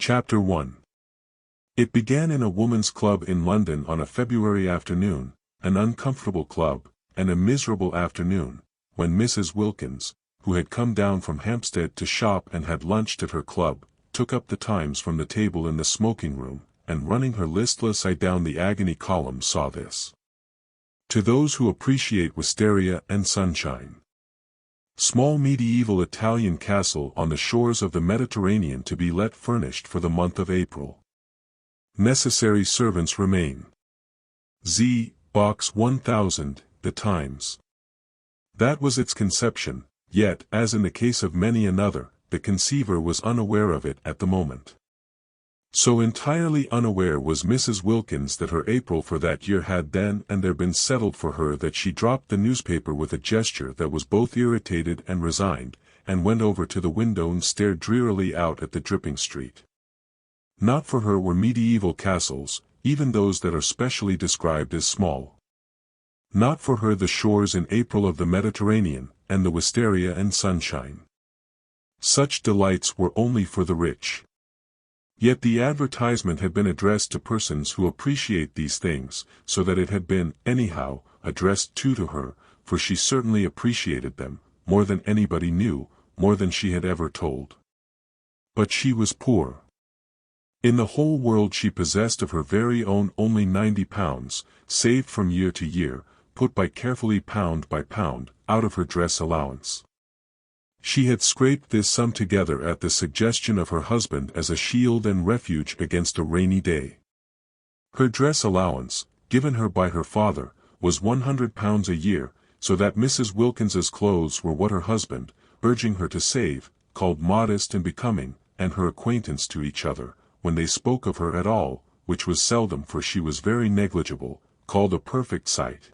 Chapter 1. It began in a woman's club in London on a February afternoon, an uncomfortable club, and a miserable afternoon, when Mrs. Wilkins, who had come down from Hampstead to shop and had lunched at her club, took up the Times from the table in the smoking room, and running her listless eye down the agony column saw this. To those who appreciate wisteria and sunshine. Small medieval Italian castle on the shores of the Mediterranean to be let furnished for the month of April. Necessary servants remain. Z. Box 1000, The Times. That was its conception, yet, as in the case of many another, the conceiver was unaware of it at the moment. So entirely unaware was Mrs. Wilkins that her April for that year had then and there been settled for her that she dropped the newspaper with a gesture that was both irritated and resigned, and went over to the window and stared drearily out at the dripping street. Not for her were medieval castles, even those that are specially described as small. Not for her the shores in April of the Mediterranean, and the wisteria and sunshine. Such delights were only for the rich. Yet the advertisement had been addressed to persons who appreciate these things, so that it had been, anyhow, addressed to her, for she certainly appreciated them, more than anybody knew, more than she had ever told. But she was poor. In the whole world she possessed of her very own only £90, saved from year to year, put by carefully pound by pound, out of her dress allowance. She had scraped this sum together at the suggestion of her husband as a shield and refuge against a rainy day. Her dress allowance, given her by her father, was £100 a year, so that Mrs. Wilkins's clothes were what her husband, urging her to save, called modest and becoming, and her acquaintance to each other, when they spoke of her at all, which was seldom for she was very negligible, called a perfect sight.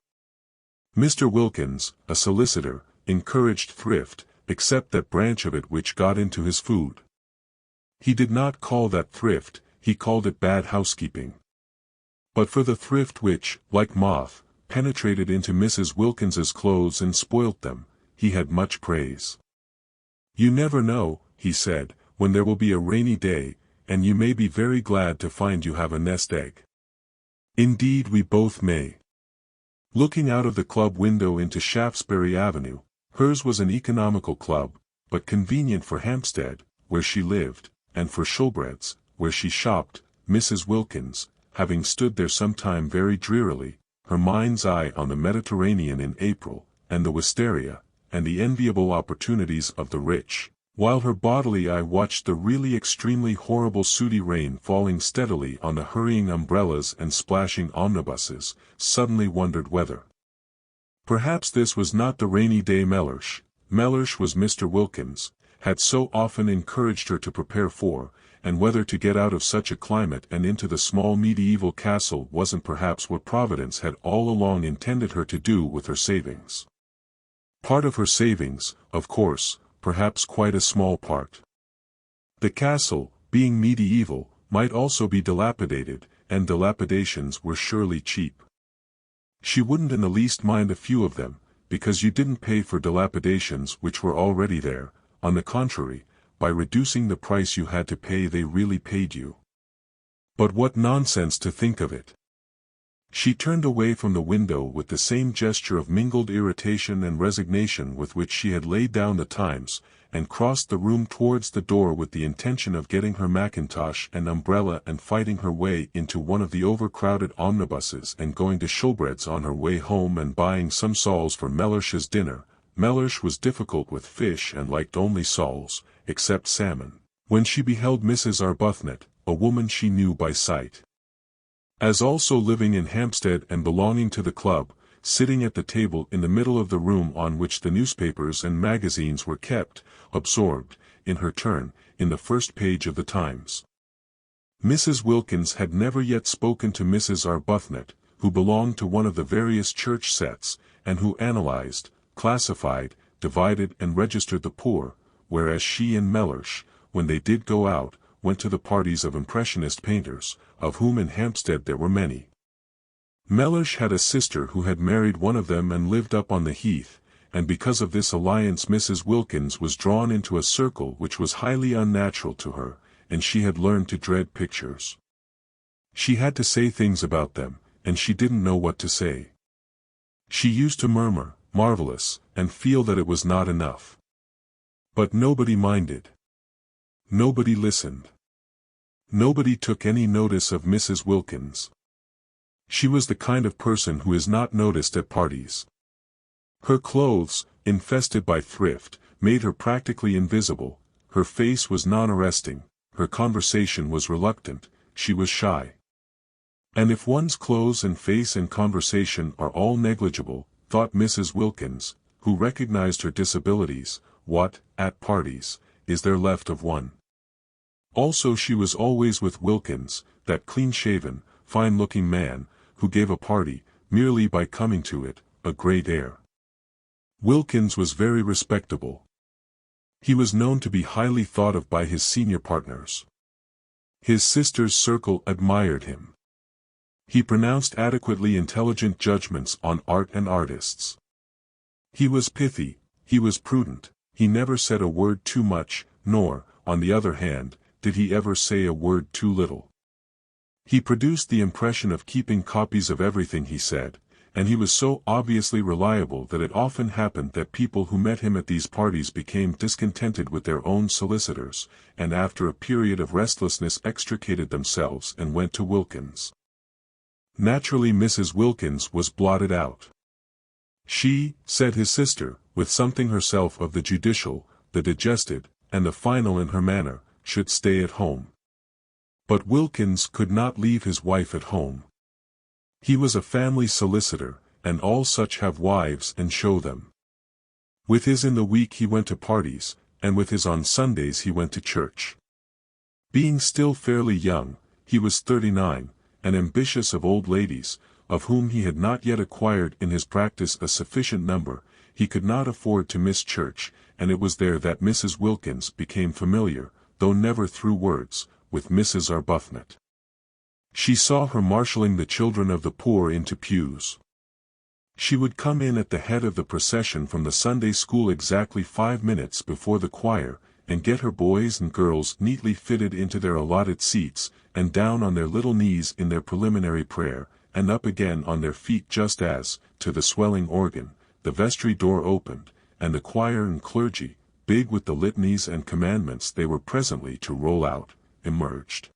Mr. Wilkins, a solicitor, encouraged thrift, except that branch of it which got into his food. He did not call that thrift, he called it bad housekeeping. But for the thrift which, like moth, penetrated into Mrs. Wilkins's clothes and spoilt them, he had much praise. You never know, he said, when there will be a rainy day, and you may be very glad to find you have a nest egg. Indeed we both may. Looking out of the club window into Shaftesbury Avenue, hers was an economical club, but convenient for Hampstead, where she lived, and for Shoolbred's, where she shopped. Mrs. Wilkins, having stood there some time very drearily, her mind's eye on the Mediterranean in April, and the wisteria, and the enviable opportunities of the rich, while her bodily eye watched the really extremely horrible sooty rain falling steadily on the hurrying umbrellas and splashing omnibuses, suddenly wondered whether perhaps this was not the rainy day Mellersh was Mr. Wilkins, had so often encouraged her to prepare for, and whether to get out of such a climate and into the small medieval castle wasn't perhaps what Providence had all along intended her to do with her savings. Part of her savings, of course, perhaps quite a small part. The castle, being medieval, might also be dilapidated, and dilapidations were surely cheap. She wouldn't in the least mind a few of them, because you didn't pay for dilapidations which were already there. On the contrary, by reducing the price you had to pay they really paid you. But what nonsense to think of it! She turned away from the window with the same gesture of mingled irritation and resignation with which she had laid down the Times, and crossed the room towards the door with the intention of getting her mackintosh and umbrella and fighting her way into one of the overcrowded omnibuses and going to Shoolbred's on her way home and buying some soles for Mellersh's dinner. Mellersh was difficult with fish and liked only soles, except salmon, when she beheld Mrs. Arbuthnot, a woman she knew by sight, as also living in Hampstead and belonging to the club, sitting at the table in the middle of the room on which the newspapers and magazines were kept, absorbed, in her turn, in the first page of the Times. Mrs. Wilkins had never yet spoken to Mrs. Arbuthnot, who belonged to one of the various church sets, and who analyzed, classified, divided and registered the poor, whereas she and Mellersh, when they did go out, went to the parties of impressionist painters, of whom in Hampstead there were many. Mellersh had a sister who had married one of them and lived up on the Heath, and because of this alliance Mrs. Wilkins was drawn into a circle which was highly unnatural to her, and she had learned to dread pictures. She had to say things about them, and she didn't know what to say. She used to murmur, "Marvelous," and feel that it was not enough. But nobody minded. Nobody listened. Nobody took any notice of Mrs. Wilkins. She was the kind of person who is not noticed at parties. Her clothes, infested by thrift, made her practically invisible. Her face was non-arresting, her conversation was reluctant, she was shy. And if one's clothes and face and conversation are all negligible, thought Mrs. Wilkins, who recognized her disabilities, what, at parties, is there left of one? Also she was always with Wilkins, that clean-shaven, fine-looking man, who gave a party, merely by coming to it, a great air. Wilkins was very respectable. He was known to be highly thought of by his senior partners. His sister's circle admired him. He pronounced adequately intelligent judgments on art and artists. He was pithy, he was prudent, he never said a word too much, nor, on the other hand, did he ever say a word too little. He produced the impression of keeping copies of everything he said, and he was so obviously reliable that it often happened that people who met him at these parties became discontented with their own solicitors, and after a period of restlessness extricated themselves and went to Wilkins. Naturally Mrs. Wilkins was blotted out. She, said his sister, with something herself of the judicial, the digested, and the final in her manner, should stay at home. But Wilkins could not leave his wife at home. He was a family solicitor, and all such have wives and show them. With his in the week he went to parties, and with his on Sundays he went to church. Being still fairly young, he was 39, and ambitious of old ladies, of whom he had not yet acquired in his practice a sufficient number, he could not afford to miss church, and it was there that Mrs. Wilkins became familiar, though never through words, with Mrs. Arbuthnot. She saw her marshalling the children of the poor into pews. She would come in at the head of the procession from the Sunday school exactly 5 minutes before the choir, and get her boys and girls neatly fitted into their allotted seats, and down on their little knees in their preliminary prayer, and up again on their feet just as, to the swelling organ, the vestry door opened, and the choir and clergy, big with the litanies and commandments they were presently to roll out, emerged.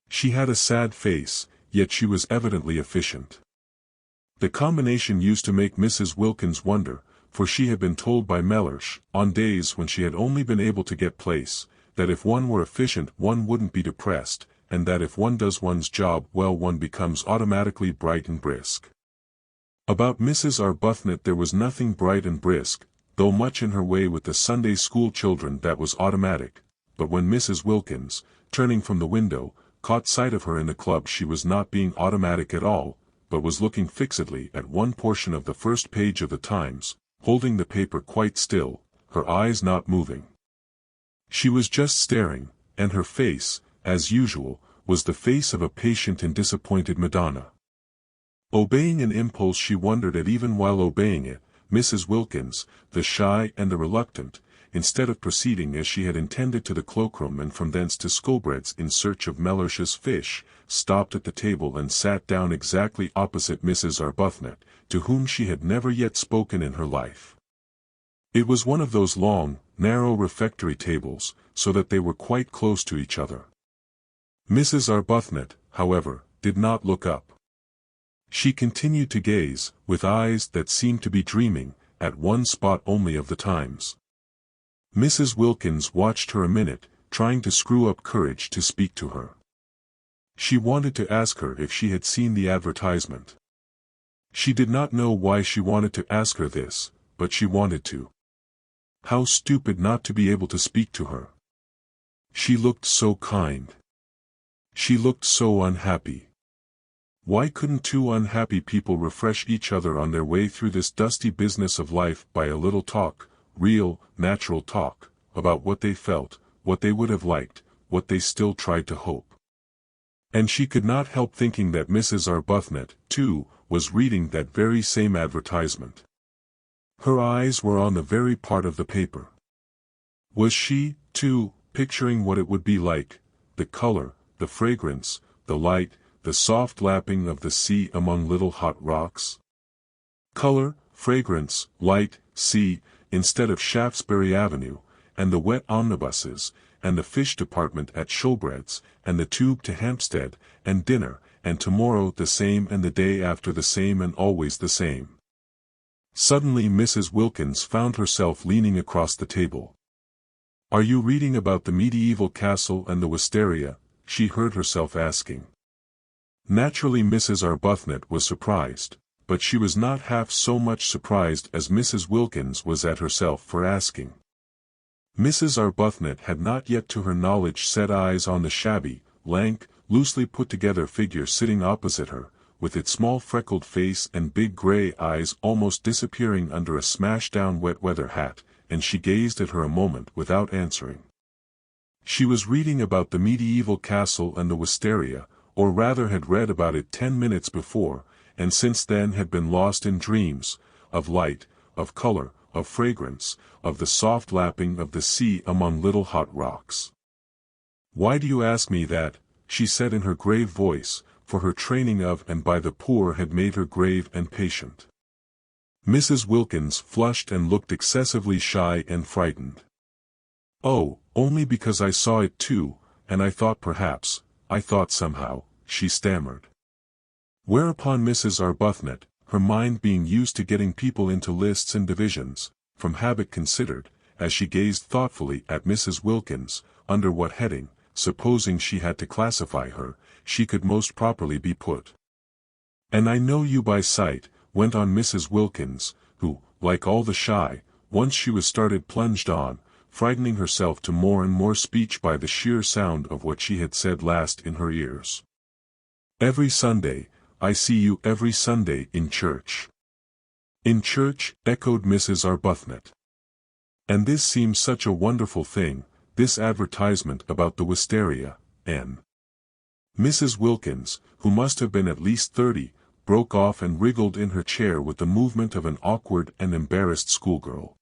She had a sad face, yet she was evidently efficient. The combination used to make Mrs. Wilkins wonder, for she had been told by Mellersh, on days when she had only been able to get place, that if one were efficient one wouldn't be depressed, and that if one does one's job well one becomes automatically bright and brisk. About Mrs. Arbuthnot there was nothing bright and brisk, though much in her way with the Sunday school children that was automatic, but when Mrs. Wilkins, turning from the window, caught sight of her in the club she was not being automatic at all, but was looking fixedly at one portion of the first page of the Times, holding the paper quite still, her eyes not moving. She was just staring, and her face, as usual, was the face of a patient and disappointed Madonna. Obeying an impulse she wondered at even while obeying it, Mrs. Wilkins, the shy and the reluctant, instead of proceeding as she had intended to the cloakroom and from thence to Scoldbread's in search of Mellersh's fish, stopped at the table and sat down exactly opposite Mrs. Arbuthnot, to whom she had never yet spoken in her life. It was one of those long, narrow refectory tables, so that they were quite close to each other. Mrs. Arbuthnot, however, did not look up. She continued to gaze, with eyes that seemed to be dreaming, at one spot only of the Times. Mrs. Wilkins watched her a minute, trying to screw up courage to speak to her. She wanted to ask her if she had seen the advertisement. She did not know why she wanted to ask her this, but she wanted to. How stupid not to be able to speak to her. She looked so kind. She looked so unhappy. Why couldn't two unhappy people refresh each other on their way through this dusty business of life by a little talk, real, natural talk, about what they felt, what they would have liked, what they still tried to hope? And she could not help thinking that Mrs. Arbuthnot, too, was reading that very same advertisement. Her eyes were on the very part of the paper. Was she, too, picturing what it would be like, the color, the fragrance, the light, the soft lapping of the sea among little hot rocks. Color, fragrance, light, sea, instead of Shaftesbury Avenue, and the wet omnibuses, and the fish department at Shoolbred's, and the tube to Hampstead, and dinner, and tomorrow the same and the day after the same and always the same. Suddenly Mrs. Wilkins found herself leaning across the table. "Are you reading about the medieval castle and the wisteria?" she heard herself asking. Naturally Mrs. Arbuthnot was surprised, but she was not half so much surprised as Mrs. Wilkins was at herself for asking. Mrs. Arbuthnot had not yet to her knowledge set eyes on the shabby, lank, loosely put-together figure sitting opposite her, with its small freckled face and big grey eyes almost disappearing under a smashed-down wet-weather hat, and she gazed at her a moment without answering. She was reading about the medieval castle and the wisteria, or rather had read about it 10 minutes before, and since then had been lost in dreams, of light, of color, of fragrance, of the soft lapping of the sea among little hot rocks. "Why do you ask me that?" she said in her grave voice, for her training of and by the poor had made her grave and patient. Mrs. Wilkins flushed and looked excessively shy and frightened. "Oh, only because I saw it too, and I thought perhaps, I thought somehow," she stammered. Whereupon Mrs. Arbuthnot, her mind being used to getting people into lists and divisions, from habit considered, as she gazed thoughtfully at Mrs. Wilkins, under what heading, supposing she had to classify her, she could most properly be put. "And I know you by sight," went on Mrs. Wilkins, who, like all the shy, once she was started plunged on, frightening herself to more and more speech by the sheer sound of what she had said last in her ears. "Every Sunday, I see you every Sunday in church." "In church," echoed Mrs. Arbuthnot. "And this seems such a wonderful thing, this advertisement about the wisteria, and—" Mrs. Wilkins, who must have been at least 30, broke off and wriggled in her chair with the movement of an awkward and embarrassed schoolgirl.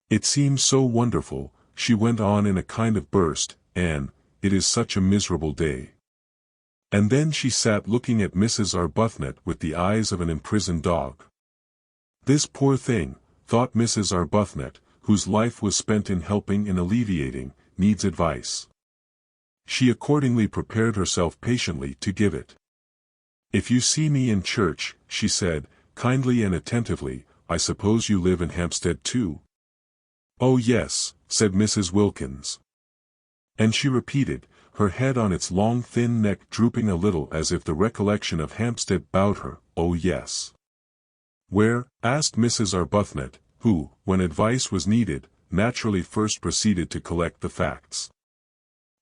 "It seems so wonderful," she went on in a kind of burst, "and it is such a miserable day." And then she sat looking at Mrs. Arbuthnot with the eyes of an imprisoned dog. "This poor thing," thought Mrs. Arbuthnot, whose life was spent in helping and alleviating, needs advice. She accordingly prepared herself patiently to give it. "If you see me in church," she said, kindly and attentively, "I suppose you live in Hampstead too?" "Oh yes," said Mrs. Wilkins. And she repeated, her head on its long thin neck drooping a little as if the recollection of Hampstead bowed her, "Oh yes." "Where?" asked Mrs. Arbuthnot, who, when advice was needed, naturally first proceeded to collect the facts.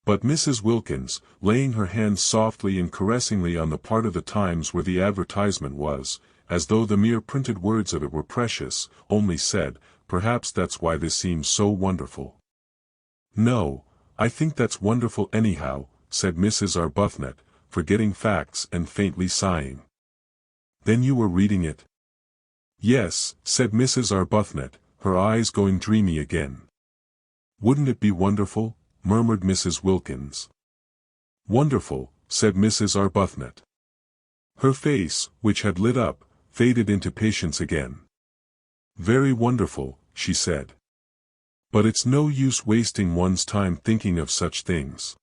But Mrs. Wilkins, laying her hand softly and caressingly on the part of the Times where the advertisement was, as though the mere printed words of it were precious, only said, "Perhaps that's why this seems so wonderful." "No, I think that's wonderful anyhow," said Mrs. Arbuthnot, forgetting facts and faintly sighing. "Then you were reading it?" "Yes," said Mrs. Arbuthnot, her eyes going dreamy again. "Wouldn't it be wonderful?" murmured Mrs. Wilkins. "Wonderful," said Mrs. Arbuthnot. Her face, which had lit up, faded into patience again. "Very wonderful," she said. "But it's no use wasting one's time thinking of such things."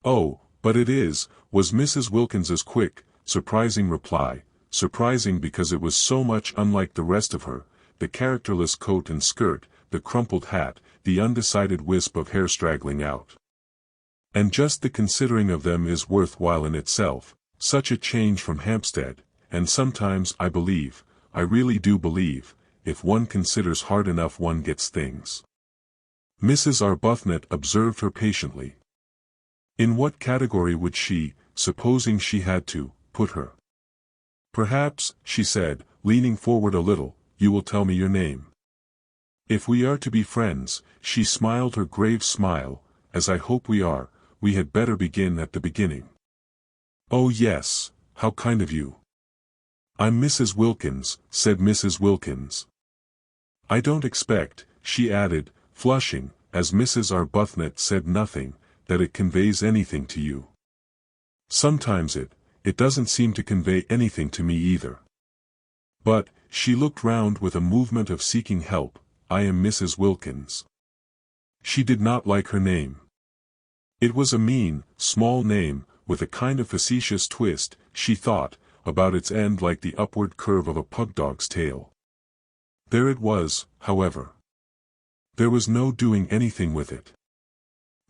"Oh, but it is," was Mrs. Wilkins's quick, surprising reply, surprising because it was so much unlike the rest of her, the characterless coat and skirt, the crumpled hat, the undecided wisp of hair straggling out. "And just the considering of them is worthwhile in itself, such a change from Hampstead, and sometimes I believe, I really do believe, if one considers hard enough one gets things." Mrs. Arbuthnot observed her patiently. In what category would she, supposing she had to, put her? "Perhaps," she said, leaning forward a little, "you will tell me your name. If we are to be friends," she smiled her grave smile, "as I hope we are, we had better begin at the beginning." "Oh yes, how kind of you." "I'm Mrs. Wilkins," said Mrs. Wilkins. "I don't expect," she added, flushing, as Mrs. Arbuthnot said nothing, that it conveys anything to you. Sometimes it doesn't seem to convey anything to me either. But, she looked round with a movement of seeking help, I am Mrs. Wilkins. She did not like her name. It was a mean, small name, with a kind of facetious twist, she thought, about its end like the upward curve of a pugdog's tail. There it was, however. There was no doing anything with it.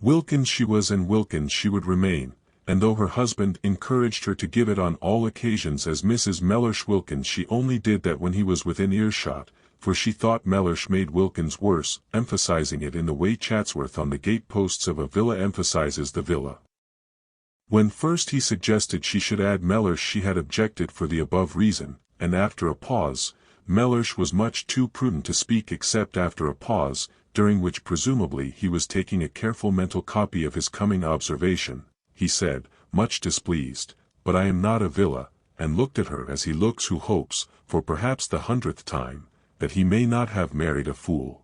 Wilkins she was and Wilkins she would remain, and though her husband encouraged her to give it on all occasions as Mrs. Mellersh Wilkins, she only did that when he was within earshot, for she thought Mellersh made Wilkins worse, emphasizing it in the way Chatsworth on the gate-posts of a villa emphasizes the villa. When first he suggested she should add Mellersh she had objected for the above reason, and after a pause, Mellersh was much too prudent to speak except after a pause, during which presumably he was taking a careful mental copy of his coming observation. He said, much displeased, but I am not a villa, and looked at her as he looks who hopes, for perhaps the 100th time, that he may not have married a fool.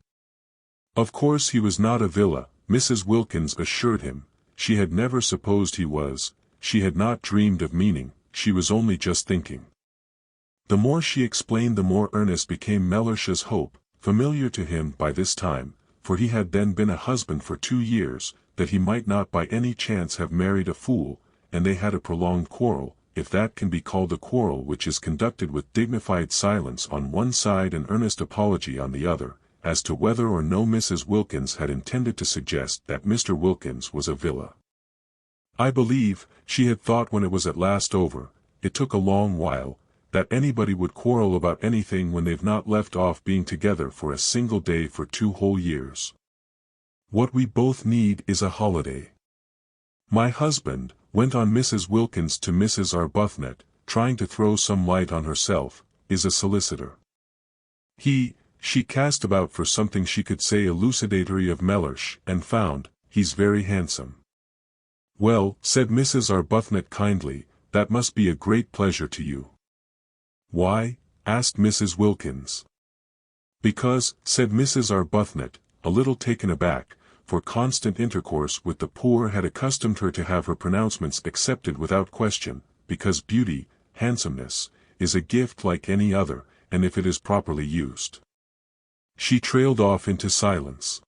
Of course he was not a villa, Mrs. Wilkins assured him. She had never supposed he was, she had not dreamed of meaning, she was only just thinking. The more she explained the more earnest became Mellersh's hope, familiar to him by this time, for he had then been a husband for 2 years, that he might not by any chance have married a fool, and they had a prolonged quarrel, if that can be called a quarrel which is conducted with dignified silence on one side and earnest apology on the other, as to whether or no Mrs. Wilkins had intended to suggest that Mr. Wilkins was a villa. I believe, she had thought when it was at last over, it took a long while, that anybody would quarrel about anything when they've not left off being together for a single day for 2 whole years. What we both need is a holiday. My husband, went on Mrs. Wilkins to Mrs. Arbuthnot, trying to throw some light on herself, is a solicitor. She cast about for something she could say elucidatory of Mellersh, and found, he's very handsome. Well, said Mrs. Arbuthnot kindly, that must be a great pleasure to you. Why? Asked Mrs. Wilkins. Because, said Mrs. Arbuthnot, a little taken aback, for constant intercourse with the poor had accustomed her to have her pronouncements accepted without question, because beauty, handsomeness, is a gift like any other, and if it is properly used. She trailed off into silence.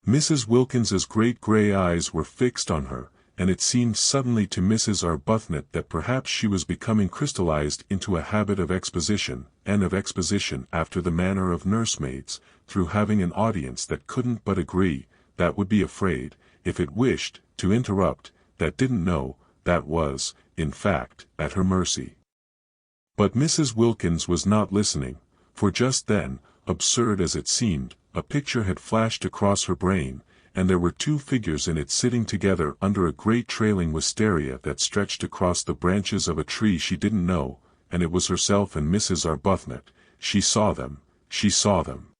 Mrs. Wilkins's great grey eyes were fixed on her, and it seemed suddenly to Mrs. Arbuthnot that perhaps she was becoming crystallized into a habit of exposition, and of exposition after the manner of nursemaids, through having an audience that couldn't but agree, that would be afraid, if it wished, to interrupt, that didn't know, that was, in fact, at her mercy. But Mrs. Wilkins was not listening, for just then, absurd as it seemed, a picture had flashed across her brain, and there were 2 figures in it sitting together under a great trailing wisteria that stretched across the branches of a tree she didn't know, and it was herself and Mrs. Arbuthnot. She saw them.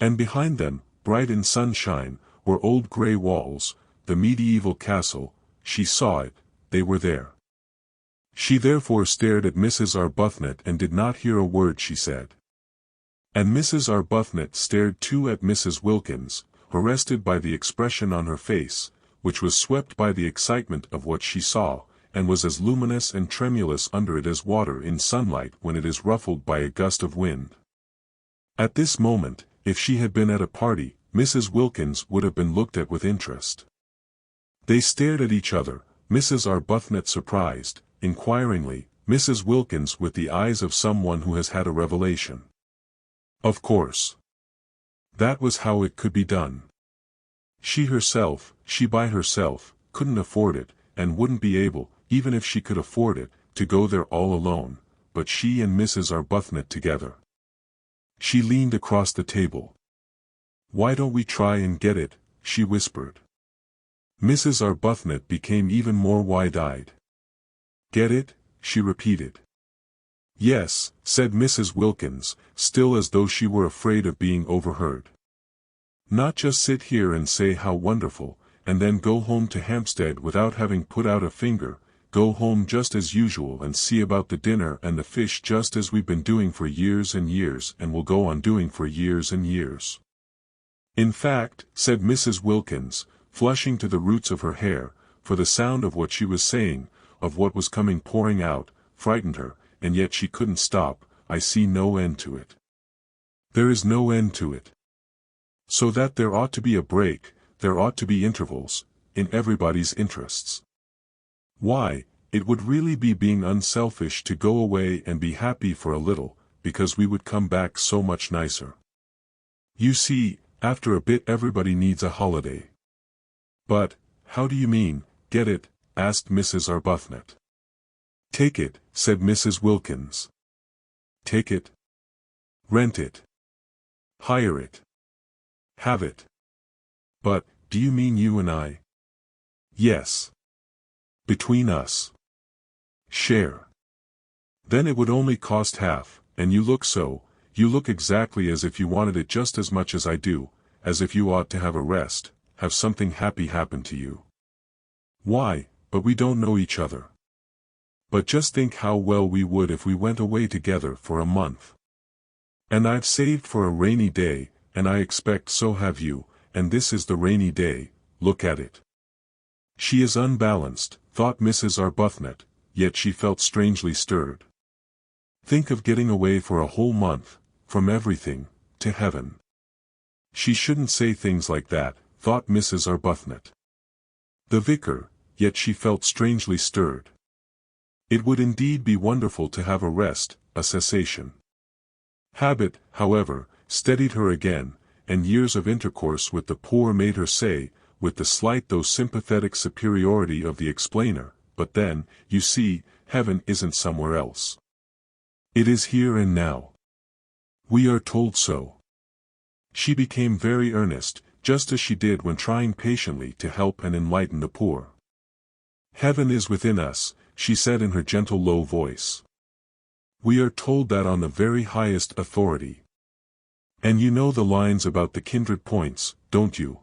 And behind them, bright in sunshine, were old grey walls, the medieval castle. She saw it, they were there. She therefore stared at Mrs. Arbuthnot and did not hear a word she said. And Mrs. Arbuthnot stared too at Mrs. Wilkins, arrested by the expression on her face, which was swept by the excitement of what she saw, and was as luminous and tremulous under it as water in sunlight when it is ruffled by a gust of wind. At this moment, if she had been at a party, Mrs. Wilkins would have been looked at with interest. They stared at each other, Mrs. Arbuthnot surprised, inquiringly, Mrs. Wilkins with the eyes of someone who has had a revelation. Of course. That was how it could be done. She by herself, couldn't afford it, and wouldn't be able, even if she could afford it, to go there all alone, but she and Mrs. Arbuthnot together. She leaned across the table. Why don't we try and get it, she whispered. Mrs. Arbuthnot became even more wide-eyed. Get it, she repeated. Yes, said Mrs. Wilkins, still as though she were afraid of being overheard. Not just sit here and say how wonderful, and then go home to Hampstead without having put out a finger, go home just as usual and see about the dinner and the fish just as we've been doing for years and years and will go on doing for years and years. In fact, said Mrs. Wilkins, flushing to the roots of her hair, for the sound of what she was saying, of what was coming pouring out, frightened her, and yet she couldn't stop, I see no end to it. There is no end to it. So that there ought to be a break, there ought to be intervals, in everybody's interests. Why, it would really be being unselfish to go away and be happy for a little, because we would come back so much nicer. You see, after a bit everybody needs a holiday. But, how do you mean, get it? Asked Mrs. Arbuthnot. Take it, said Mrs. Wilkins. Take it. Rent it. Hire it. Have it. But, do you mean you and I? Yes. Between us. Share. Then it would only cost half, and you look exactly as if you wanted it just as much as I do, as if you ought to have a rest, have something happy happen to you. Why, but we don't know each other. But just think how well we would if we went away together for a month. And I've saved for a rainy day, and I expect so have you, and this is the rainy day, look at it. She is unbalanced, thought Mrs. Arbuthnot, yet she felt strangely stirred. Think of getting away for a whole month, from everything, to heaven. She shouldn't say things like that, thought Mrs. Arbuthnot. The vicar, yet she felt strangely stirred. It would indeed be wonderful to have a rest, a cessation. Habit, however, steadied her again, and years of intercourse with the poor made her say, with the slight though sympathetic superiority of the explainer, but then, you see, heaven isn't somewhere else. It is here and now. We are told so. She became very earnest, just as she did when trying patiently to help and enlighten the poor. Heaven is within us, she said in her gentle low voice. We are told that on the very highest authority. And you know the lines about the kindred points, don't you?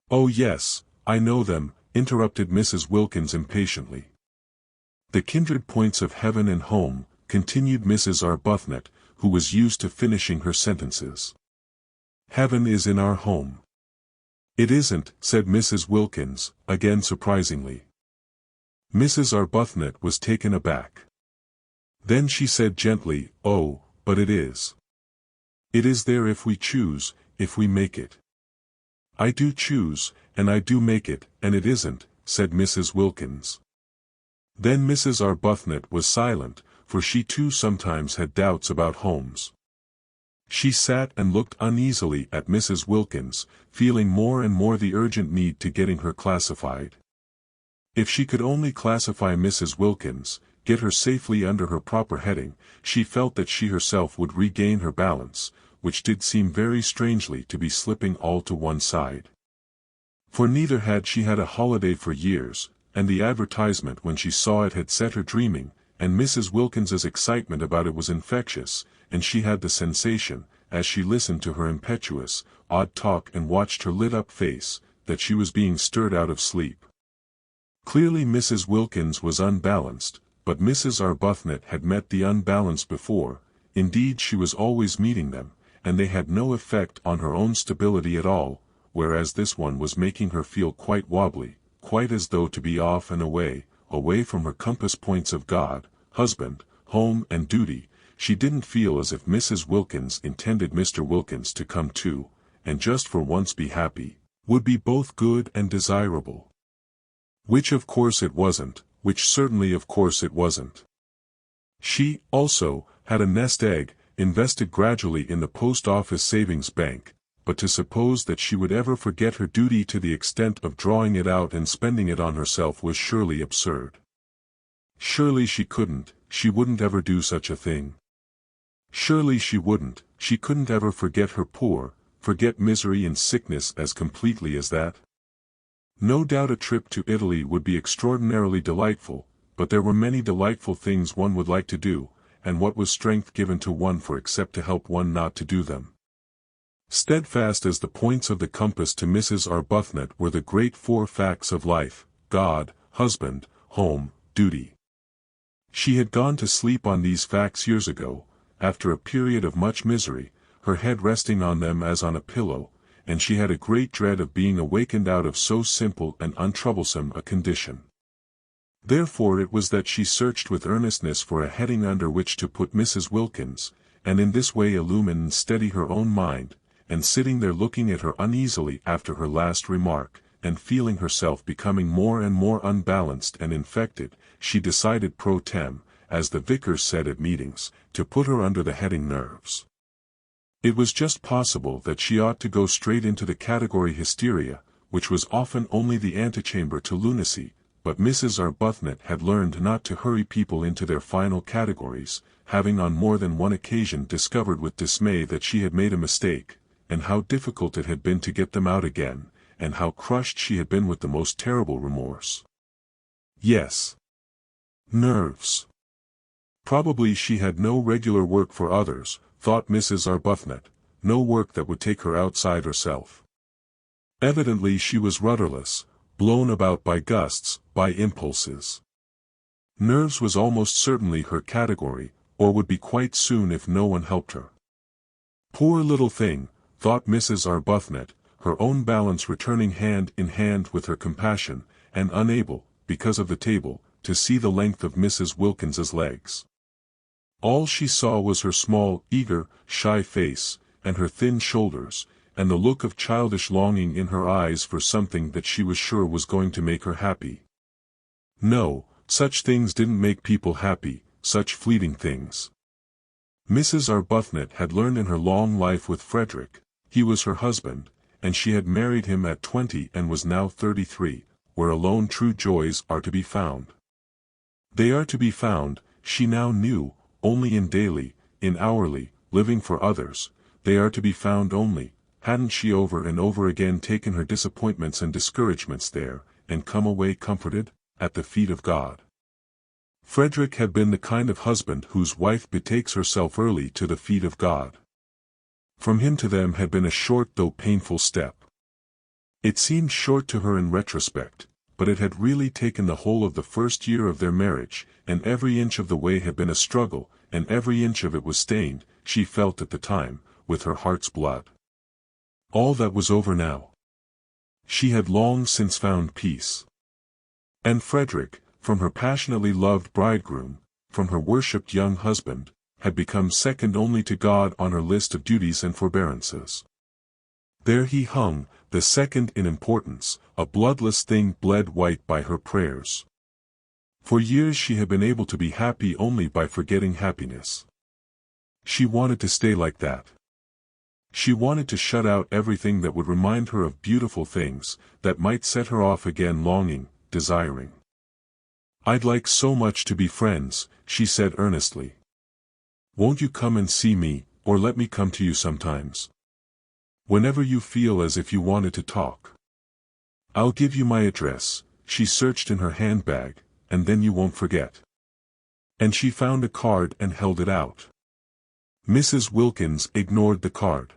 Oh yes, I know them, interrupted Mrs. Wilkins impatiently. The kindred points of heaven and home, continued Mrs. Arbuthnot, who was used to finishing her sentences. Heaven is in our home. It isn't, said Mrs. Wilkins, again surprisingly. Mrs. Arbuthnot was taken aback. Then she said gently, oh, but it is. It is there if we choose, if we make it. I do choose, and I do make it, and it isn't, said Mrs. Wilkins. Then Mrs. Arbuthnot was silent, for she too sometimes had doubts about homes. She sat and looked uneasily at Mrs. Wilkins, feeling more and more the urgent need to getting her classified. If she could only classify Mrs. Wilkins, get her safely under her proper heading, she felt that she herself would regain her balance, which did seem very strangely to be slipping all to one side. For neither had she had a holiday for years, and the advertisement when she saw it had set her dreaming, and Mrs. Wilkins's excitement about it was infectious, and she had the sensation, as she listened to her impetuous, odd talk and watched her lit-up face, that she was being stirred out of sleep. Clearly Mrs. Wilkins was unbalanced, but Mrs. Arbuthnot had met the unbalanced before, indeed she was always meeting them, and they had no effect on her own stability at all, whereas this one was making her feel quite wobbly, quite as though to be off and away from her compass points of God, husband, home and duty. She didn't feel as if Mrs. Wilkins intended Mr. Wilkins to come too, and just for once be happy, would be both good and desirable. Which of course it wasn't, which certainly of course it wasn't. She, also, had a nest egg, invested gradually in the post office savings bank, but to suppose that she would ever forget her duty to the extent of drawing it out and spending it on herself was surely absurd. Surely she wouldn't ever do such a thing. Surely she couldn't ever forget her poor, forget misery and sickness as completely as that. No doubt a trip to Italy would be extraordinarily delightful, but there were many delightful things one would like to do, and what was strength given to one for except to help one not to do them? Steadfast as the points of the compass to Mrs. Arbuthnot were the great four facts of life: God, husband, home, duty. She had gone to sleep on these facts years ago, after a period of much misery, her head resting on them as on a pillow, and she had a great dread of being awakened out of so simple and untroublesome a condition. Therefore it was that she searched with earnestness for a heading under which to put Mrs. Wilkins, and in this way illumine and steady her own mind, and sitting there looking at her uneasily after her last remark, and feeling herself becoming more and more unbalanced and infected, she decided pro tem, as the vicar said at meetings, to put her under the heading nerves. It was just possible that she ought to go straight into the category hysteria, which was often only the antechamber to lunacy, but Mrs. Arbuthnot had learned not to hurry people into their final categories, having on more than one occasion discovered with dismay that she had made a mistake, and how difficult it had been to get them out again, and how crushed she had been with the most terrible remorse. Yes. Nerves. Probably she had no regular work for others, thought Mrs. Arbuthnot, no work that would take her outside herself. Evidently she was rudderless, blown about by gusts, by impulses. Nerves was almost certainly her category, or would be quite soon if no one helped her. Poor little thing, thought Mrs. Arbuthnot, her own balance returning hand in hand with her compassion, and unable, because of the table, to see the length of Mrs. Wilkins's legs. All she saw was her small, eager, shy face, and her thin shoulders, and the look of childish longing in her eyes for something that she was sure was going to make her happy. No, such things didn't make people happy, such fleeting things. Mrs. Arbuthnot had learned in her long life with Frederick, he was her husband, and she had married him at 20 and was now 33, where alone true joys are to be found. They are to be found, she now knew, only in daily, in hourly, living for others. They are to be found only, hadn't she over and over again taken her disappointments and discouragements there, and come away comforted, at the feet of God. Frederick had been the kind of husband whose wife betakes herself early to the feet of God. From him to them had been a short though painful step. It seemed short to her in retrospect, but it had really taken the whole of the first year of their marriage, and every inch of the way had been a struggle, and every inch of it was stained, she felt at the time, with her heart's blood. All that was over now. She had long since found peace. And Frederick, from her passionately loved bridegroom, from her worshipped young husband, had become second only to God on her list of duties and forbearances. There he hung, the second in importance, a bloodless thing bled white by her prayers. For years she had been able to be happy only by forgetting happiness. She wanted to stay like that. She wanted to shut out everything that would remind her of beautiful things, that might set her off again longing, desiring. "I'd like so much to be friends," she said earnestly. "Won't you come and see me, or let me come to you sometimes? Whenever you feel as if you wanted to talk. I'll give you my address." She searched in her handbag, "and then you won't forget." And she found a card and held it out. Mrs. Wilkins ignored the card.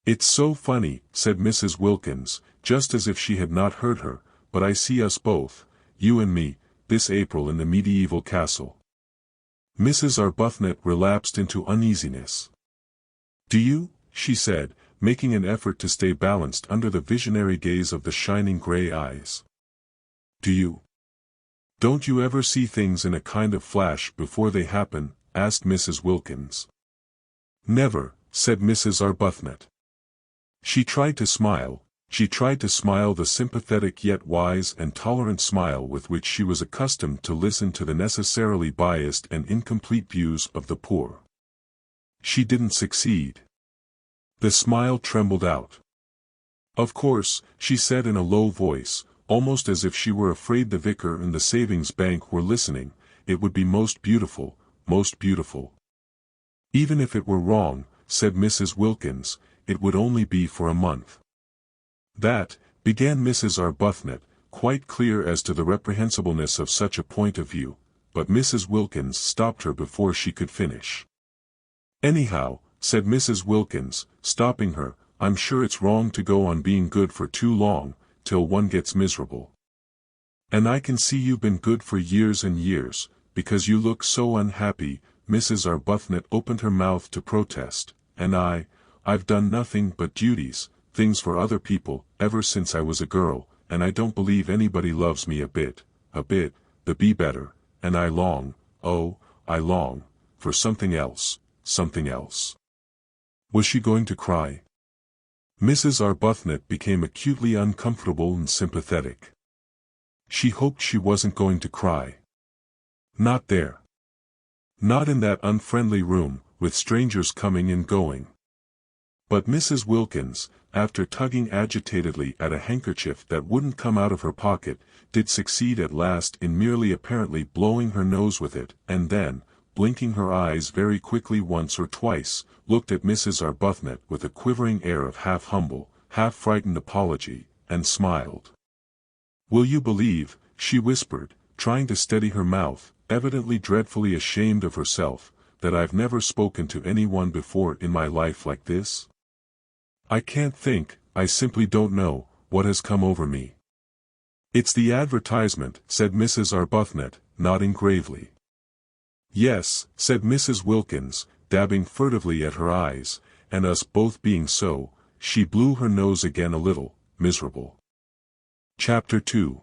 "It's so funny," said Mrs. Wilkins, just as if she had not heard her, "but I see us both, you and me, this April in the medieval castle." Mrs. Arbuthnot relapsed into uneasiness. "Do you?" she said, making an effort to stay balanced under the visionary gaze of the shining gray eyes. "Do you? Don't you ever see things in a kind of flash before they happen?" asked Mrs. Wilkins. "Never," said Mrs. Arbuthnot. She tried to smile the sympathetic yet wise and tolerant smile with which she was accustomed to listen to the necessarily biased and incomplete views of the poor. She didn't succeed. The smile trembled out. "Of course," she said in a low voice, almost as if she were afraid the vicar and the savings bank were listening, "it would be most beautiful, most beautiful." "Even if it were wrong," said Mrs. Wilkins, "it would only be for a month." "That," began Mrs. Arbuthnot, quite clear as to the reprehensibleness of such a point of view, but Mrs. Wilkins stopped her before she could finish. "Anyhow," said Mrs. Wilkins, stopping her, "I'm sure it's wrong to go on being good for too long, till one gets miserable. And I can see you've been good for years and years, because you look so unhappy." Mrs. Arbuthnot opened her mouth to protest, "and I've done nothing but duties," things for other people, ever since I was a girl, and I don't believe anybody loves me a bit, the be better, and I long, oh, I long, for something else, something else. Was she going to cry? Mrs. Arbuthnot became acutely uncomfortable and sympathetic. She hoped she wasn't going to cry. Not there. Not in that unfriendly room, with strangers coming and going. But Mrs. Wilkins, after tugging agitatedly at a handkerchief that wouldn't come out of her pocket, did succeed at last in merely apparently blowing her nose with it, and then, blinking her eyes very quickly once or twice, looked at Mrs. Arbuthnot with a quivering air of half-humble, half-frightened apology, and smiled. "Will you believe," she whispered, trying to steady her mouth, evidently dreadfully ashamed of herself, "that I've never spoken to anyone before in my life like this? I can't think, I simply don't know, what has come over me." "It's the advertisement," said Mrs. Arbuthnot, nodding gravely. "Yes," said Mrs. Wilkins, dabbing furtively at her eyes, "and us both being so," she blew her nose again a little, miserable. Chapter 2.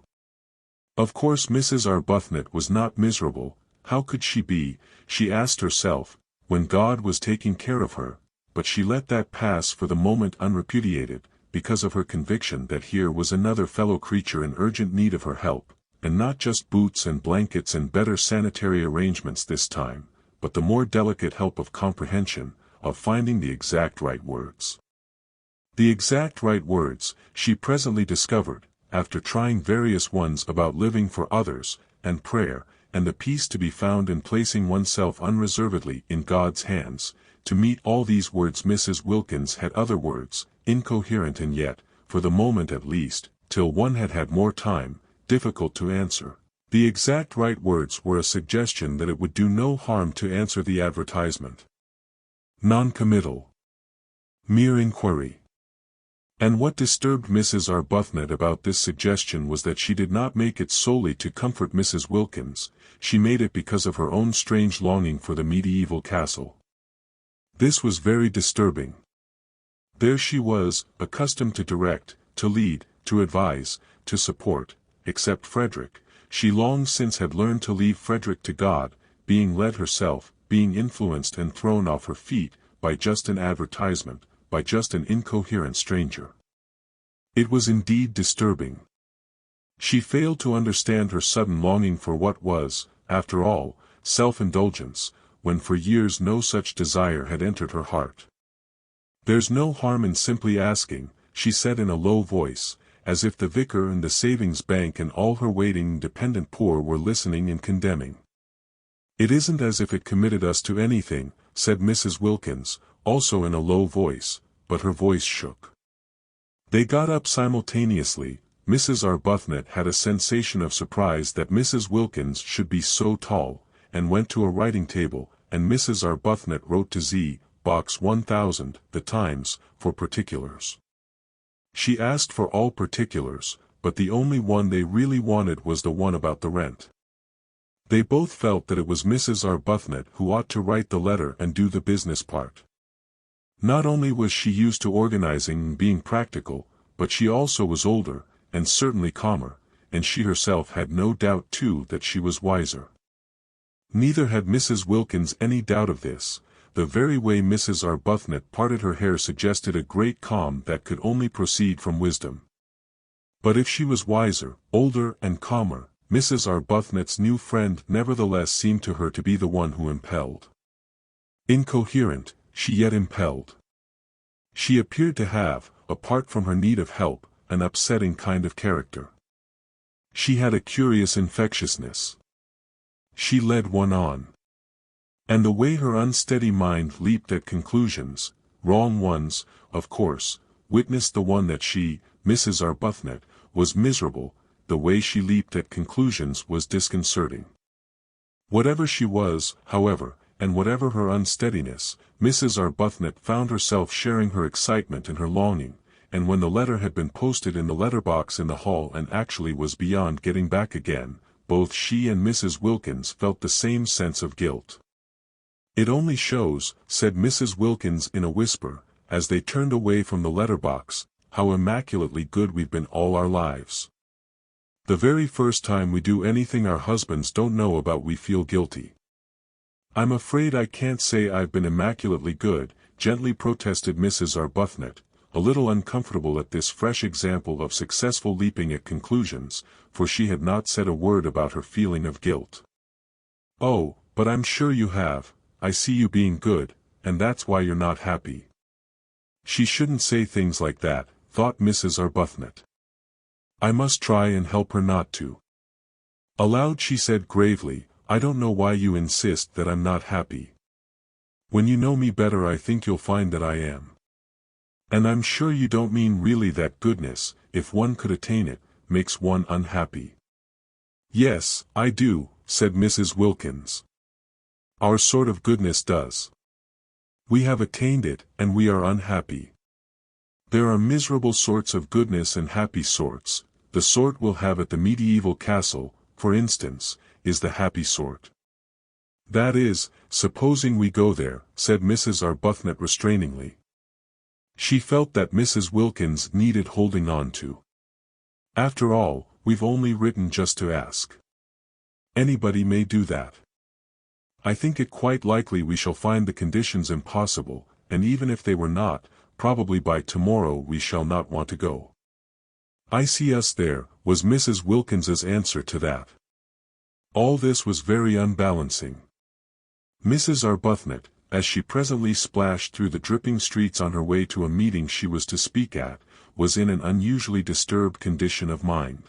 Of course Mrs. Arbuthnot was not miserable. How could she be, she asked herself, when God was taking care of her, but she let that pass for the moment unrepudiated, because of her conviction that here was another fellow creature in urgent need of her help, and not just boots and blankets and better sanitary arrangements this time, but the more delicate help of comprehension, of finding the exact right words. The exact right words, she presently discovered, after trying various ones about living for others, and prayer, and the peace to be found in placing oneself unreservedly in God's hands. To meet all these words Mrs. Wilkins had other words, incoherent and yet, for the moment at least, till one had had more time, difficult to answer. The exact right words were a suggestion that it would do no harm to answer the advertisement. Non-committal. Mere inquiry. And what disturbed Mrs. Arbuthnot about this suggestion was that she did not make it solely to comfort Mrs. Wilkins, she made it because of her own strange longing for the medieval castle. This was very disturbing. There she was, accustomed to direct, to lead, to advise, to support, except Frederick. She long since had learned to leave Frederick to God, being led herself, being influenced and thrown off her feet, by just an advertisement, by just an incoherent stranger. It was indeed disturbing. She failed to understand her sudden longing for what was, after all, self-indulgence, when for years no such desire had entered her heart. "There's no harm in simply asking," she said in a low voice, as if the vicar and the savings bank and all her waiting dependent poor were listening and condemning. "It isn't as if it committed us to anything," said Mrs. Wilkins, also in a low voice, but her voice shook. They got up simultaneously. Mrs. Arbuthnot had a sensation of surprise that Mrs. Wilkins should be so tall, and went to a writing table, and Mrs. Arbuthnot wrote to Z. Box 1000, The Times, for particulars. She asked for all particulars, but the only one they really wanted was the one about the rent. They both felt that it was Mrs. Arbuthnot who ought to write the letter and do the business part. Not only was she used to organizing and being practical, but she also was older, and certainly calmer, and she herself had no doubt too that she was wiser. Neither had Mrs. Wilkins any doubt of this. The very way Mrs. Arbuthnot parted her hair suggested a great calm that could only proceed from wisdom. But if she was wiser, older and calmer, Mrs. Arbuthnot's new friend nevertheless seemed to her to be the one who impelled. Incoherent, she yet impelled. She appeared to have, apart from her need of help, an upsetting kind of character. She had a curious infectiousness. She led one on. And the way her unsteady mind leaped at conclusions, wrong ones, of course, witnessed the one that she, Mrs. Arbuthnot, was miserable. The way she leaped at conclusions was disconcerting. Whatever she was, however, and whatever her unsteadiness, Mrs. Arbuthnot found herself sharing her excitement and her longing, and when the letter had been posted in the letterbox in the hall and actually was beyond getting back again, both she and Mrs. Wilkins felt the same sense of guilt. "It only shows," said Mrs. Wilkins in a whisper, as they turned away from the letterbox, how immaculately good we've been all our lives. The very first time we do anything our husbands don't know about we feel guilty. I'm afraid I can't say I've been immaculately good, gently protested Mrs. Arbuthnot, a little uncomfortable at this fresh example of successful leaping at conclusions, for she had not said a word about her feeling of guilt. Oh, but I'm sure you have. I see you being good, and that's why you're not happy. She shouldn't say things like that, thought Mrs. Arbuthnot. I must try and help her not to. Aloud she said gravely, I don't know why you insist that I'm not happy. When you know me better I think you'll find that I am. And I'm sure you don't mean really that goodness, if one could attain it, makes one unhappy. Yes, I do, said Mrs. Wilkins. Our sort of goodness does. We have attained it, and we are unhappy. There are miserable sorts of goodness and happy sorts. The sort we'll have at the medieval castle, for instance, is the happy sort. That is, supposing we go there, said Mrs. Arbuthnot restrainingly. She felt that Mrs. Wilkins needed holding on to. After all, we've only written just to ask. Anybody may do that. I think it quite likely we shall find the conditions impossible, and even if they were not, probably by tomorrow we shall not want to go. I see us there, was Mrs. Wilkins's answer to that. All this was very unbalancing. Mrs. Arbuthnot, as she presently splashed through the dripping streets on her way to a meeting she was to speak at, was in an unusually disturbed condition of mind.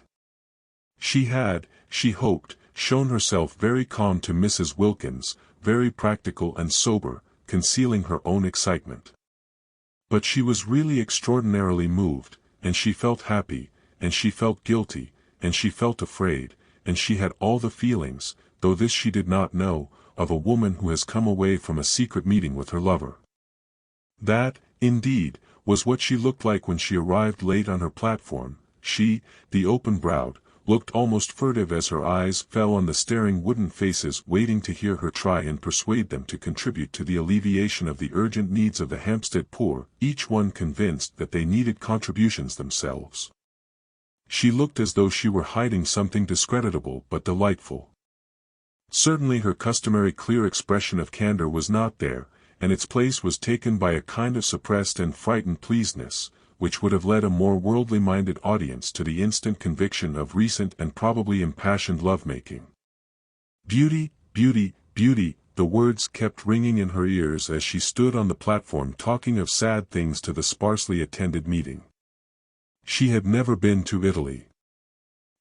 She had, she hoped, shown herself very calm to Mrs. Wilkins, very practical and sober, concealing her own excitement. But she was really extraordinarily moved, and she felt happy, and she felt guilty, and she felt afraid, and she had all the feelings, though this she did not know, of a woman who has come away from a secret meeting with her lover. That, indeed, was what she looked like when she arrived late on her platform. She, the open-browed, looked almost furtive as her eyes fell on the staring wooden faces waiting to hear her try and persuade them to contribute to the alleviation of the urgent needs of the Hampstead poor, each one convinced that they needed contributions themselves. She looked as though she were hiding something discreditable but delightful. Certainly her customary clear expression of candor was not there, and its place was taken by a kind of suppressed and frightened pleasedness, which would have led a more worldly-minded audience to the instant conviction of recent and probably impassioned love-making. Beauty, beauty, beauty, the words kept ringing in her ears as she stood on the platform talking of sad things to the sparsely attended meeting. She had never been to Italy.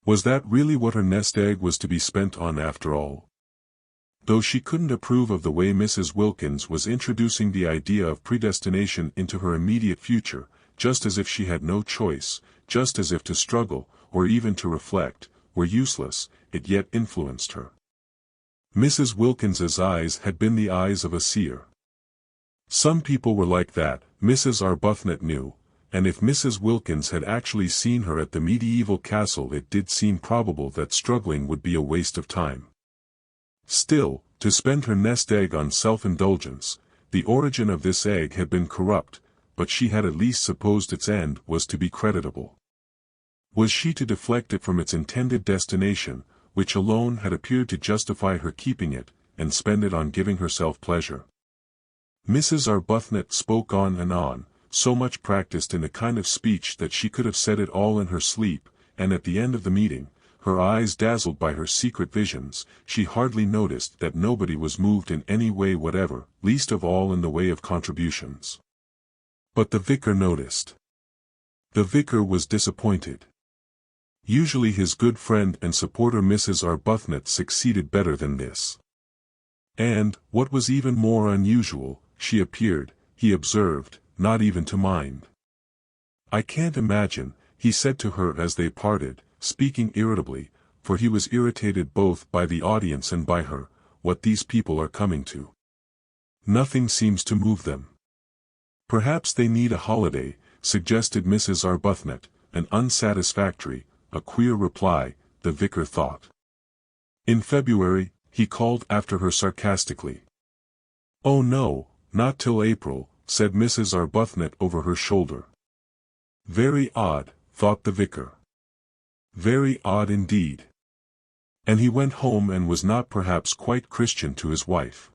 Was that really what her nest egg was to be spent on after all? Though she couldn't approve of the way Mrs. Wilkins was introducing the idea of predestination into her immediate future, just as if she had no choice, just as if to struggle, or even to reflect, were useless, it yet influenced her. Mrs. Wilkins's eyes had been the eyes of a seer. Some people were like that, Mrs. Arbuthnot knew, and if Mrs. Wilkins had actually seen her at the medieval castle it did seem probable that struggling would be a waste of time. Still, to spend her nest egg on self-indulgence, the origin of this egg had been corrupt, but she had at least supposed its end was to be creditable. Was she to deflect it from its intended destination, which alone had appeared to justify her keeping it, and spend it on giving herself pleasure? Mrs. Arbuthnot spoke on and on, so much practiced in a kind of speech that she could have said it all in her sleep, and at the end of the meeting, her eyes dazzled by her secret visions, she hardly noticed that nobody was moved in any way whatever, least of all in the way of contributions. But the vicar noticed. The vicar was disappointed. Usually his good friend and supporter Mrs. Arbuthnot succeeded better than this. And, what was even more unusual, she appeared, he observed, not even to mind. I can't imagine, he said to her as they parted, speaking irritably, for he was irritated both by the audience and by her, what these people are coming to. Nothing seems to move them. Perhaps they need a holiday, suggested Mrs. Arbuthnot, an unsatisfactory, a queer reply, the vicar thought. In February, he called after her sarcastically. Oh no, not till April, said Mrs. Arbuthnot over her shoulder. Very odd, thought the vicar. Very odd indeed. And he went home and was not perhaps quite Christian to his wife.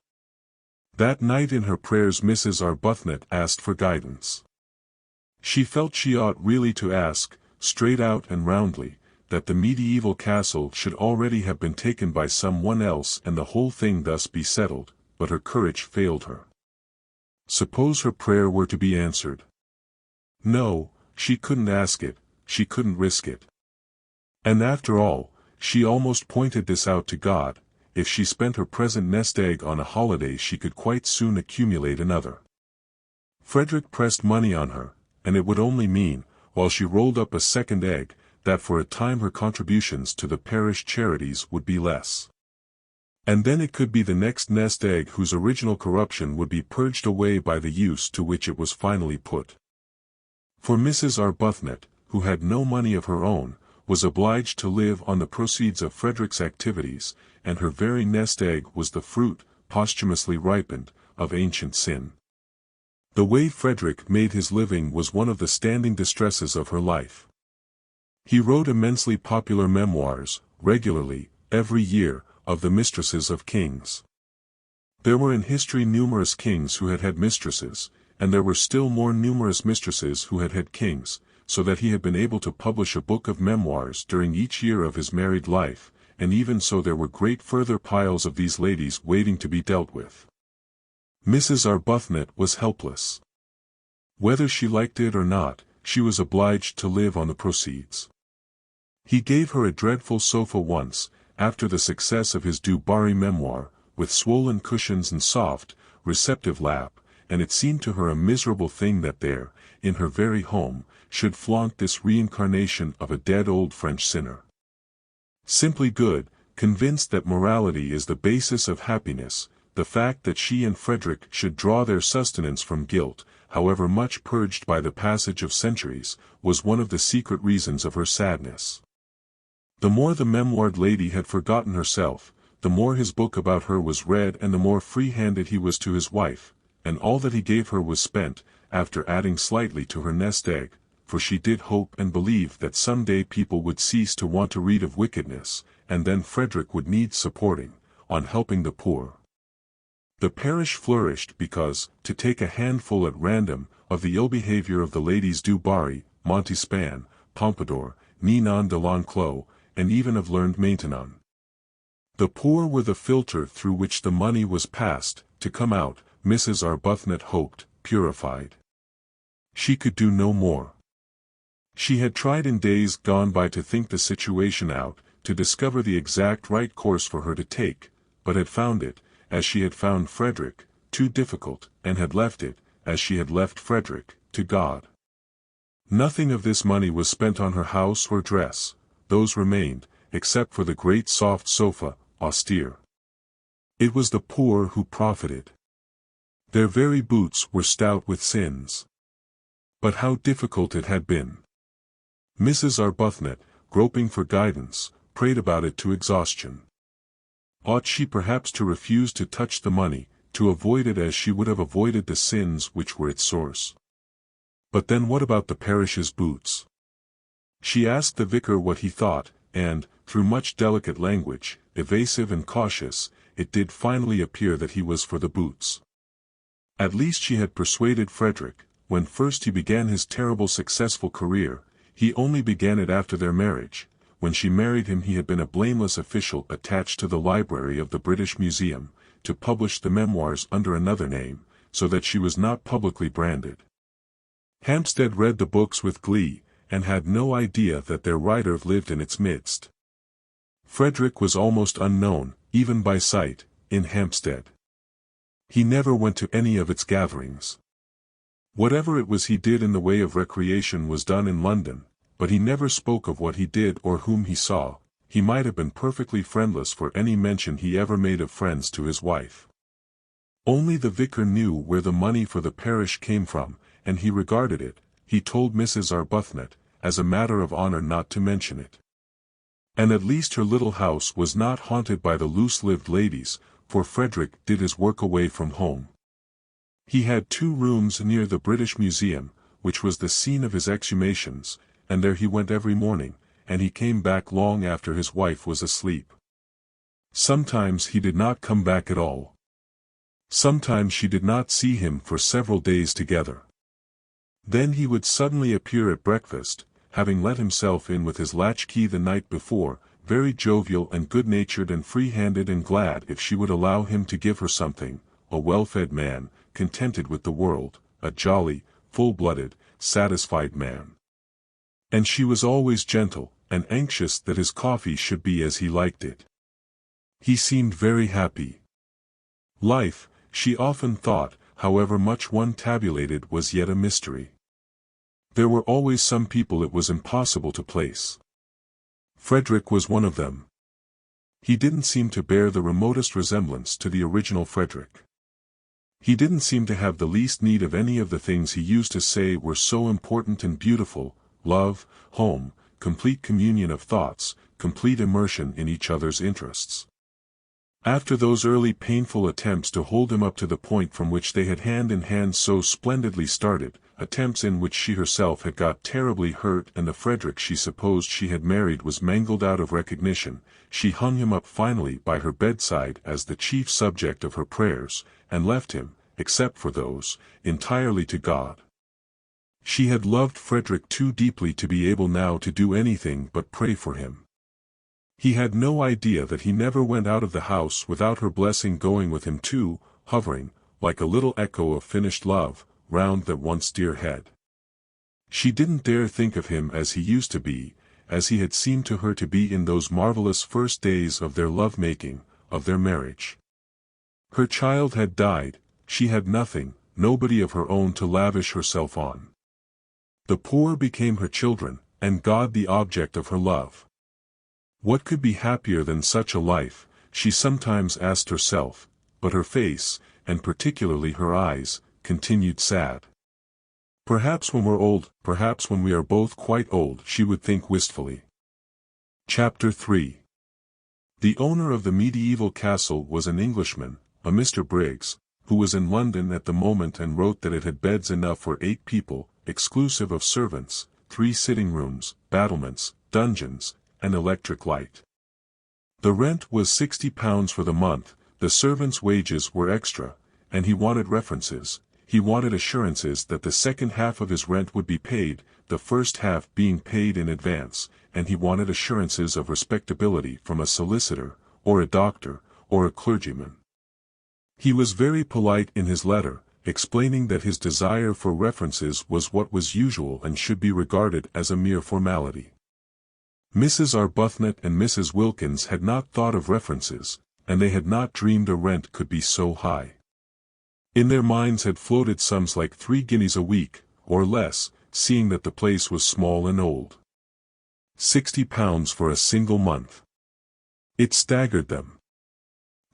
That night in her prayers Mrs. Arbuthnot asked for guidance. She felt she ought really to ask, straight out and roundly, that the medieval castle should already have been taken by someone else and the whole thing thus be settled, but her courage failed her. Suppose her prayer were to be answered? No, she couldn't ask it, she couldn't risk it. And after all, she almost pointed this out to God, if she spent her present nest egg on a holiday she could quite soon accumulate another. Frederick pressed money on her, and it would only mean, while she rolled up a second egg, that for a time her contributions to the parish charities would be less. And then it could be the next nest egg whose original corruption would be purged away by the use to which it was finally put. For Mrs. Arbuthnot, who had no money of her own, was obliged to live on the proceeds of Frederick's activities, and her very nest egg was the fruit, posthumously ripened, of ancient sin. The way Frederick made his living was one of the standing distresses of her life. He wrote immensely popular memoirs, regularly, every year, of the mistresses of kings. There were in history numerous kings who had had mistresses, and there were still more numerous mistresses who had had kings, so that he had been able to publish a book of memoirs during each year of his married life, and even so there were great further piles of these ladies waiting to be dealt with. Mrs. Arbuthnot was helpless. Whether she liked it or not, she was obliged to live on the proceeds. He gave her a dreadful sofa once, after the success of his Du Barry memoir, with swollen cushions and soft, receptive lap, and it seemed to her a miserable thing that there, in her very home, should flaunt this reincarnation of a dead old French sinner. Simply good, convinced that morality is the basis of happiness, the fact that she and Frederick should draw their sustenance from guilt, however much purged by the passage of centuries, was one of the secret reasons of her sadness. The more the memoired lady had forgotten herself, the more his book about her was read and the more free-handed he was to his wife, and all that he gave her was spent, after adding slightly to her nest egg, for she did hope and believe that some day people would cease to want to read of wickedness, and then Frederick would need supporting, on helping the poor. The parish flourished because, to take a handful at random, of the ill behavior of the ladies Du Barry, Montespan, Pompadour, Ninon de l'Enclos, and even of learned Maintenon. The poor were the filter through which the money was passed, to come out, Mrs. Arbuthnot hoped, purified. She could do no more. She had tried in days gone by to think the situation out, to discover the exact right course for her to take, but had found it, as she had found Frederick, too difficult, and had left it, as she had left Frederick, to God. Nothing of this money was spent on her house or dress, those remained, except for the great soft sofa, austere. It was the poor who profited. Their very boots were stout with sins. But how difficult it had been. Mrs. Arbuthnot, groping for guidance, prayed about it to exhaustion. Ought she perhaps to refuse to touch the money, to avoid it as she would have avoided the sins which were its source? But then what about the parish's boots? She asked the vicar what he thought, and, through much delicate language, evasive and cautious, it did finally appear that he was for the boots. At least she had persuaded Frederick. When first he began his terrible successful career, he only began it after their marriage. When she married him he had been a blameless official attached to the library of the British Museum, to publish the memoirs under another name, so that she was not publicly branded. Hampstead read the books with glee, and had no idea that their writer lived in its midst. Frederick was almost unknown, even by sight, in Hampstead. He never went to any of its gatherings. Whatever it was he did in the way of recreation was done in London, but he never spoke of what he did or whom he saw. He might have been perfectly friendless for any mention he ever made of friends to his wife. Only the vicar knew where the money for the parish came from, and he regarded it, he told Mrs. Arbuthnot, as a matter of honor not to mention it. And at least her little house was not haunted by the loose-lived ladies, for Frederick did his work away from home. He had 2 rooms near the British Museum, which was the scene of his exhumations, and there he went every morning, and he came back long after his wife was asleep. Sometimes he did not come back at all. Sometimes she did not see him for several days together. Then he would suddenly appear at breakfast, having let himself in with his latchkey the night before, very jovial and good-natured and free-handed and glad if she would allow him to give her something, a well-fed man, contented with the world, a jolly, full-blooded, satisfied man. And she was always gentle, and anxious that his coffee should be as he liked it. He seemed very happy. Life, she often thought, however much one tabulated, was yet a mystery. There were always some people it was impossible to place. Frederick was one of them. He didn't seem to bear the remotest resemblance to the original Frederick. He didn't seem to have the least need of any of the things he used to say were so important and beautiful: love, home, complete communion of thoughts, complete immersion in each other's interests. After those early painful attempts to hold him up to the point from which they had hand in hand so splendidly started, attempts in which she herself had got terribly hurt and the Frederick she supposed she had married was mangled out of recognition, she hung him up finally by her bedside as the chief subject of her prayers, and left him, except for those, entirely to God. She had loved Frederick too deeply to be able now to do anything but pray for him. He had no idea that he never went out of the house without her blessing going with him too, hovering, like a little echo of finished love, round that once dear head. She didn't dare think of him as he used to be, as he had seemed to her to be in those marvelous first days of their love-making, of their marriage. Her child had died, she had nothing, nobody of her own to lavish herself on. The poor became her children, and God the object of her love. What could be happier than such a life, she sometimes asked herself, but her face, and particularly her eyes, continued sad. Perhaps when we're old, perhaps when we are both quite old, she would think wistfully. Chapter 3. The owner of the medieval castle was an Englishman, a Mr. Briggs, who was in London at the moment and wrote that it had beds enough for 8 people, exclusive of servants, 3 sitting rooms, battlements, dungeons, and electric light. The rent was £60 for the month, the servants' wages were extra, and he wanted references. He wanted assurances that the second half of his rent would be paid, the first half being paid in advance, and he wanted assurances of respectability from a solicitor, or a doctor, or a clergyman. He was very polite in his letter, explaining that his desire for references was what was usual and should be regarded as a mere formality. Mrs. Arbuthnot and Mrs. Wilkins had not thought of references, and they had not dreamed a rent could be so high. In their minds had floated sums like 3 guineas a week, or less, seeing that the place was small and old. £60 for a single month. It staggered them.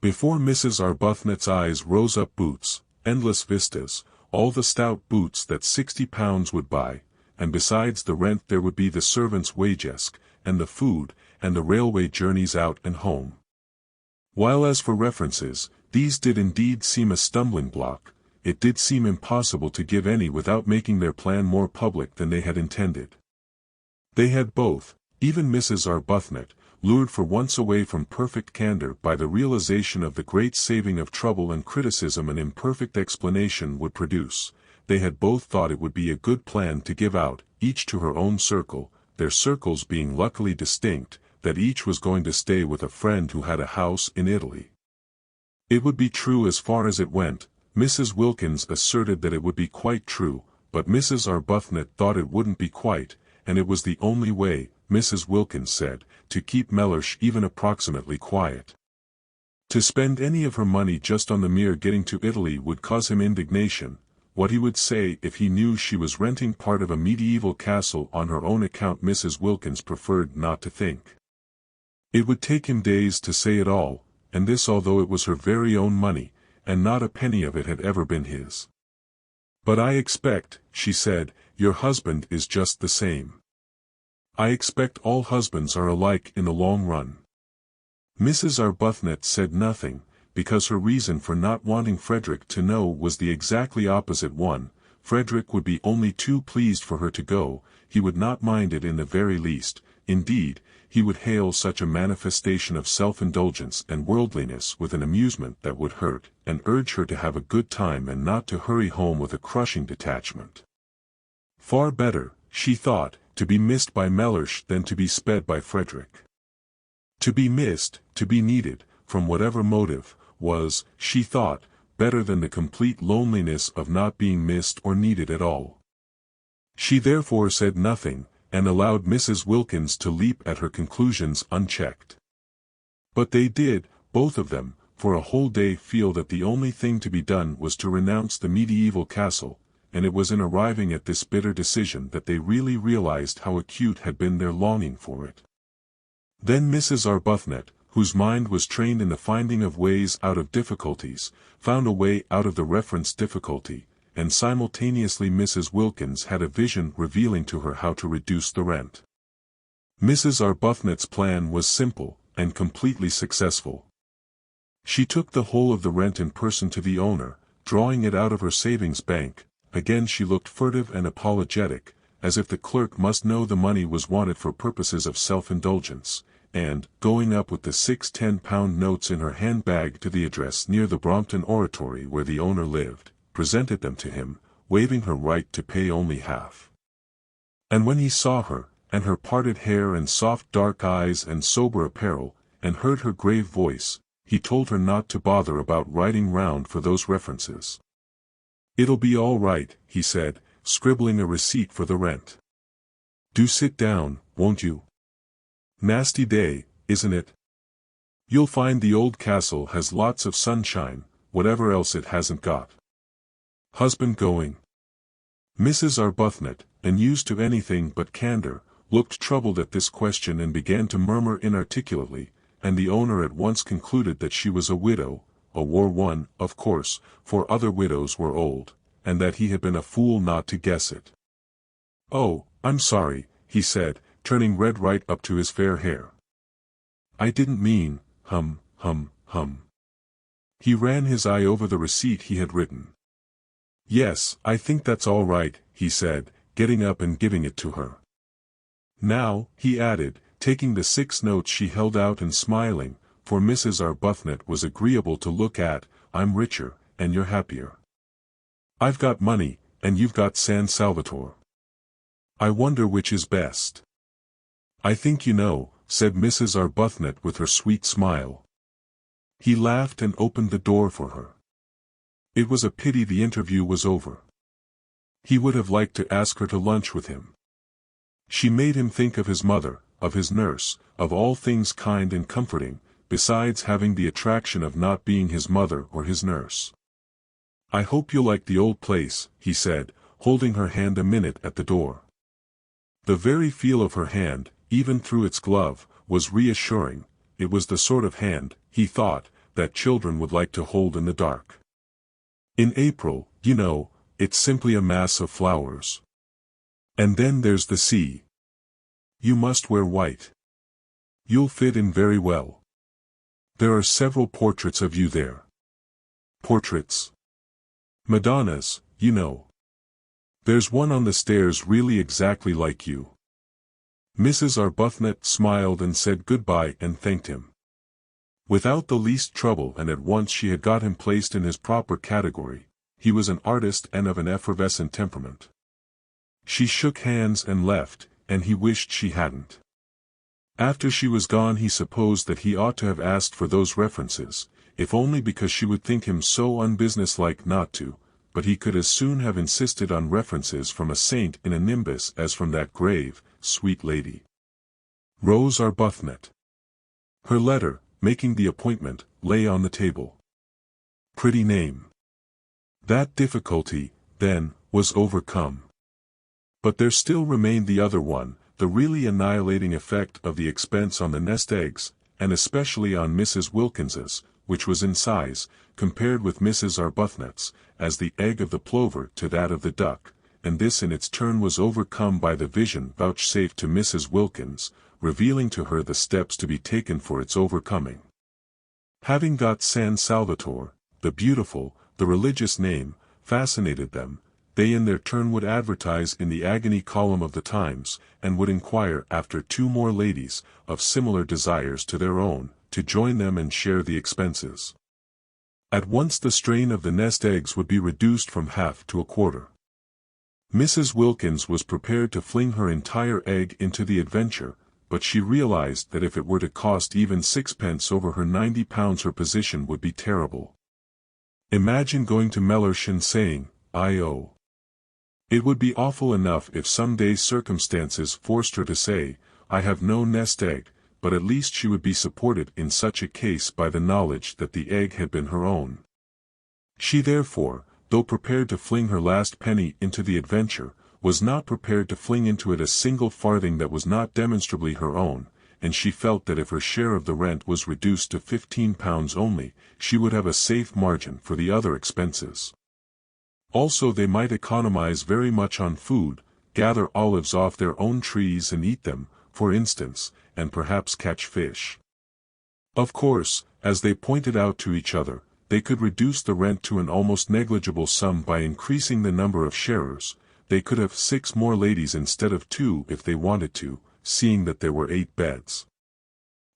Before Mrs. Arbuthnot's eyes rose up boots, endless vistas, all the stout boots that £60 would buy, and besides the rent there would be the servants' wagesk, and the food, and the railway journeys out and home. While as for references, these did indeed seem a stumbling block, it did seem impossible to give any without making their plan more public than they had intended. They had both, even Mrs. Arbuthnot, lured for once away from perfect candor by the realization of the great saving of trouble and criticism an imperfect explanation would produce, they had both thought it would be a good plan to give out, each to her own circle, their circles being luckily distinct, that each was going to stay with a friend who had a house in Italy. It would be true as far as it went. Mrs. Wilkins asserted that it would be quite true, but Mrs. Arbuthnot thought it wouldn't be quite, and it was the only way, Mrs. Wilkins said, to keep Mellersh even approximately quiet. To spend any of her money just on the mere getting to Italy would cause him indignation. What he would say if he knew she was renting part of a medieval castle on her own account Mrs. Wilkins preferred not to think. It would take him days to say it all, and this although it was her very own money, and not a penny of it had ever been his. "But I expect," she said, "your husband is just the same. I expect all husbands are alike in the long run." Mrs. Arbuthnot said nothing, because her reason for not wanting Frederick to know was the exactly opposite one, Frederick would be only too pleased for her to go, he would not mind it in the very least, indeed, he would hail such a manifestation of self-indulgence and worldliness with an amusement that would hurt, and urge her to have a good time and not to hurry home with a crushing detachment. Far better, she thought, to be missed by Mellersh than to be sped by Frederick. To be missed, to be needed, from whatever motive, was, she thought, better than the complete loneliness of not being missed or needed at all. She therefore said nothing, and allowed Mrs. Wilkins to leap at her conclusions unchecked. But they did, both of them, for a whole day feel that the only thing to be done was to renounce the medieval castle, and it was in arriving at this bitter decision that they really realized how acute had been their longing for it. Then Mrs. Arbuthnot, whose mind was trained in the finding of ways out of difficulties, found a way out of the reference difficulty, and simultaneously Mrs. Wilkins had a vision revealing to her how to reduce the rent. Mrs. Arbuthnot's plan was simple, and completely successful. She took the whole of the rent in person to the owner, drawing it out of her savings bank. Again she looked furtive and apologetic, as if the clerk must know the money was wanted for purposes of self-indulgence, and, going up with the 6 10-pound notes in her handbag to the address near the Brompton Oratory where the owner lived, presented them to him, waiving her right to pay only half. And when he saw her, and her parted hair and soft dark eyes and sober apparel, and heard her grave voice, he told her not to bother about writing round for those references. "It'll be all right," he said, scribbling a receipt for the rent. "Do sit down, won't you? Nasty day, isn't it? You'll find the old castle has lots of sunshine, whatever else it hasn't got. Husband going?" Mrs. Arbuthnot, unused to anything but candor, looked troubled at this question and began to murmur inarticulately, and the owner at once concluded that she was a widow, a war one, of course, for other widows were old, and that he had been a fool not to guess it. "Oh, I'm sorry," he said, turning red right up to his fair hair. "I didn't mean, hum. He ran his eye over the receipt he had written. "Yes, I think that's all right," he said, getting up and giving it to her. "Now," he added, taking the 6 notes she held out and smiling, for Mrs. Arbuthnot was agreeable to look at, "I'm richer, and you're happier. I've got money, and you've got San Salvatore. I wonder which is best." "I think you know," said Mrs. Arbuthnot with her sweet smile. He laughed and opened the door for her. It was a pity the interview was over. He would have liked to ask her to lunch with him. She made him think of his mother, of his nurse, of all things kind and comforting, besides having the attraction of not being his mother or his nurse. "I hope you'll like the old place," he said, holding her hand a minute at the door. The very feel of her hand, even through its glove, was reassuring. It was the sort of hand, he thought, that children would like to hold in the dark. In April, you know, it's simply a mass of flowers. And then there's the sea. You must wear white. You'll fit in very well. There are several portraits of you there. Portraits? Madonnas, you know. There's one on the stairs really exactly like you." Mrs. Arbuthnot smiled and said goodbye and thanked him. Without the least trouble, and at once she had got him placed in his proper category. He was an artist and of an effervescent temperament. She shook hands and left, and he wished she hadn't. After she was gone he supposed that he ought to have asked for those references, if only because she would think him so unbusinesslike not to, but he could as soon have insisted on references from a saint in a nimbus as from that grave, sweet lady. Rose Arbuthnot. Her letter, making the appointment, lay on the table. Pretty name. That difficulty, then, was overcome. But there still remained the other one, the really annihilating effect of the expense on the nest eggs, and especially on Mrs. Wilkins's, which was in size, compared with Mrs. Arbuthnot's, as the egg of the plover to that of the duck, and this in its turn was overcome by the vision vouchsafed to Mrs. Wilkins, revealing to her the steps to be taken for its overcoming. Having got San Salvatore, the beautiful, the religious name, fascinated them, they in their turn would advertise in the agony column of the Times, and would inquire after 2 more ladies, of similar desires to their own, to join them and share the expenses. At once the strain of the nest eggs would be reduced from half to a quarter. Mrs. Wilkins was prepared to fling her entire egg into the adventure, but she realized that if it were to cost even 6 pence over her £90 her position would be terrible. Imagine going to Mellersh and saying, "I owe." It would be awful enough if some day circumstances forced her to say, "I have no nest egg," but at least she would be supported in such a case by the knowledge that the egg had been her own. She therefore, though prepared to fling her last penny into the adventure, was not prepared to fling into it a single farthing that was not demonstrably her own, and she felt that if her share of the rent was reduced to £15 only, she would have a safe margin for the other expenses. Also they might economize very much on food, gather olives off their own trees and eat them, for instance, and perhaps catch fish. Of course, as they pointed out to each other, they could reduce the rent to an almost negligible sum by increasing the number of sharers. They could have 6 more ladies instead of 2 if they wanted to, seeing that there were 8 beds.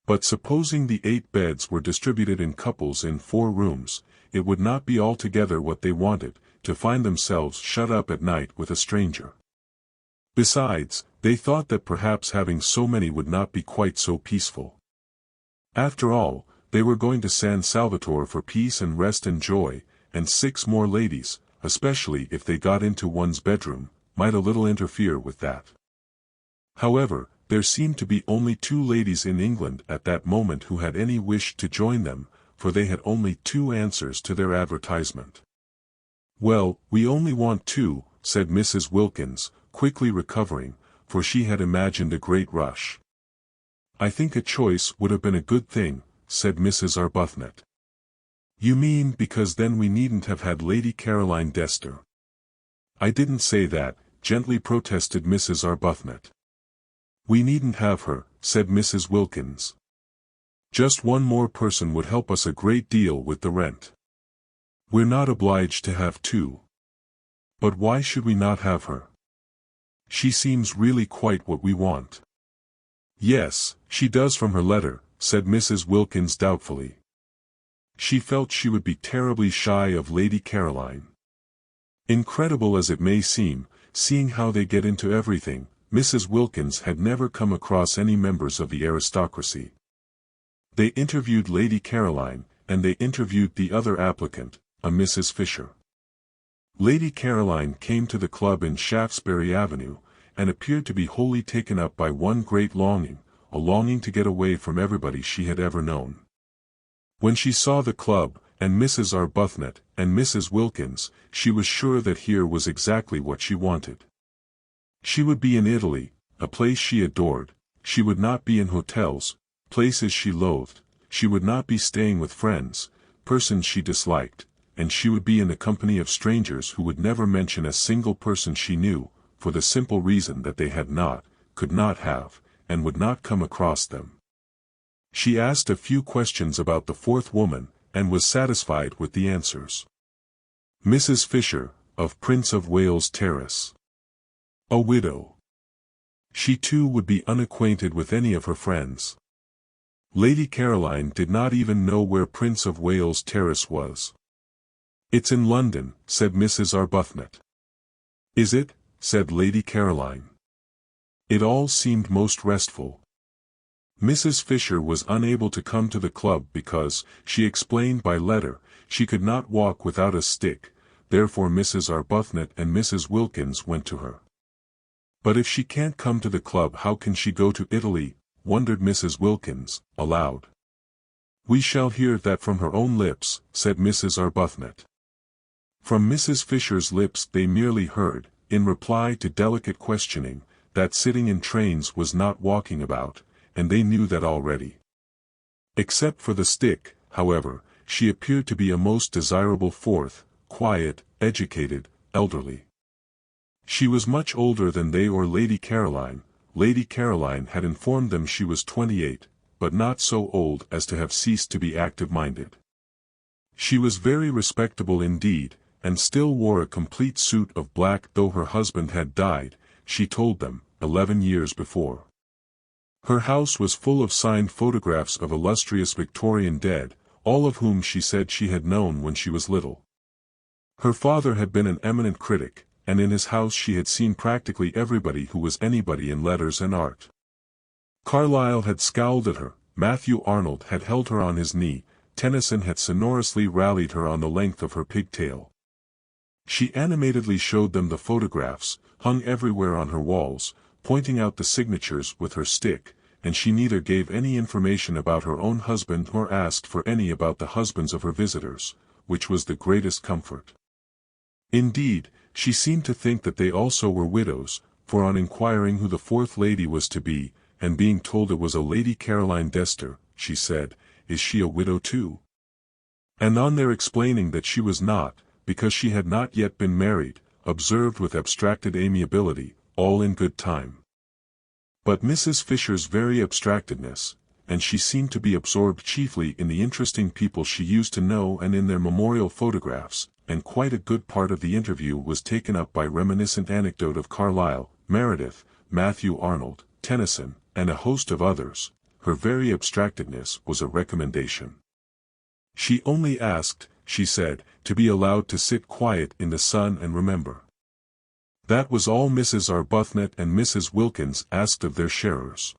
But supposing the 8 beds were distributed in couples in 4 rooms, it would not be altogether what they wanted, to find themselves shut up at night with a stranger. Besides, they thought that perhaps having so many would not be quite so peaceful. After all, they were going to San Salvatore for peace and rest and joy, and 6 more ladies, especially if they got into one's bedroom, might a little interfere with that. However, there seemed to be only 2 ladies in England at that moment who had any wish to join them, for they had only 2 answers to their advertisement. "Well, we only want 2, said Mrs. Wilkins, quickly recovering, for she had imagined a great rush. "I think a choice would have been a good thing," said Mrs. Arbuthnot. "You mean because then we needn't have had Lady Caroline Dester." "I didn't say that," gently protested Mrs. Arbuthnot. "We needn't have her," said Mrs. Wilkins. "Just one more person would help us a great deal with the rent. We're not obliged to have 2. But why should we not have her? She seems really quite what we want." "Yes, she does from her letter," said Mrs. Wilkins doubtfully. She felt she would be terribly shy of Lady Caroline. Incredible as it may seem, seeing how they get into everything, Mrs. Wilkins had never come across any members of the aristocracy. They interviewed Lady Caroline, and they interviewed the other applicant, a Mrs. Fisher. Lady Caroline came to the club in Shaftesbury Avenue, and appeared to be wholly taken up by one great longing, a longing to get away from everybody she had ever known. When she saw the club, and Mrs. Arbuthnot, and Mrs. Wilkins, she was sure that here was exactly what she wanted. She would be in Italy, a place she adored; she would not be in hotels, places she loathed; she would not be staying with friends, persons she disliked, and she would be in the company of strangers who would never mention a single person she knew, for the simple reason that they had not, could not have, and would not come across them. She asked a few questions about the 4th woman, and was satisfied with the answers. Mrs. Fisher, of Prince of Wales Terrace. A widow. She too would be unacquainted with any of her friends. Lady Caroline did not even know where Prince of Wales Terrace was. "It's in London," said Mrs. Arbuthnot. "Is it?" said Lady Caroline. It all seemed most restful. Mrs. Fisher was unable to come to the club because, she explained by letter, she could not walk without a stick, therefore Mrs. Arbuthnot and Mrs. Wilkins went to her. "But if she can't come to the club, how can she go to Italy?" wondered Mrs. Wilkins, aloud. "We shall hear that from her own lips," said Mrs. Arbuthnot. From Mrs. Fisher's lips they merely heard, in reply to delicate questioning, that sitting in trains was not walking about, and they knew that already. Except for the stick, however, she appeared to be a most desirable 4th, quiet, educated, elderly. She was much older than they or Lady Caroline. Lady Caroline had informed them she was 28, but not so old as to have ceased to be active-minded. She was very respectable indeed, and still wore a complete suit of black though her husband had died, she told them, 11 years before. Her house was full of signed photographs of illustrious Victorian dead, all of whom she said she had known when she was little. Her father had been an eminent critic, and in his house she had seen practically everybody who was anybody in letters and art. Carlyle had scowled at her, Matthew Arnold had held her on his knee, Tennyson had sonorously rallied her on the length of her pigtail. She animatedly showed them the photographs, hung everywhere on her walls, pointing out the signatures with her stick, and she neither gave any information about her own husband nor asked for any about the husbands of her visitors, which was the greatest comfort. Indeed, she seemed to think that they also were widows, for on inquiring who the fourth lady was to be, and being told it was a Lady Caroline Dester, she said, "Is she a widow too?" And on their explaining that she was not, because she had not yet been married, observed with abstracted amiability, "All in good time." But Mrs. Fisher's very abstractedness, and she seemed to be absorbed chiefly in the interesting people she used to know and in their memorial photographs, and quite a good part of the interview was taken up by reminiscent anecdote of Carlyle, Meredith, Matthew Arnold, Tennyson, and a host of others. Her very abstractedness was a recommendation. She only asked, she said, to be allowed to sit quiet in the sun and remember. That was all Mrs. Arbuthnot and Mrs. Wilkins asked of their sharers.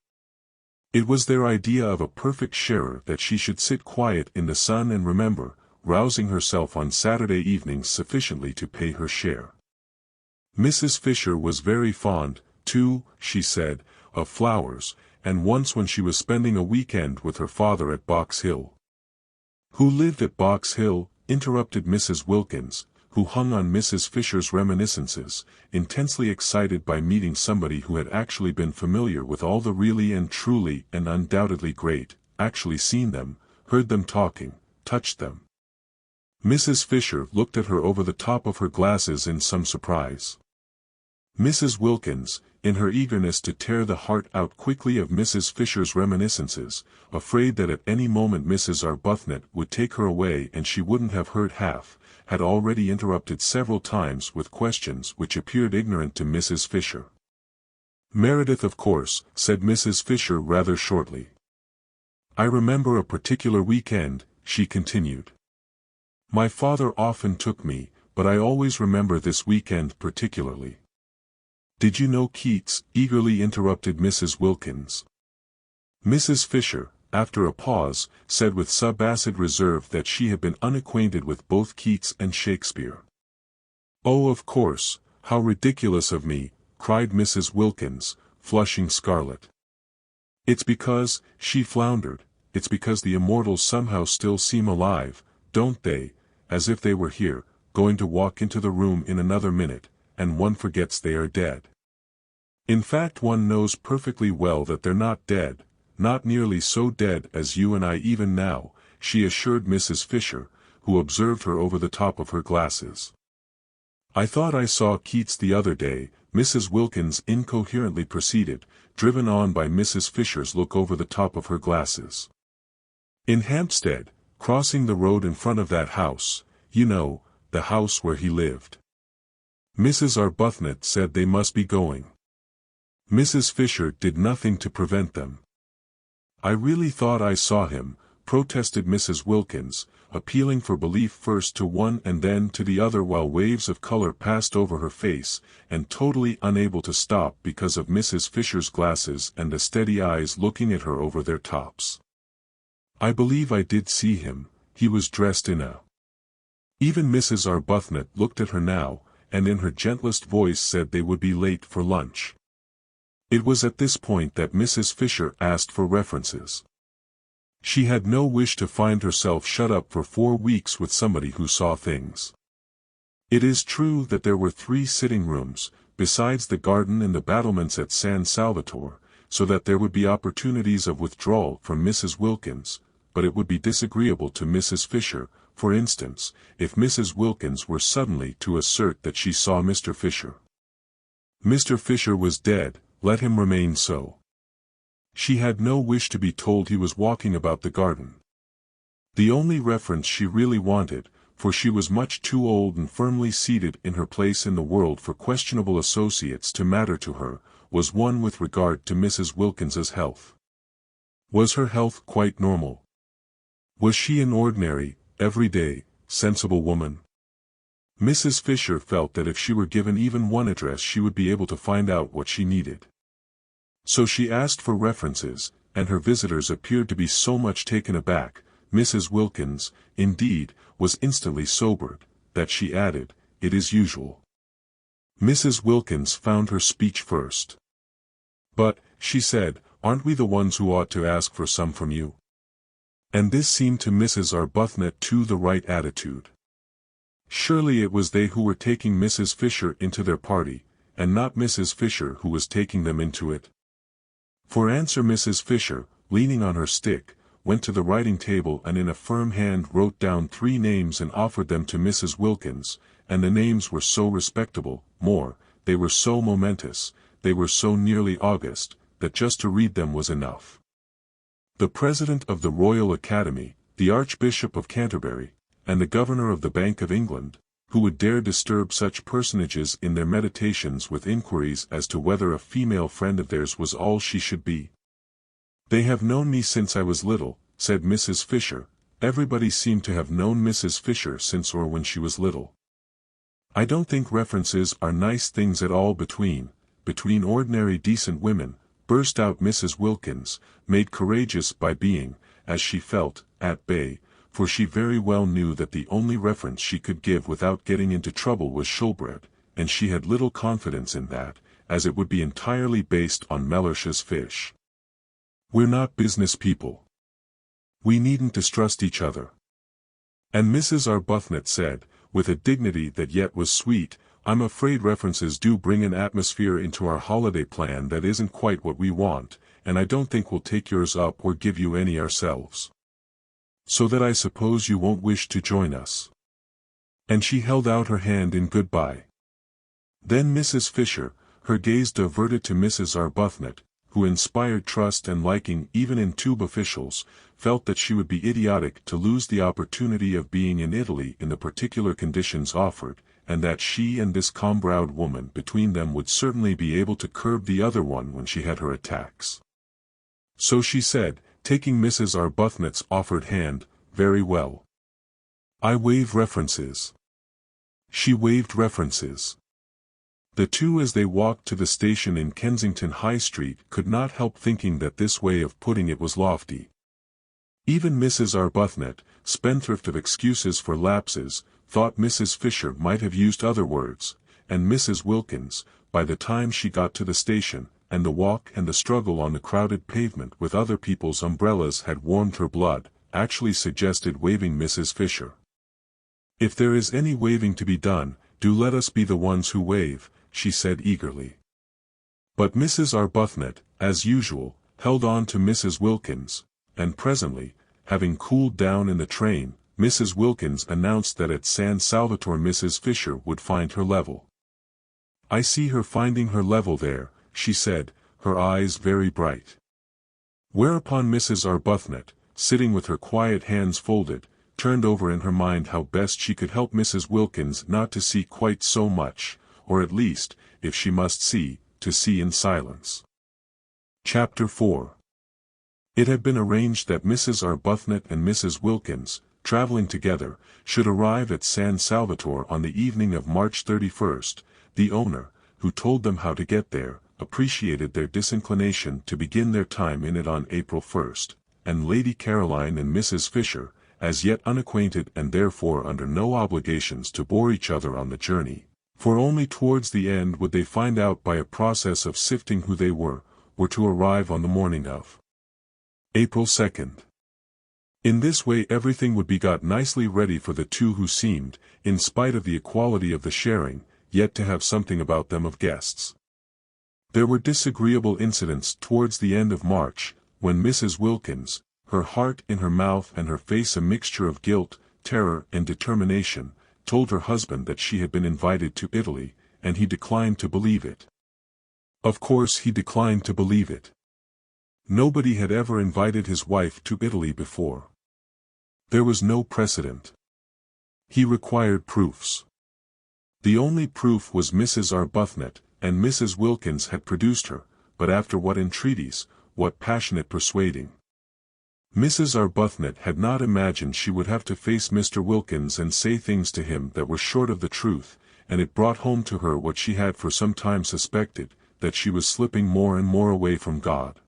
It was their idea of a perfect sharer that she should sit quiet in the sun and remember, rousing herself on Saturday evenings sufficiently to pay her share. Mrs. Fisher was very fond, too, she said, of flowers, and once when she was spending a weekend with her father at Box Hill. Who lived at Box Hill, interrupted Mrs. Wilkins, who hung on Mrs. Fisher's reminiscences, intensely excited by meeting somebody who had actually been familiar with all the really and truly and undoubtedly great, actually seen them, heard them talking, touched them. Mrs. Fisher looked at her over the top of her glasses in some surprise. Mrs. Wilkins, in her eagerness to tear the heart out quickly of Mrs. Fisher's reminiscences, afraid that at any moment Mrs. Arbuthnot would take her away and she wouldn't have heard half, had already interrupted several times with questions which appeared ignorant to Mrs. Fisher. "Meredith, of course," said Mrs. Fisher rather shortly. "I remember a particular weekend," she continued. "My father often took me, but I always remember this weekend particularly." "Did you know Keats?" eagerly interrupted Mrs. Wilkins. Mrs. Fisher, after a pause, said with subacid reserve that she had been unacquainted with both Keats and Shakespeare. "Oh, of course, how ridiculous of me," cried Mrs. Wilkins, flushing scarlet. "It's because," she floundered, "it's because the immortals somehow still seem alive, don't they, as if they were here, going to walk into the room in another minute, and one forgets they are dead. In fact, one knows perfectly well that they're not dead, not nearly so dead as you and I even now," she assured Mrs. Fisher, who observed her over the top of her glasses. "I thought I saw Keats the other day," Mrs. Wilkins incoherently proceeded, driven on by Mrs. Fisher's look over the top of her glasses. "In Hampstead, crossing the road in front of that house, you know, the house where he lived." Mrs. Arbuthnot said they must be going. Mrs. Fisher did nothing to prevent them. "I really thought I saw him," protested Mrs. Wilkins, appealing for belief first to one and then to the other while waves of color passed over her face, and totally unable to stop because of Mrs. Fisher's glasses and the steady eyes looking at her over their tops. "I believe I did see him. He was dressed in a—" Even Mrs. Arbuthnot looked at her now, and in her gentlest voice said they would be late for lunch. It was at this point that Mrs. Fisher asked for references. She had no wish to find herself shut up for 4 weeks with somebody who saw things. It is true that there were 3 sitting rooms, besides the garden and the battlements at San Salvatore, so that there would be opportunities of withdrawal from Mrs. Wilkins, but it would be disagreeable to Mrs. Fisher, for instance, if Mrs. Wilkins were suddenly to assert that she saw Mr. Fisher. Mr. Fisher was dead, let him remain so. She had no wish to be told he was walking about the garden. The only reference she really wanted, for she was much too old and firmly seated in her place in the world for questionable associates to matter to her, was one with regard to Mrs. Wilkins's health. Was her health quite normal? Was she an ordinary, everyday, sensible woman? Mrs. Fisher felt that if she were given even one address she would be able to find out what she needed. So she asked for references, and her visitors appeared to be so much taken aback, Mrs. Wilkins, indeed, was instantly sobered, that she added, "It is usual." Mrs. Wilkins found her speech first. "But," she said, "aren't we the ones who ought to ask for some from you?" And this seemed to Mrs. Arbuthnot too the right attitude. Surely it was they who were taking Mrs. Fisher into their party, and not Mrs. Fisher who was taking them into it. For answer Mrs. Fisher, leaning on her stick, went to the writing table and in a firm hand wrote down 3 names and offered them to Mrs. Wilkins, and the names were so respectable, they were so momentous, they were so nearly august, that just to read them was enough. The President of the Royal Academy, the Archbishop of Canterbury, and the Governor of the Bank of England, who would dare disturb such personages in their meditations with inquiries as to whether a female friend of theirs was all she should be? "They have known me since I was little," said Mrs. Fisher. Everybody seemed to have known Mrs. Fisher since or when she was little. "I don't think references are nice things at all between ordinary decent women," burst out Mrs. Wilkins, made courageous by being, as she felt, at bay, for she very well knew that the only reference she could give without getting into trouble was Shoolbred, and she had little confidence in that, as it would be entirely based on Mellish's fish. "We're not business people. We needn't distrust each other." And Mrs. Arbuthnot said, with a dignity that yet was sweet, "I'm afraid references do bring an atmosphere into our holiday plan that isn't quite what we want, and I don't think we'll take yours up or give you any ourselves. So that I suppose you won't wish to join us." And she held out her hand in goodbye. Then Mrs. Fisher, her gaze diverted to Mrs. Arbuthnot, who inspired trust and liking even in tube officials, felt that she would be idiotic to lose the opportunity of being in Italy in the particular conditions offered, and that she and this calm-browed woman between them would certainly be able to curb the other one when she had her attacks. So she said, taking Mrs. Arbuthnot's offered hand, "Very well. I waive references." She waived references. The two as they walked to the station in Kensington High Street could not help thinking that this way of putting it was lofty. Even Mrs. Arbuthnot, spendthrift of excuses for lapses, thought Mrs. Fisher might have used other words, and Mrs. Wilkins, by the time she got to the station, and the walk and the struggle on the crowded pavement with other people's umbrellas had warmed her blood, actually suggested waving Mrs. Fisher. "If there is any waving to be done, do let us be the ones who wave," she said eagerly. But Mrs. Arbuthnot, as usual, held on to Mrs. Wilkins, and presently, having cooled down in the train, Mrs. Wilkins announced that at San Salvatore Mrs. Fisher would find her level. "I see her finding her level there," she said, her eyes very bright. Whereupon Mrs. Arbuthnot, sitting with her quiet hands folded, turned over in her mind how best she could help Mrs. Wilkins not to see quite so much, or at least, if she must see, to see in silence. Chapter 4. It had been arranged that Mrs. Arbuthnot and Mrs. Wilkins, traveling together, should arrive at San Salvatore on the evening of March 31st. The owner, who told them how to get there, appreciated their disinclination to begin their time in it on April 1st, and Lady Caroline and Mrs. Fisher, as yet unacquainted and therefore under no obligations to bore each other on the journey, for only towards the end would they find out by a process of sifting who they were to arrive on the morning of April 2nd. In this way everything would be got nicely ready for the two who seemed, in spite of the equality of the sharing, yet to have something about them of guests. There were disagreeable incidents towards the end of March, when Mrs. Wilkins, her heart in her mouth and her face a mixture of guilt, terror and determination, told her husband that she had been invited to Italy, and he declined to believe it. Of course he declined to believe it. Nobody had ever invited his wife to Italy before. There was no precedent. He required proofs. The only proof was Mrs. Arbuthnot, and Mrs. Wilkins had produced her, but after what entreaties, what passionate persuading. Mrs. Arbuthnot had not imagined she would have to face Mr. Wilkins and say things to him that were short of the truth, and it brought home to her what she had for some time suspected, that she was slipping more and more away from God.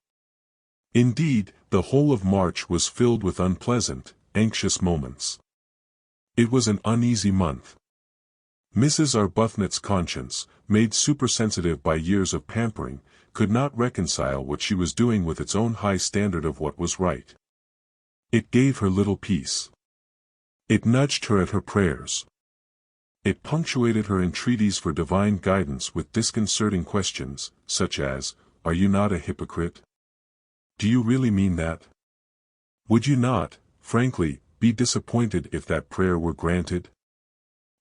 Indeed, the whole of March was filled with unpleasant, anxious moments. It was an uneasy month. Mrs. Arbuthnot's conscience, made supersensitive by years of pampering, could not reconcile what she was doing with its own high standard of what was right. It gave her little peace. It nudged her at her prayers. It punctuated her entreaties for divine guidance with disconcerting questions, such as, "Are you not a hypocrite? Do you really mean that? Would you not, frankly, be disappointed if that prayer were granted?"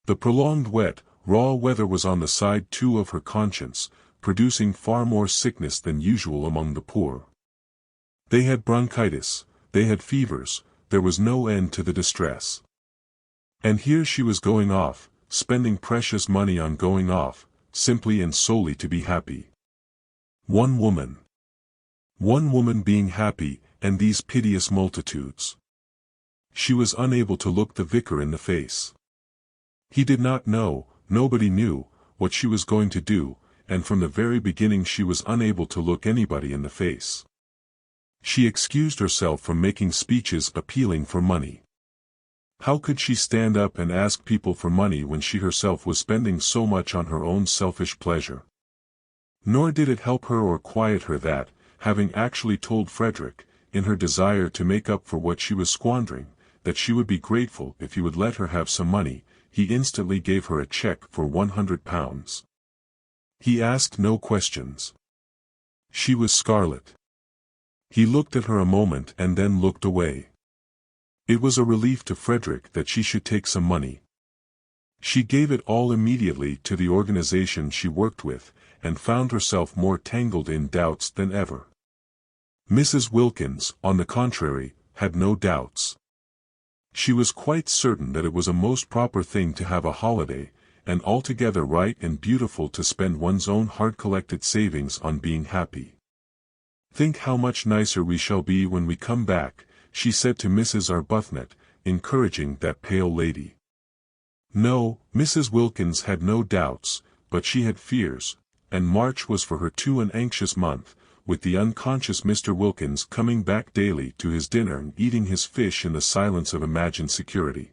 The prolonged wet, raw weather was on the side too of her conscience, producing far more sickness than usual among the poor. They had bronchitis, they had fevers, there was no end to the distress. And here she was going off, spending precious money on going off, simply and solely to be happy. One woman being happy, and these piteous multitudes. She was unable to look the vicar in the face. He did not know, nobody knew, what she was going to do, and from the very beginning she was unable to look anybody in the face. She excused herself from making speeches appealing for money. How could she stand up and ask people for money when she herself was spending so much on her own selfish pleasure? Nor did it help her or quiet her that, having actually told Frederick, in her desire to make up for what she was squandering, that she would be grateful if he would let her have some money, he instantly gave her a cheque for £100. He asked no questions. She was scarlet. He looked at her a moment and then looked away. It was a relief to Frederick that she should take some money. She gave it all immediately to the organization she worked with, and found herself more tangled in doubts than ever. Mrs. Wilkins, on the contrary, had no doubts. She was quite certain that it was a most proper thing to have a holiday, and altogether right and beautiful to spend one's own hard-collected savings on being happy. "Think how much nicer we shall be when we come back," she said to Mrs. Arbuthnot, encouraging that pale lady. No, Mrs. Wilkins had no doubts, but she had fears, and March was for her too an anxious month, with the unconscious Mr. Wilkins coming back daily to his dinner and eating his fish in the silence of imagined security.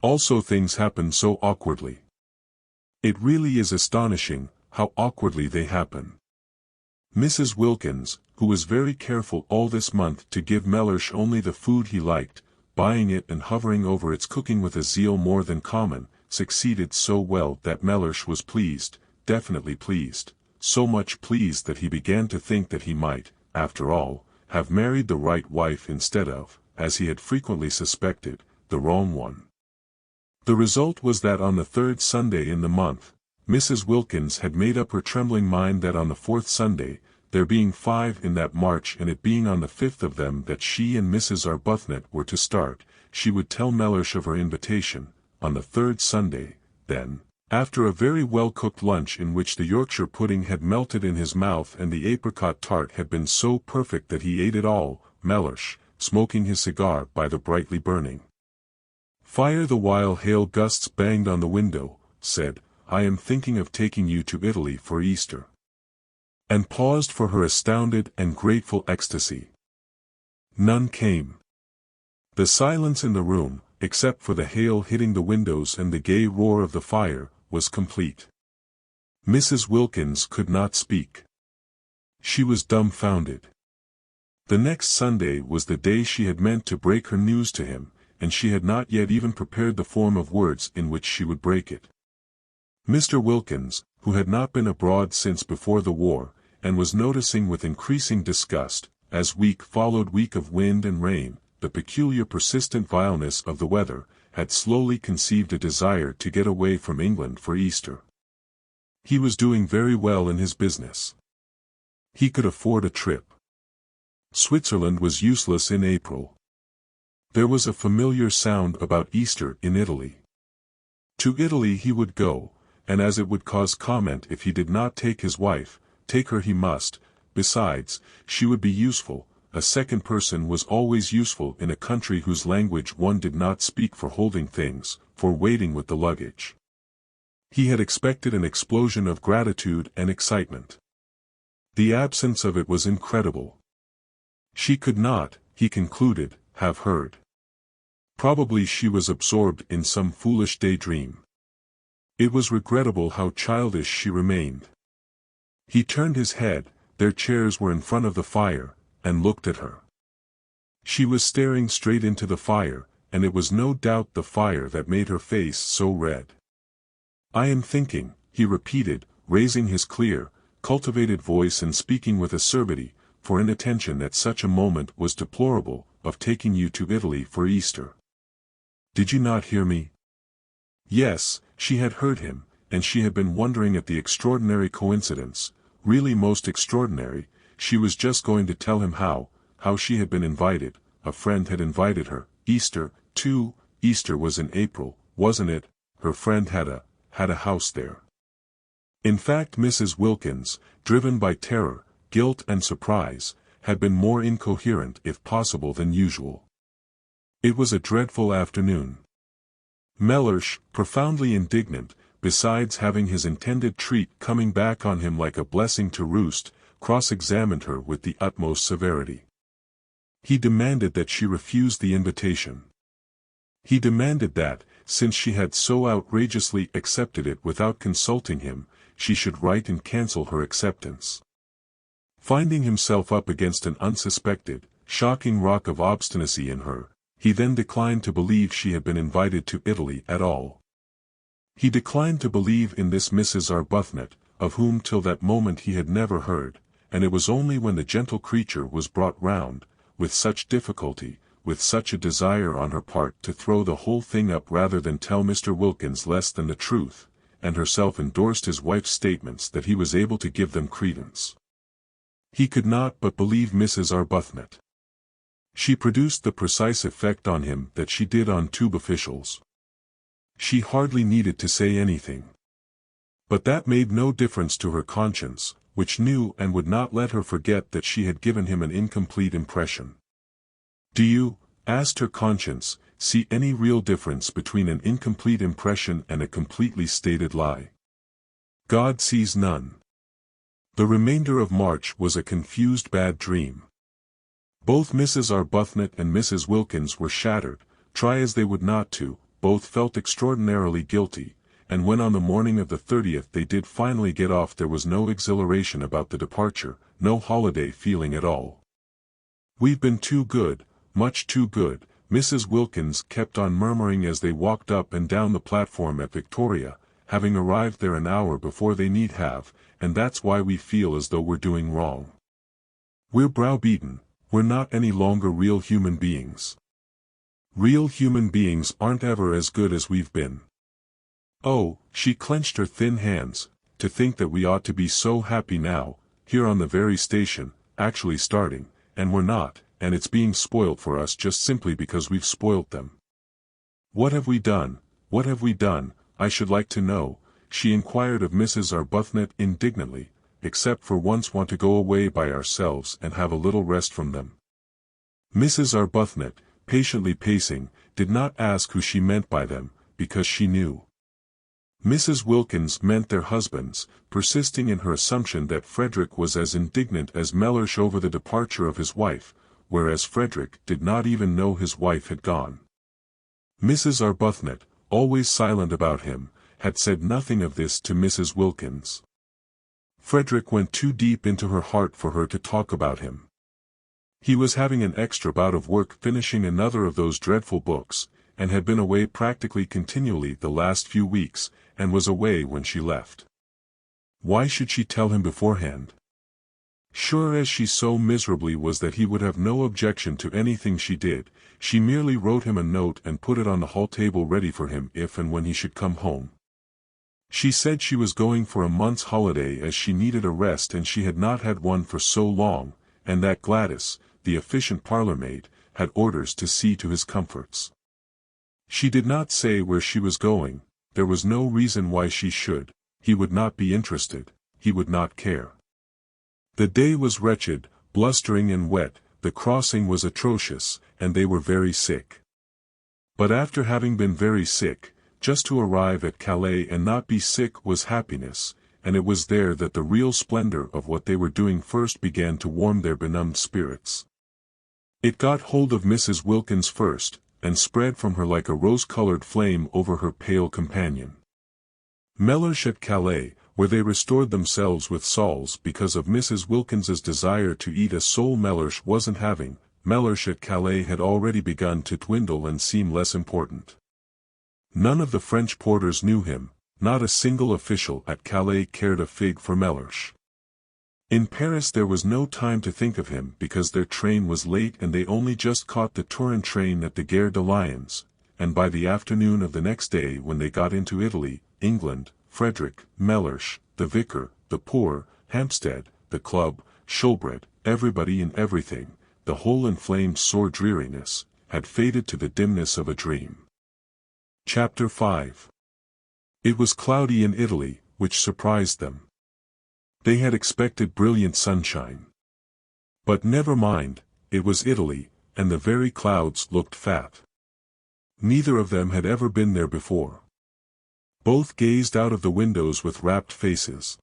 Also things happen so awkwardly. It really is astonishing, how awkwardly they happen. Mrs. Wilkins, who was very careful all this month to give Mellersh only the food he liked, buying it and hovering over its cooking with a zeal more than common, succeeded so well that Mellersh was pleased, definitely pleased, so much pleased that he began to think that he might, after all, have married the right wife instead of, as he had frequently suspected, the wrong one. The result was that on the third Sunday in the month, Mrs. Wilkins had made up her trembling mind that on the fourth Sunday, there being 5 in that March and it being on the 5th of them that she and Mrs. Arbuthnot were to start, she would tell Mellersh of her invitation, on the third Sunday, then, after a very well-cooked lunch in which the Yorkshire pudding had melted in his mouth and the apricot tart had been so perfect that he ate it all, Mellersh, smoking his cigar by the brightly burning fire the while hail gusts banged on the window, said, "I am thinking of taking you to Italy for Easter." And paused for her astounded and grateful ecstasy. None came. The silence in the room, except for the hail hitting the windows and the gay roar of the fire, was complete. Mrs. Wilkins could not speak. She was dumbfounded. The next Sunday was the day she had meant to break her news to him, and she had not yet even prepared the form of words in which she would break it. Mr. Wilkins, who had not been abroad since before the war, and was noticing with increasing disgust, as week followed week of wind and rain, the peculiar persistent vileness of the weather, had slowly conceived a desire to get away from England for Easter. He was doing very well in his business. He could afford a trip. Switzerland was useless in April. There was a familiar sound about Easter in Italy. To Italy he would go, and as it would cause comment if he did not take his wife, take her he must. Besides, she would be useful. A second person was always useful in a country whose language one did not speak, for holding things, for waiting with the luggage. He had expected an explosion of gratitude and excitement. The absence of it was incredible. She could not, he concluded, have heard. Probably she was absorbed in some foolish daydream. It was regrettable how childish she remained. He turned his head, their chairs were in front of the fire, and looked at her. She was staring straight into the fire, and it was no doubt the fire that made her face so red. "I am thinking," he repeated, raising his clear, cultivated voice and speaking with acerbity, for inattention at such a moment was deplorable, "of taking you to Italy for Easter." "Did you not hear me?" Yes, she had heard him, and she had been wondering at the extraordinary coincidence, really most extraordinary. She was just going to tell him how she had been invited. A friend had invited her. Easter, too. Easter was in April, wasn't it? Her friend had a house there. In fact, Mrs. Wilkins, driven by terror, guilt and surprise, had been more incoherent if possible than usual. It was a dreadful afternoon. Mellersh, profoundly indignant, besides having his intended treat coming back on him like a blessing to roost, cross-examined her with the utmost severity. He demanded that she refuse the invitation. He demanded that, since she had so outrageously accepted it without consulting him, she should write and cancel her acceptance. Finding himself up against an unsuspected, shocking rock of obstinacy in her, he then declined to believe she had been invited to Italy at all. He declined to believe in this Mrs. Arbuthnot, of whom till that moment he had never heard, and it was only when the gentle creature was brought round, with such difficulty, with such a desire on her part to throw the whole thing up rather than tell Mr. Wilkins less than the truth, and herself endorsed his wife's statements, that he was able to give them credence. He could not but believe Mrs. Arbuthnot. She produced the precise effect on him that she did on tube officials. She hardly needed to say anything. But that made no difference to her conscience, which knew and would not let her forget that she had given him an incomplete impression. "Do you," asked her conscience, "see any real difference between an incomplete impression and a completely stated lie?" God sees none. The remainder of March was a confused bad dream. Both Mrs. Arbuthnot and Mrs. Wilkins were shattered, try as they would not to. Both felt extraordinarily guilty, and when on the morning of the 30th they did finally get off, there was no exhilaration about the departure, no holiday feeling at all. "We've been too good, much too good," Mrs. Wilkins kept on murmuring as they walked up and down the platform at Victoria, having arrived there an hour before they need have, "and that's why we feel as though we're doing wrong. We're browbeaten, we're not any longer real human beings. Real human beings aren't ever as good as we've been. Oh," she clenched her thin hands, "to think that we ought to be so happy now, here on the very station, actually starting, and we're not, and it's being spoilt for us just simply because we've spoilt them. What have we done, what have we done, I should like to know," she inquired of Mrs. Arbuthnot indignantly, "except for once want to go away by ourselves and have a little rest from them?" Mrs. Arbuthnot, patiently pacing, did not ask who she meant by them, because she knew. Mrs. Wilkins meant their husbands, persisting in her assumption that Frederick was as indignant as Mellersh over the departure of his wife, whereas Frederick did not even know his wife had gone. Mrs. Arbuthnot, always silent about him, had said nothing of this to Mrs. Wilkins. Frederick went too deep into her heart for her to talk about him. He was having an extra bout of work finishing another of those dreadful books, and had been away practically continually the last few weeks, and was away when she left. Why should she tell him beforehand? Sure as she so miserably was that he would have no objection to anything she did, she merely wrote him a note and put it on the hall table ready for him if and when he should come home. She said she was going for a month's holiday as she needed a rest and she had not had one for so long, and that Gladys, the efficient parlour-maid, had orders to see to his comforts. She did not say where she was going, there was no reason why she should, he would not be interested, he would not care. The day was wretched, blustering and wet, the crossing was atrocious, and they were very sick. But after having been very sick, just to arrive at Calais and not be sick was happiness, and it was there that the real splendor of what they were doing first began to warm their benumbed spirits. It got hold of Mrs. Wilkins first, and spread from her like a rose-colored flame over her pale companion. Mellersh at Calais, where they restored themselves with soles because of Mrs. Wilkins's desire to eat a sole Mellersh wasn't having, Mellersh at Calais had already begun to dwindle and seem less important. None of the French porters knew him, not a single official at Calais cared a fig for Mellersh. In Paris there was no time to think of him because their train was late and they only just caught the Turin train at the Gare de Lyons, and by the afternoon of the next day when they got into Italy, England, Frederick, Mellersh, the vicar, the poor, Hampstead, the club, Shoolbred, everybody and everything, the whole inflamed sore dreariness, had faded to the dimness of a dream. Chapter 5. It was cloudy in Italy, which surprised them. They had expected brilliant sunshine. But never mind, it was Italy, and the very clouds looked fat. Neither of them had ever been there before. Both gazed out of the windows with rapt faces.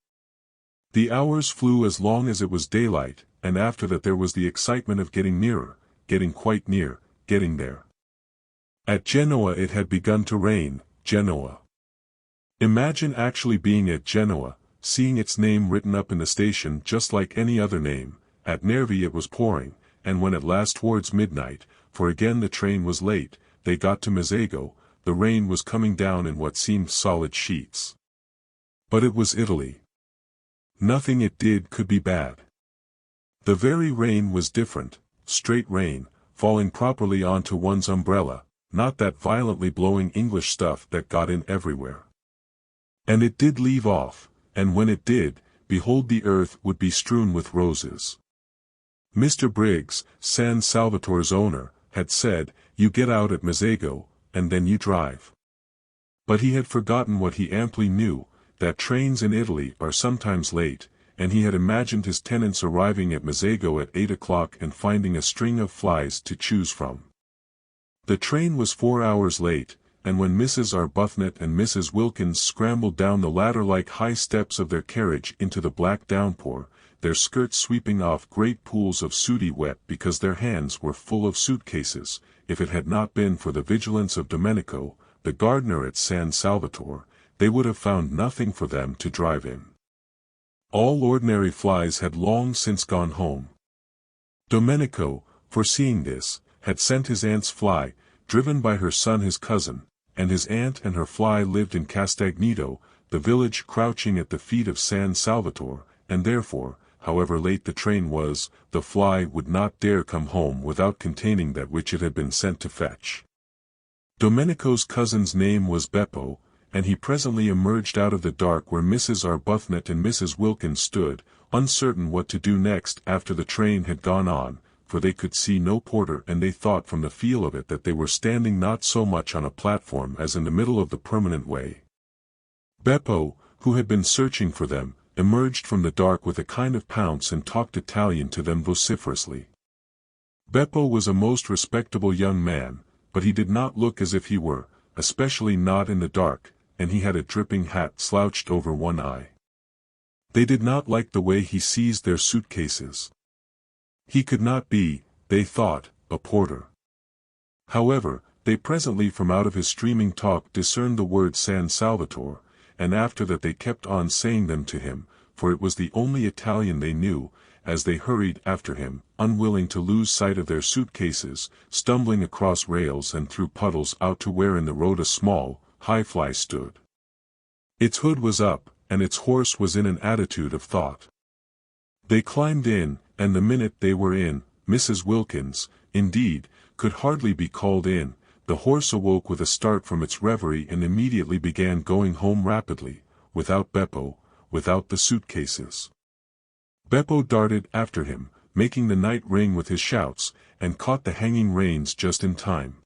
The hours flew as long as it was daylight, and after that there was the excitement of getting nearer, getting quite near, getting there. At Genoa it had begun to rain, Genoa. Imagine actually being at Genoa, seeing its name written up in the station just like any other name. At Nervi it was pouring, and when at last towards midnight, for again the train was late, they got to Mezzago, the rain was coming down in what seemed solid sheets. But it was Italy. Nothing it did could be bad. The very rain was different, straight rain, falling properly onto one's umbrella, not that violently blowing English stuff that got in everywhere. And it did leave off, and when it did, behold the earth would be strewn with roses. Mr. Briggs, San Salvatore's owner, had said, "You get out at Mezzago, and then you drive." But he had forgotten what he amply knew, that trains in Italy are sometimes late, and he had imagined his tenants arriving at Mezzago at 8 o'clock and finding a string of flies to choose from. The train was 4 hours late, and when Mrs. Arbuthnot and Mrs. Wilkins scrambled down the ladder-like high steps of their carriage into the black downpour, their skirts sweeping off great pools of sooty wet because their hands were full of suitcases, if it had not been for the vigilance of Domenico, the gardener at San Salvatore, they would have found nothing for them to drive in. All ordinary flies had long since gone home. Domenico, foreseeing this, had sent his aunt's fly, driven by her son his cousin, and his aunt and her fly lived in Castagneto, the village crouching at the feet of San Salvatore, and therefore, however late the train was, the fly would not dare come home without containing that which it had been sent to fetch. Domenico's cousin's name was Beppo, and he presently emerged out of the dark where Mrs. Arbuthnot and Mrs. Wilkins stood, uncertain what to do next after the train had gone on, for they could see no porter and they thought from the feel of it that they were standing not so much on a platform as in the middle of the permanent way. Beppo, who had been searching for them, emerged from the dark with a kind of pounce and talked Italian to them vociferously. Beppo was a most respectable young man, but he did not look as if he were, especially not in the dark, and he had a dripping hat slouched over one eye. They did not like the way he seized their suitcases. He could not be, they thought, a porter. However, they presently from out of his streaming talk discerned the word San Salvatore, and after that they kept on saying them to him, for it was the only Italian they knew, as they hurried after him, unwilling to lose sight of their suitcases, stumbling across rails and through puddles out to where in the road a small, high fly stood. Its hood was up, and its horse was in an attitude of thought. They climbed in, and the minute they were in, Mrs. Wilkins, indeed, could hardly be called in. The horse awoke with a start from its reverie and immediately began going home rapidly, without Beppo, without the suitcases. Beppo darted after him, making the night ring with his shouts, and caught the hanging reins just in time.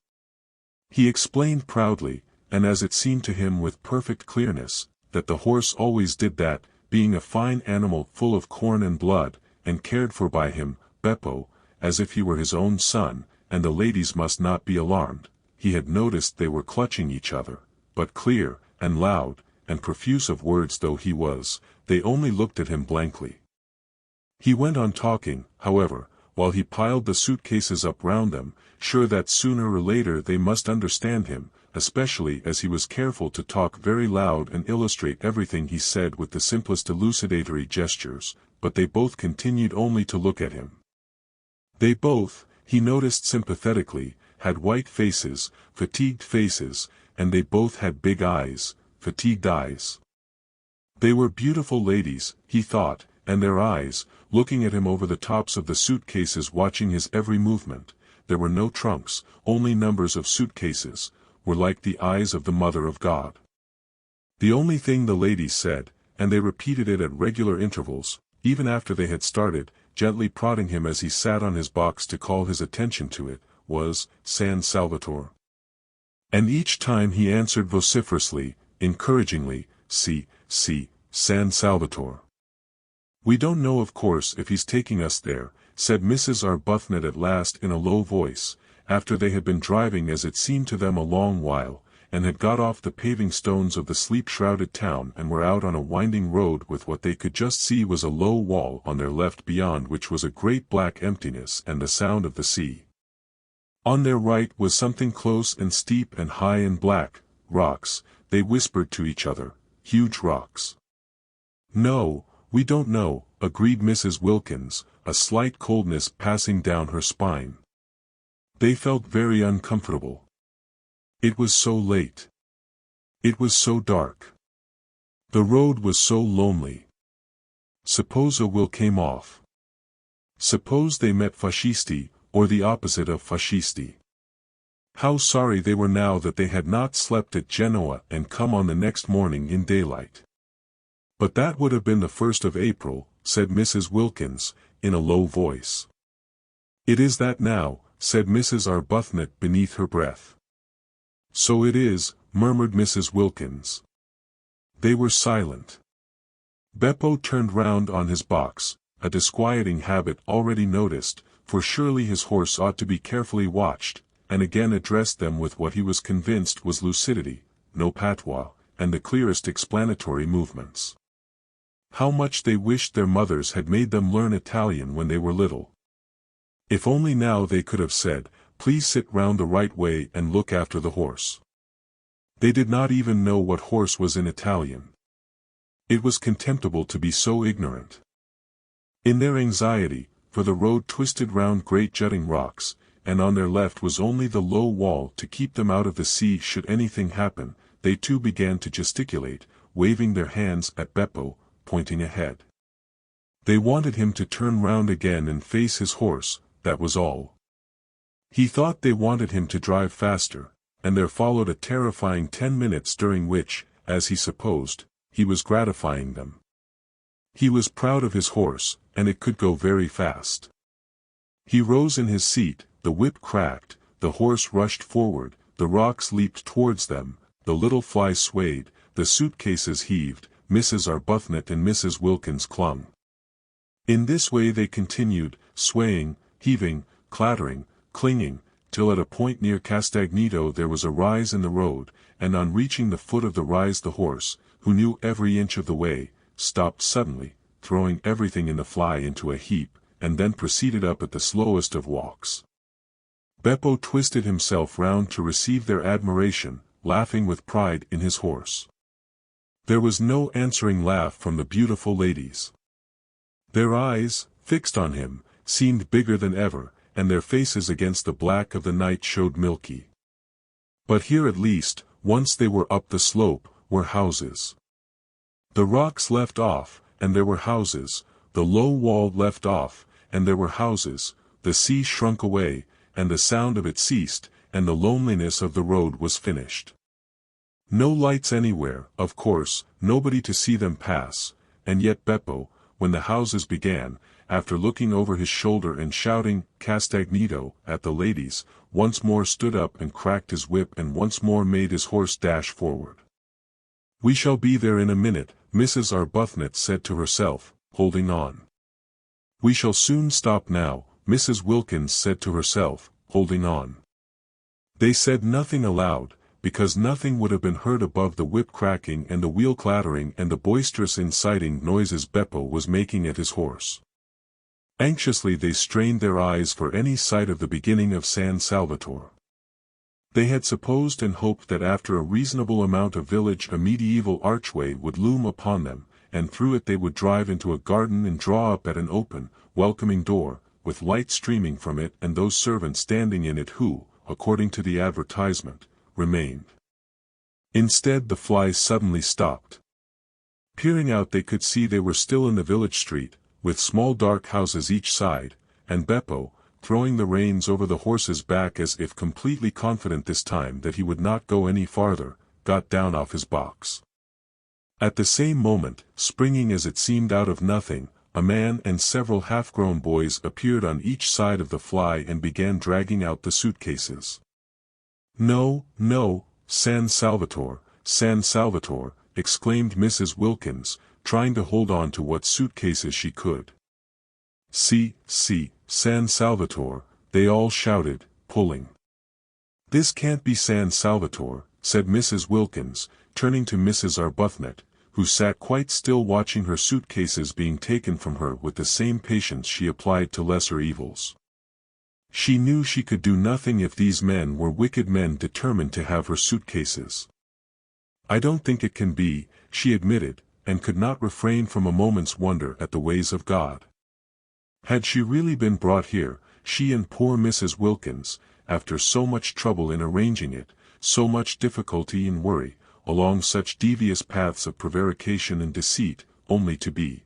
He explained proudly, and as it seemed to him with perfect clearness, that the horse always did that, being a fine animal full of corn and blood, and cared for by him, Beppo, as if he were his own son, and the ladies must not be alarmed. He had noticed they were clutching each other, but clear, and loud, and profuse of words though he was, they only looked at him blankly. He went on talking, however, while he piled the suitcases up round them, sure that sooner or later they must understand him, especially as he was careful to talk very loud and illustrate everything he said with the simplest elucidatory gestures, but they both continued only to look at him. They both, he noticed sympathetically, had white faces, and they both had big eyes, fatigued eyes. They were beautiful ladies, he thought, and their eyes, looking at him over the tops of the suitcases, watching his every movement, there were no trunks, only numbers of suitcases, were like the eyes of the Mother of God. The only thing the ladies said, and they repeated it at regular intervals, even after they had started, gently prodding him as he sat on his box to call his attention to it, was, San Salvatore. And each time he answered vociferously, encouragingly, Si, San Salvatore. We don't know of course if he's taking us there, said Mrs. Arbuthnot at last in a low voice, after they had been driving as it seemed to them a long while, and had got off the paving stones of the sleep-shrouded town and were out on a winding road with what they could just see was a low wall on their left, beyond which was a great black emptiness and the sound of the sea. On their right was something close and steep and high and black, rocks, they whispered to each other, huge rocks. No, we don't know, agreed Mrs. Wilkins, a slight coldness passing down her spine. They felt very uncomfortable. It was so late. It was so dark. The road was so lonely. Suppose a will came off. Suppose they met fascisti, or the opposite of fascisti. How sorry they were now that they had not slept at Genoa and come on the next morning in daylight. But that would have been the 1st of April, said Mrs. Wilkins, in a low voice. It is that now, said Mrs. Arbuthnot beneath her breath. So it is, murmured Mrs. Wilkins. They were silent. Beppo turned round on his box, a disquieting habit already noticed, for surely his horse ought to be carefully watched, and again addressed them with what he was convinced was lucidity, no patois, and the clearest explanatory movements. How much they wished their mothers had made them learn Italian when they were little. If only now they could have said, please sit round the right way and look after the horse. They did not even know what horse was in Italian. It was contemptible to be so ignorant. In their anxiety, for the road twisted round great jutting rocks, and on their left was only the low wall to keep them out of the sea should anything happen, they too began to gesticulate, waving their hands at Beppo, pointing ahead. They wanted him to turn round again and face his horse, that was all. He thought they wanted him to drive faster, and there followed a terrifying 10 minutes during which, as he supposed, he was gratifying them. He was proud of his horse, and it could go very fast. He rose in his seat, the whip cracked, the horse rushed forward, the rocks leaped towards them, the little fly swayed, the suitcases heaved, Mrs. Arbuthnot and Mrs. Wilkins clung. In this way they continued, swaying, heaving, clattering, clinging, till at a point near Castagneto there was a rise in the road, and on reaching the foot of the rise the horse, who knew every inch of the way, stopped suddenly, throwing everything in the fly into a heap, and then proceeded up at the slowest of walks. Beppo twisted himself round to receive their admiration, laughing with pride in his horse. There was no answering laugh from the beautiful ladies. Their eyes, fixed on him, seemed bigger than ever, and their faces against the black of the night showed milky. But here at least, once they were up the slope, were houses. The rocks left off, and there were houses, the low wall left off, and there were houses, the sea shrunk away, and the sound of it ceased, and the loneliness of the road was finished. No lights anywhere, of course, nobody to see them pass, and yet Beppo, when the houses began, after looking over his shoulder and shouting "Castagnito" at the ladies, once more stood up and cracked his whip and once more made his horse dash forward. "We shall be there in a minute," Mrs. Arbuthnot said to herself, holding on. "We shall soon stop now," Mrs. Wilkins said to herself, holding on. They said nothing aloud, because nothing would have been heard above the whip cracking and the wheel clattering and the boisterous inciting noises Beppo was making at his horse. Anxiously they strained their eyes for any sight of the beginning of San Salvatore. They had supposed and hoped that after a reasonable amount of village a medieval archway would loom upon them, and through it they would drive into a garden and draw up at an open, welcoming door, with light streaming from it and those servants standing in it who, according to the advertisement, remained. Instead the flies suddenly stopped. Peering out they could see they were still in the village street, with small dark houses each side, and Beppo, throwing the reins over the horse's back as if completely confident this time that he would not go any farther, got down off his box. At the same moment, springing as it seemed out of nothing, a man and several half-grown boys appeared on each side of the fly and began dragging out the suitcases. "No, no, San Salvatore," exclaimed Mrs. Wilkins, trying to hold on to what suitcases she could. "Si, San Salvatore," they all shouted, pulling. "This can't be San Salvatore," said Mrs. Wilkins, turning to Mrs. Arbuthnot, who sat quite still watching her suitcases being taken from her with the same patience she applied to lesser evils. She knew she could do nothing if these men were wicked men determined to have her suitcases. "I don't think it can be," she admitted, and could not refrain from a moment's wonder at the ways of God. Had she really been brought here, she and poor Mrs. Wilkins, after so much trouble in arranging it, so much difficulty and worry, along such devious paths of prevarication and deceit, only to be?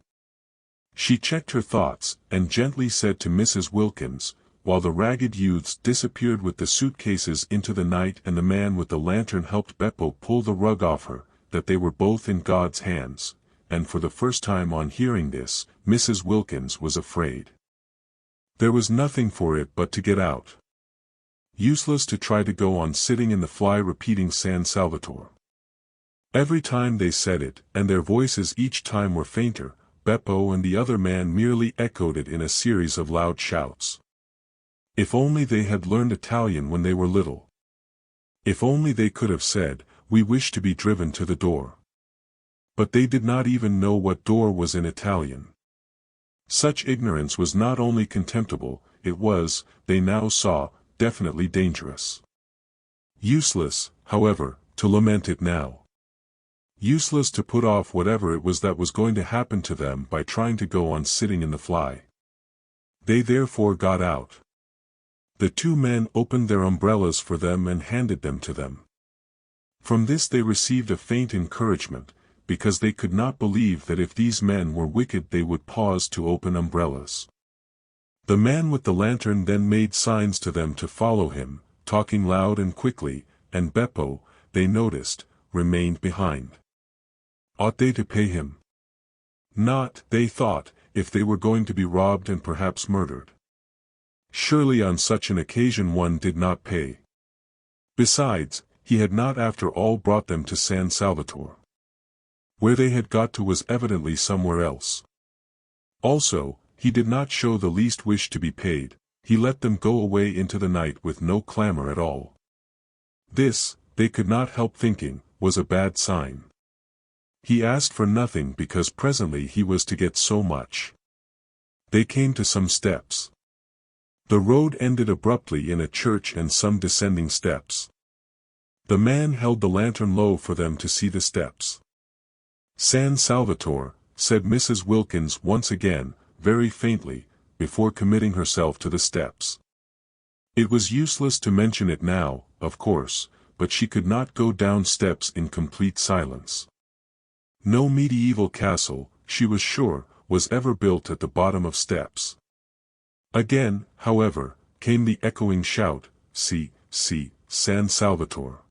She checked her thoughts, and gently said to Mrs. Wilkins, while the ragged youths disappeared with the suitcases into the night and the man with the lantern helped Beppo pull the rug off her, that they were both in God's hands, and for the first time on hearing this, Mrs. Wilkins was afraid. There was nothing for it but to get out. Useless to try to go on sitting in the fly repeating San Salvatore. Every time they said it, and their voices each time were fainter, Beppo and the other man merely echoed it in a series of loud shouts. If only they had learned Italian when they were little. If only they could have said, "We wish to be driven to the door." But they did not even know what door was in Italian. Such ignorance was not only contemptible, it was, they now saw, definitely dangerous. Useless, however, to lament it now. Useless to put off whatever it was that was going to happen to them by trying to go on sitting in the fly. They therefore got out. The two men opened their umbrellas for them and handed them to them. From this they received a faint encouragement, because they could not believe that if these men were wicked they would pause to open umbrellas. The man with the lantern then made signs to them to follow him, talking loud and quickly, and Beppo, they noticed, remained behind. Ought they to pay him? Not, they thought, if they were going to be robbed and perhaps murdered. Surely on such an occasion one did not pay. Besides, he had not after all brought them to San Salvatore. Where they had got to was evidently somewhere else. Also, he did not show the least wish to be paid, he let them go away into the night with no clamor at all. This, they could not help thinking, was a bad sign. He asked for nothing because presently he was to get so much. They came to some steps. The road ended abruptly in a church and some descending steps. The man held the lantern low for them to see the steps. "San Salvatore," said Mrs. Wilkins once again, very faintly, before committing herself to the steps. It was useless to mention it now, of course, but she could not go down steps in complete silence. No medieval castle, she was sure, was ever built at the bottom of steps. Again, however, came the echoing shout, "Si, San Salvatore."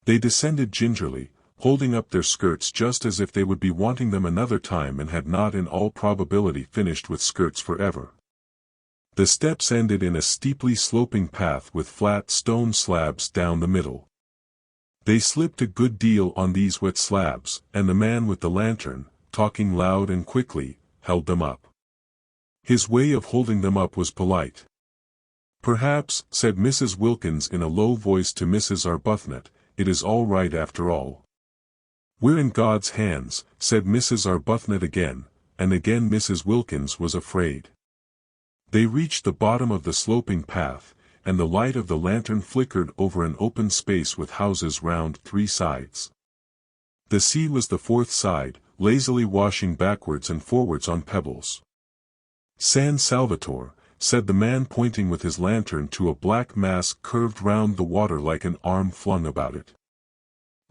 They descended gingerly, holding up their skirts just as if they would be wanting them another time and had not in all probability finished with skirts forever. The steps ended in a steeply sloping path with flat stone slabs down the middle. They slipped a good deal on these wet slabs, and the man with the lantern, talking loud and quickly, held them up. His way of holding them up was polite. "Perhaps," said Mrs. Wilkins in a low voice to Mrs. Arbuthnot, "it is all right after all." "We're in God's hands," said Mrs. Arbuthnot again, and again Mrs. Wilkins was afraid. They reached the bottom of the sloping path, and the light of the lantern flickered over an open space with houses round 3 sides. The sea was the 4th side, lazily washing backwards and forwards on pebbles. "San Salvatore," said the man pointing with his lantern to a black mass curved round the water like an arm flung about it.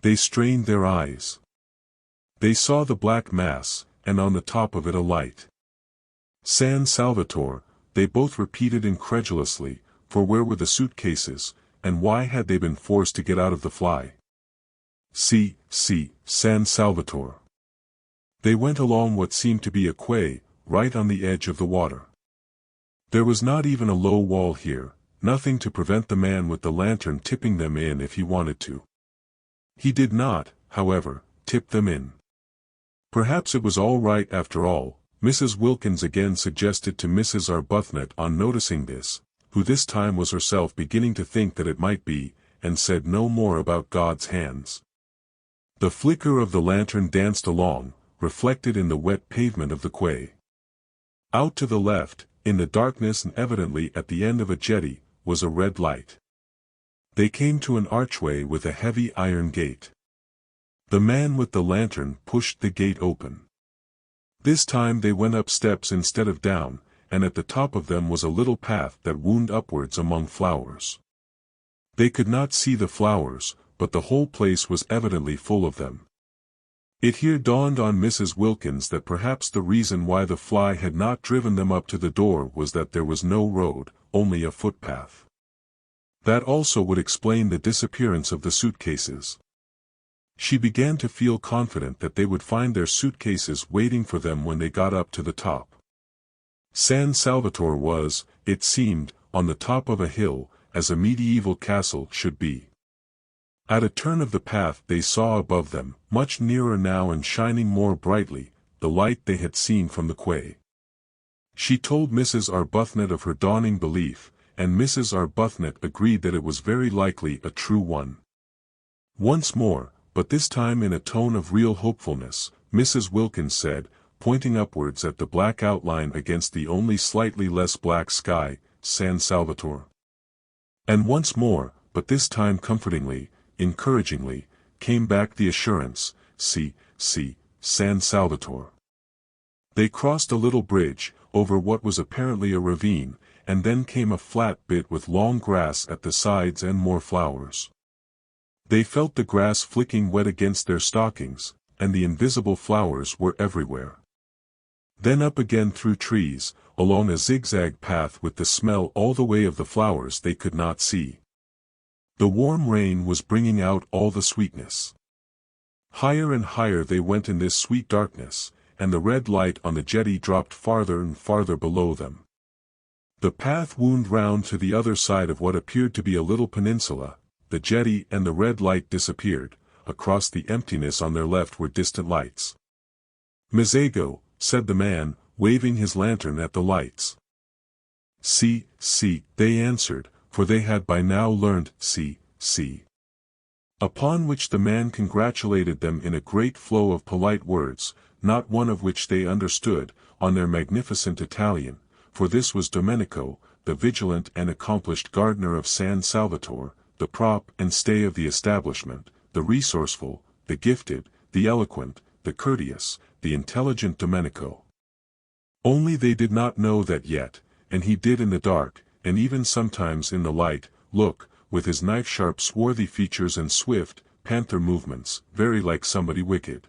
They strained their eyes. They saw the black mass, and on the top of it a light. "San Salvatore," they both repeated incredulously, for where were the suitcases, and why had they been forced to get out of the fly? "Si, San Salvatore." They went along what seemed to be a quay, right on the edge of the water. There was not even a low wall here, nothing to prevent the man with the lantern tipping them in if he wanted to. He did not, however, tip them in. Perhaps it was all right after all, Mrs. Wilkins again suggested to Mrs. Arbuthnot on noticing this, who this time was herself beginning to think that it might be, and said no more about God's hands. The flicker of the lantern danced along, reflected in the wet pavement of the quay. Out to the left, in the darkness and evidently at the end of a jetty, was a red light. They came to an archway with a heavy iron gate. The man with the lantern pushed the gate open. This time they went up steps instead of down, and at the top of them was a little path that wound upwards among flowers. They could not see the flowers, but the whole place was evidently full of them. It here dawned on Mrs. Wilkins that perhaps the reason why the fly had not driven them up to the door was that there was no road, only a footpath. That also would explain the disappearance of the suitcases. She began to feel confident that they would find their suitcases waiting for them when they got up to the top. San Salvatore was, it seemed, on the top of a hill, as a medieval castle should be. At a turn of the path they saw above them, much nearer now and shining more brightly, the light they had seen from the quay. She told Mrs. Arbuthnot of her dawning belief, and Mrs. Arbuthnot agreed that it was very likely a true one. Once more, but this time in a tone of real hopefulness, Mrs. Wilkins said, pointing upwards at the black outline against the only slightly less black sky, "San Salvatore." And once more, but this time comfortingly, encouragingly, came back the assurance, "Si, San Salvatore." They crossed a little bridge, over what was apparently a ravine, and then came a flat bit with long grass at the sides and more flowers. They felt the grass flicking wet against their stockings, and the invisible flowers were everywhere. Then up again through trees, along a zigzag path with the smell all the way of the flowers they could not see. The warm rain was bringing out all the sweetness. Higher and higher they went in this sweet darkness, and the red light on the jetty dropped farther and farther below them. The path wound round to the other side of what appeared to be a little peninsula, the jetty and the red light disappeared, across the emptiness on their left were distant lights. "Mazago," said the man, waving his lantern at the lights. "Si," they answered, for they had by now learned "si." Upon which the man congratulated them in a great flow of polite words, not one of which they understood, on their magnificent Italian, for this was Domenico, the vigilant and accomplished gardener of San Salvatore, the prop and stay of the establishment, the resourceful, the gifted, the eloquent, the courteous, the intelligent Domenico. Only they did not know that yet, and he did in the dark, and even sometimes in the light, look, with his knife-sharp swarthy features and swift, panther movements, very like somebody wicked.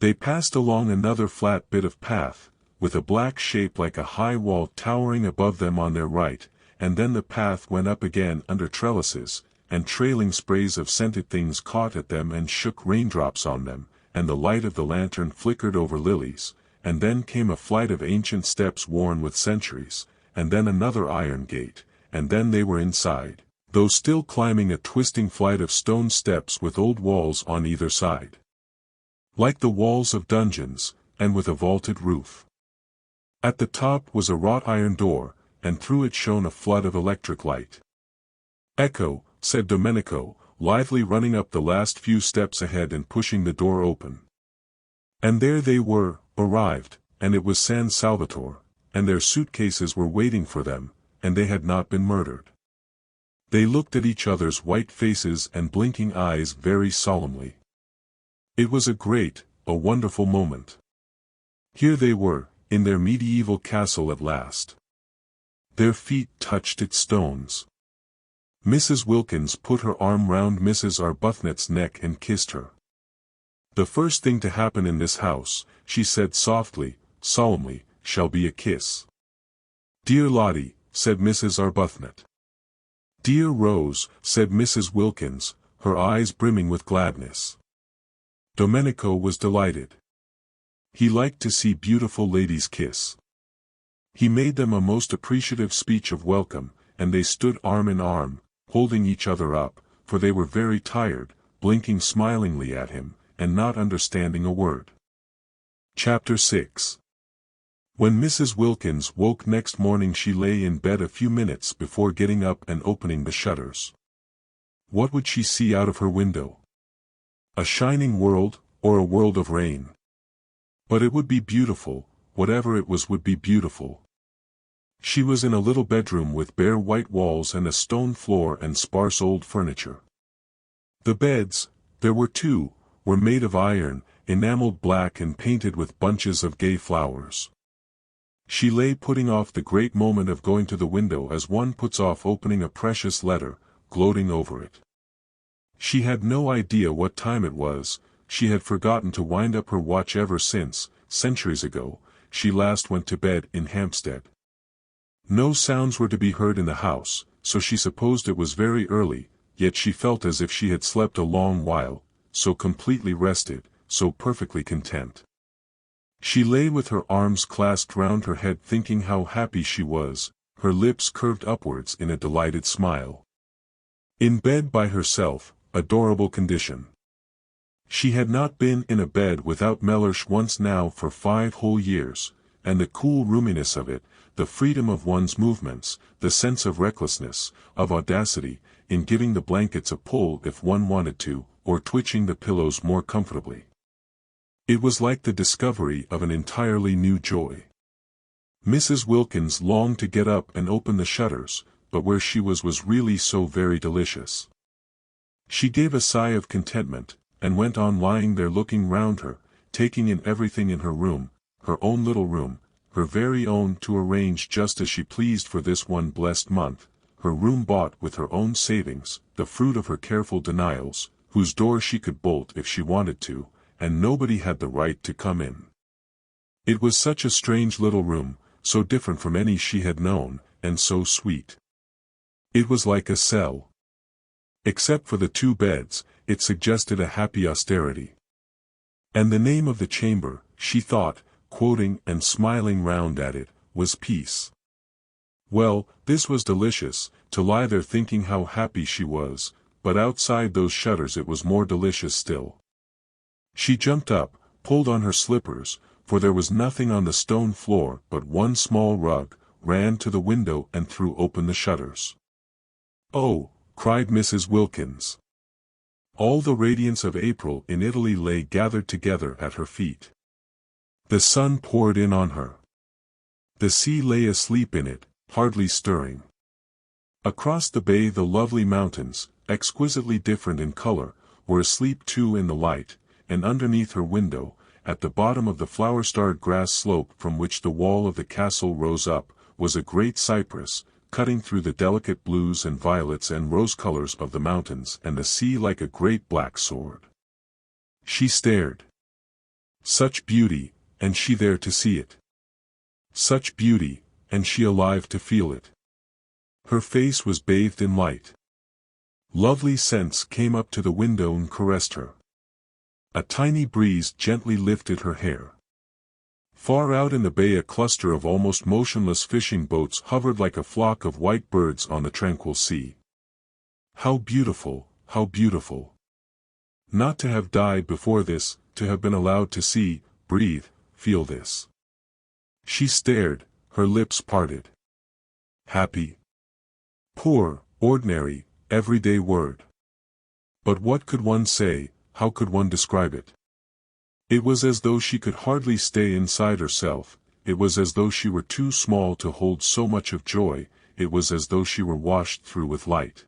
They passed along another flat bit of path, with a black shape like a high wall towering above them on their right, and then the path went up again under trellises, and trailing sprays of scented things caught at them and shook raindrops on them, and the light of the lantern flickered over lilies, and then came a flight of ancient steps worn with centuries, and then another iron gate, and then they were inside, though still climbing a twisting flight of stone steps with old walls on either side, like the walls of dungeons, and with a vaulted roof. At the top was a wrought iron door, and through it shone a flood of electric light. "Ecco," said Domenico, lithely running up the last few steps ahead and pushing the door open. And there they were, arrived, and it was San Salvatore, and their suitcases were waiting for them, and they had not been murdered. They looked at each other's white faces and blinking eyes very solemnly. It was a wonderful moment. Here they were, in their medieval castle at last. Their feet touched its stones. Mrs. Wilkins put her arm round Mrs. Arbuthnot's neck and kissed her. "The first thing to happen in this house," she said softly, solemnly, "shall be a kiss." "Dear Lottie," said Mrs. Arbuthnot. "Dear Rose," said Mrs. Wilkins, her eyes brimming with gladness. Domenico was delighted. He liked to see beautiful ladies kiss. He made them a most appreciative speech of welcome, and they stood arm in arm, holding each other up, for they were very tired, blinking smilingly at him, and not understanding a word. Chapter 6. When Mrs. Wilkins woke next morning she lay in bed a few minutes before getting up and opening the shutters. What would she see out of her window? A shining world, or a world of rain? But it would be beautiful, whatever it was would be beautiful. She was in a little bedroom with bare white walls and a stone floor and sparse old furniture. The beds, there were two, were made of iron, enameled black and painted with bunches of gay flowers. She lay putting off the great moment of going to the window as one puts off opening a precious letter, gloating over it. She had no idea what time it was. She had forgotten to wind up her watch ever since, centuries ago, she last went to bed in Hampstead. No sounds were to be heard in the house, so she supposed it was very early, yet she felt as if she had slept a long while, so completely rested, so perfectly content. She lay with her arms clasped round her head thinking how happy she was, her lips curved upwards in a delighted smile. In bed by herself, adorable condition. She had not been in a bed without Mellersh once now for 5 whole years, and the cool roominess of it, the freedom of one's movements, the sense of recklessness, of audacity, in giving the blankets a pull if one wanted to, or twitching the pillows more comfortably. It was like the discovery of an entirely new joy. Mrs. Wilkins longed to get up and open the shutters, but where she was really so very delicious. She gave a sigh of contentment, and went on lying there looking round her, taking in everything in her room, her own little room, her very own to arrange just as she pleased for this one blessed month, her room bought with her own savings, the fruit of her careful denials, whose door she could bolt if she wanted to, and nobody had the right to come in. It was such a strange little room, so different from any she had known, and so sweet. It was like a cell. Except for the 2 beds, it suggested a happy austerity. And the name of the chamber, she thought, quoting and smiling round at it, was peace. Well, this was delicious, to lie there thinking how happy she was, but outside those shutters it was more delicious still. She jumped up, pulled on her slippers, for there was nothing on the stone floor but one small rug, ran to the window and threw open the shutters. "Oh!" cried Mrs. Wilkins. All the radiance of April in Italy lay gathered together at her feet. The sun poured in on her. The sea lay asleep in it, hardly stirring. Across the bay the lovely mountains, exquisitely different in color, were asleep too in the light, and underneath her window, at the bottom of the flower-starred grass slope from which the wall of the castle rose up, was a great cypress, cutting through the delicate blues and violets and rose-colors of the mountains and the sea like a great black sword. She stared. Such beauty, and she there to see it. Such beauty, and she alive to feel it. Her face was bathed in light. Lovely scents came up to the window and caressed her. A tiny breeze gently lifted her hair. Far out in the bay a cluster of almost motionless fishing boats hovered like a flock of white birds on the tranquil sea. How beautiful, how beautiful! Not to have died before this, to have been allowed to see, breathe, feel this. She stared, her lips parted. Happy. Poor, ordinary, everyday word. But what could one say, how could one describe it? It was as though she could hardly stay inside herself, it was as though she were too small to hold so much of joy, it was as though she were washed through with light.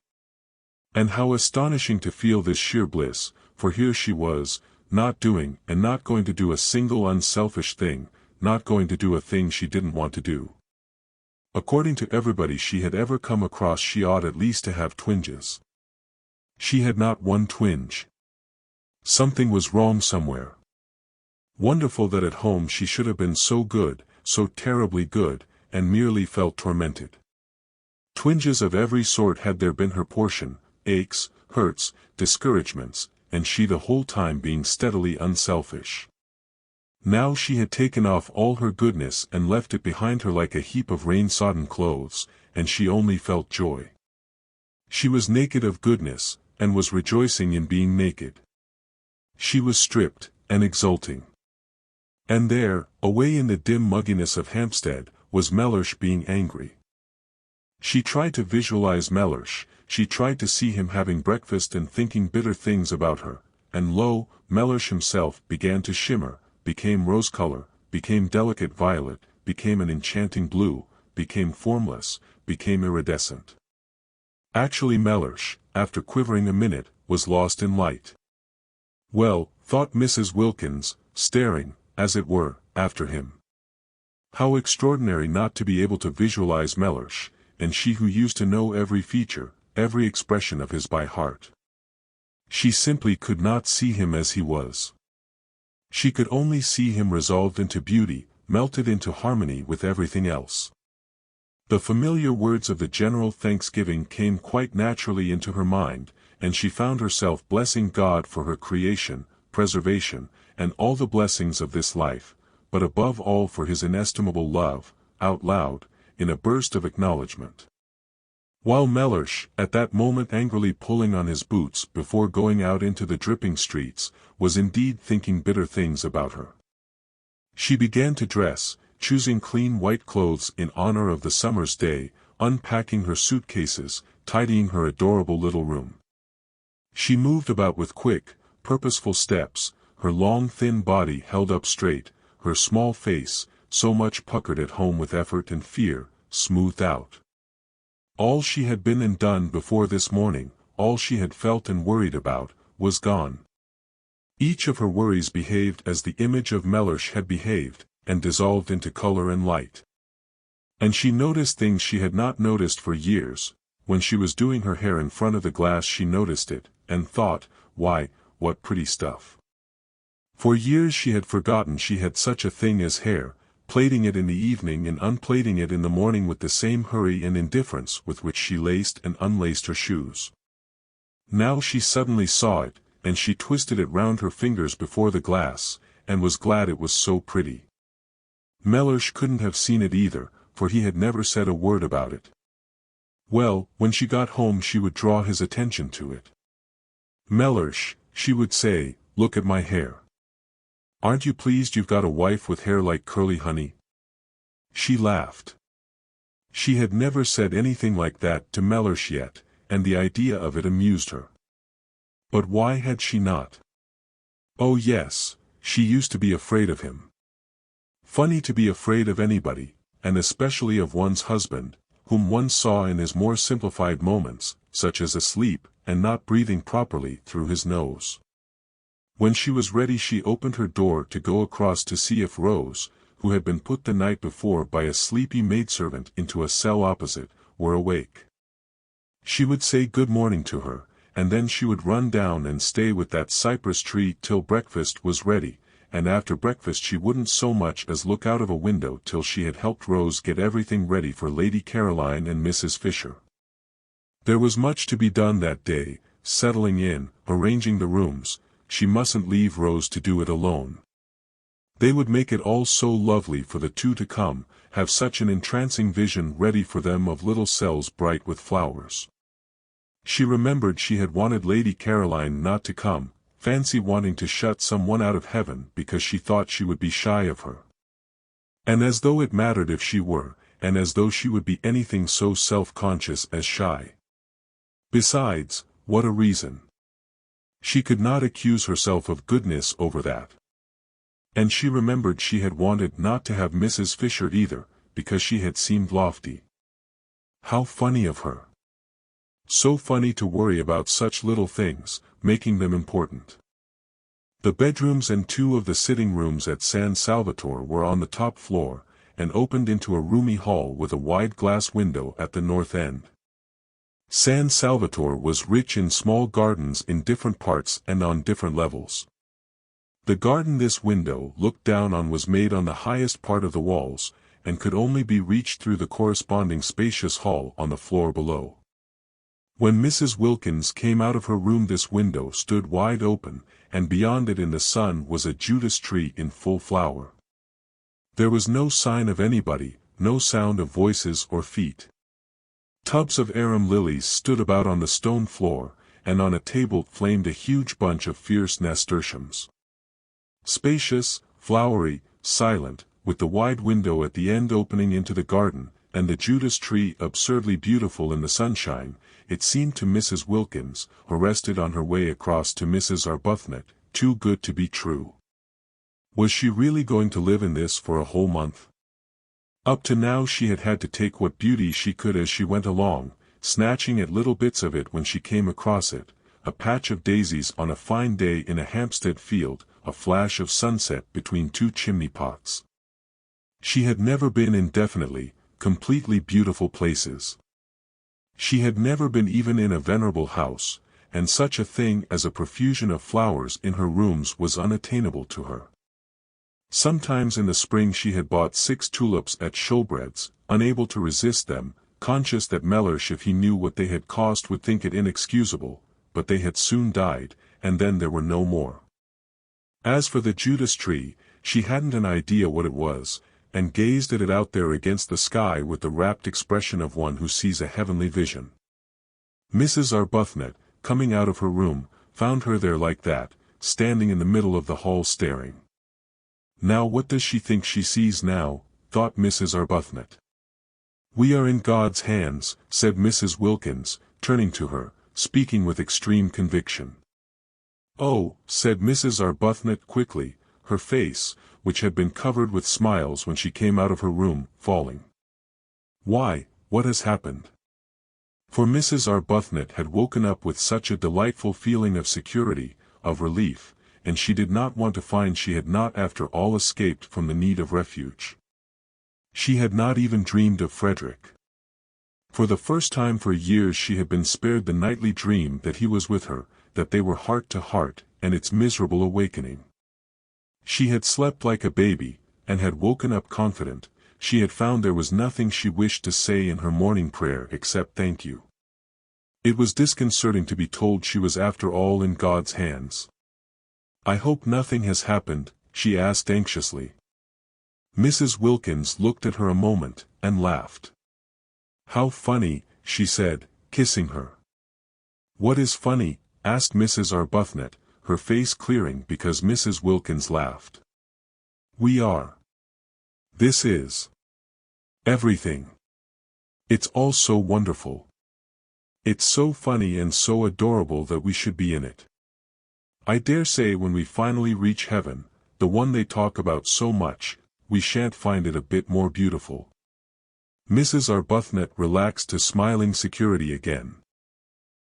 And how astonishing to feel this sheer bliss, for here she was, not doing and not going to do a single unselfish thing, not going to do a thing she didn't want to do. According to everybody she had ever come across she ought at least to have twinges. She had not one twinge. Something was wrong somewhere. Wonderful that at home she should have been so good, so terribly good, and merely felt tormented. Twinges of every sort had there been her portion, aches, hurts, discouragements, and she the whole time being steadily unselfish. Now she had taken off all her goodness and left it behind her like a heap of rain-sodden clothes, and she only felt joy. She was naked of goodness, and was rejoicing in being naked. She was stripped, and exulting. And there, away in the dim mugginess of Hampstead, was Mellersh being angry. She tried to visualize Mellersh, she tried to see him having breakfast and thinking bitter things about her, and lo, Mellersh himself began to shimmer, became rose-color, became delicate violet, became an enchanting blue, became formless, became iridescent. Actually Mellersh, after quivering a minute, was lost in light. Well, thought Mrs. Wilkins, staring, as it were, after him. How extraordinary not to be able to visualize Mellersh, and she who used to know every feature, every expression of his by heart. She simply could not see him as he was. She could only see him resolved into beauty, melted into harmony with everything else. The familiar words of the general thanksgiving came quite naturally into her mind, and she found herself blessing God for her creation, preservation, and all the blessings of this life, but above all for his inestimable love, out loud, in a burst of acknowledgment. While Mellersh, at that moment angrily pulling on his boots before going out into the dripping streets, was indeed thinking bitter things about her. She began to dress, choosing clean white clothes in honor of the summer's day, unpacking her suitcases, tidying her adorable little room. She moved about with quick, purposeful steps, her long thin body held up straight, her small face, so much puckered at home with effort and fear, smoothed out. All she had been and done before this morning, all she had felt and worried about, was gone. Each of her worries behaved as the image of Mellersh had behaved, and dissolved into color and light. And she noticed things she had not noticed for years. When she was doing her hair in front of the glass she noticed it, and thought, why, what pretty stuff. For years she had forgotten she had such a thing as hair, plaiting it in the evening and unplaiting it in the morning with the same hurry and indifference with which she laced and unlaced her shoes. Now she suddenly saw it, and she twisted it round her fingers before the glass, and was glad it was so pretty. Mellersh couldn't have seen it either, for he had never said a word about it. Well, when she got home she would draw his attention to it. Mellersh, she would say, look at my hair. Aren't you pleased you've got a wife with hair like curly honey? She laughed. She had never said anything like that to Mellersh yet, and the idea of it amused her. But why had she not? Oh yes, she used to be afraid of him. Funny to be afraid of anybody, and especially of one's husband, whom one saw in his more simplified moments, such as asleep, and not breathing properly through his nose. When she was ready she opened her door to go across to see if Rose, who had been put the night before by a sleepy maidservant into a cell opposite, were awake. She would say good morning to her, and then she would run down and stay with that cypress tree till breakfast was ready, and after breakfast she wouldn't so much as look out of a window till she had helped Rose get everything ready for Lady Caroline and Mrs. Fisher. There was much to be done that day, settling in, arranging the rooms. She mustn't leave Rose to do it alone. They would make it all so lovely for the two to come, have such an entrancing vision ready for them of little cells bright with flowers. She remembered she had wanted Lady Caroline not to come, fancy wanting to shut someone out of heaven because she thought she would be shy of her. And as though it mattered if she were, and as though she would be anything so self-conscious as shy. Besides, what a reason. She could not accuse herself of goodness over that. And she remembered she had wanted not to have Mrs. Fisher either, because she had seemed lofty. How funny of her. So funny to worry about such little things, making them important. The bedrooms and two of the sitting rooms at San Salvatore were on the top floor, and opened into a roomy hall with a wide glass window at the north end. San Salvatore was rich in small gardens in different parts and on different levels. The garden this window looked down on was made on the highest part of the walls, and could only be reached through the corresponding spacious hall on the floor below. When Mrs. Wilkins came out of her room, this window stood wide open, and beyond it in the sun was a Judas tree in full flower. There was no sign of anybody, no sound of voices or feet. Tubs of arum lilies stood about on the stone floor, and on a table flamed a huge bunch of fierce nasturtiums. Spacious, flowery, silent, with the wide window at the end opening into the garden, and the Judas tree absurdly beautiful in the sunshine, it seemed to Mrs. Wilkins, arrested on her way across to Mrs. Arbuthnot, too good to be true. Was she really going to live in this for a whole month? Up to now she had had to take what beauty she could as she went along, snatching at little bits of it when she came across it, a patch of daisies on a fine day in a Hampstead field, a flash of sunset between two chimney pots. She had never been in definitely, completely beautiful places. She had never been even in a venerable house, and such a thing as a profusion of flowers in her rooms was unattainable to her. Sometimes in the spring she had bought 6 tulips at Shoolbred's, unable to resist them, conscious that Mellersh, if he knew what they had cost, would think it inexcusable, but they had soon died, and then there were no more. As for the Judas tree, she hadn't an idea what it was, and gazed at it out there against the sky with the rapt expression of one who sees a heavenly vision. Mrs. Arbuthnot, coming out of her room, found her there like that, standing in the middle of the hall staring. Now what does she think she sees now, thought Mrs. Arbuthnot. We are in God's hands, said Mrs. Wilkins, turning to her, speaking with extreme conviction. Oh, said Mrs. Arbuthnot quickly, her face, which had been covered with smiles when she came out of her room, falling. Why, what has happened? For Mrs. Arbuthnot had woken up with such a delightful feeling of security, of relief, and she did not want to find she had not after all escaped from the need of refuge. She had not even dreamed of Frederick. For the first time for years she had been spared the nightly dream that he was with her, that they were heart to heart, and its miserable awakening. She had slept like a baby, and had woken up confident. She had found there was nothing she wished to say in her morning prayer except thank you. It was disconcerting to be told she was after all in God's hands. I hope nothing has happened, she asked anxiously. Mrs. Wilkins looked at her a moment, and laughed. How funny, she said, kissing her. What is funny? Asked Mrs. Arbuthnot, her face clearing because Mrs. Wilkins laughed. We are. This is. Everything. It's all so wonderful. It's so funny and so adorable that we should be in it. I dare say when we finally reach heaven, the one they talk about so much, we shan't find it a bit more beautiful. Mrs. Arbuthnot relaxed to smiling security again.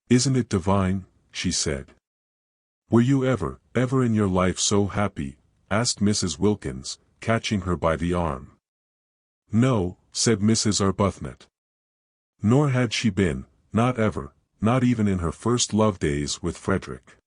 Isn't it divine? She said. Were you ever in your life so happy? Asked Mrs. Wilkins, catching her by the arm. No, said Mrs. Arbuthnot. Nor had she been, not ever, not even in her first love days with Frederick.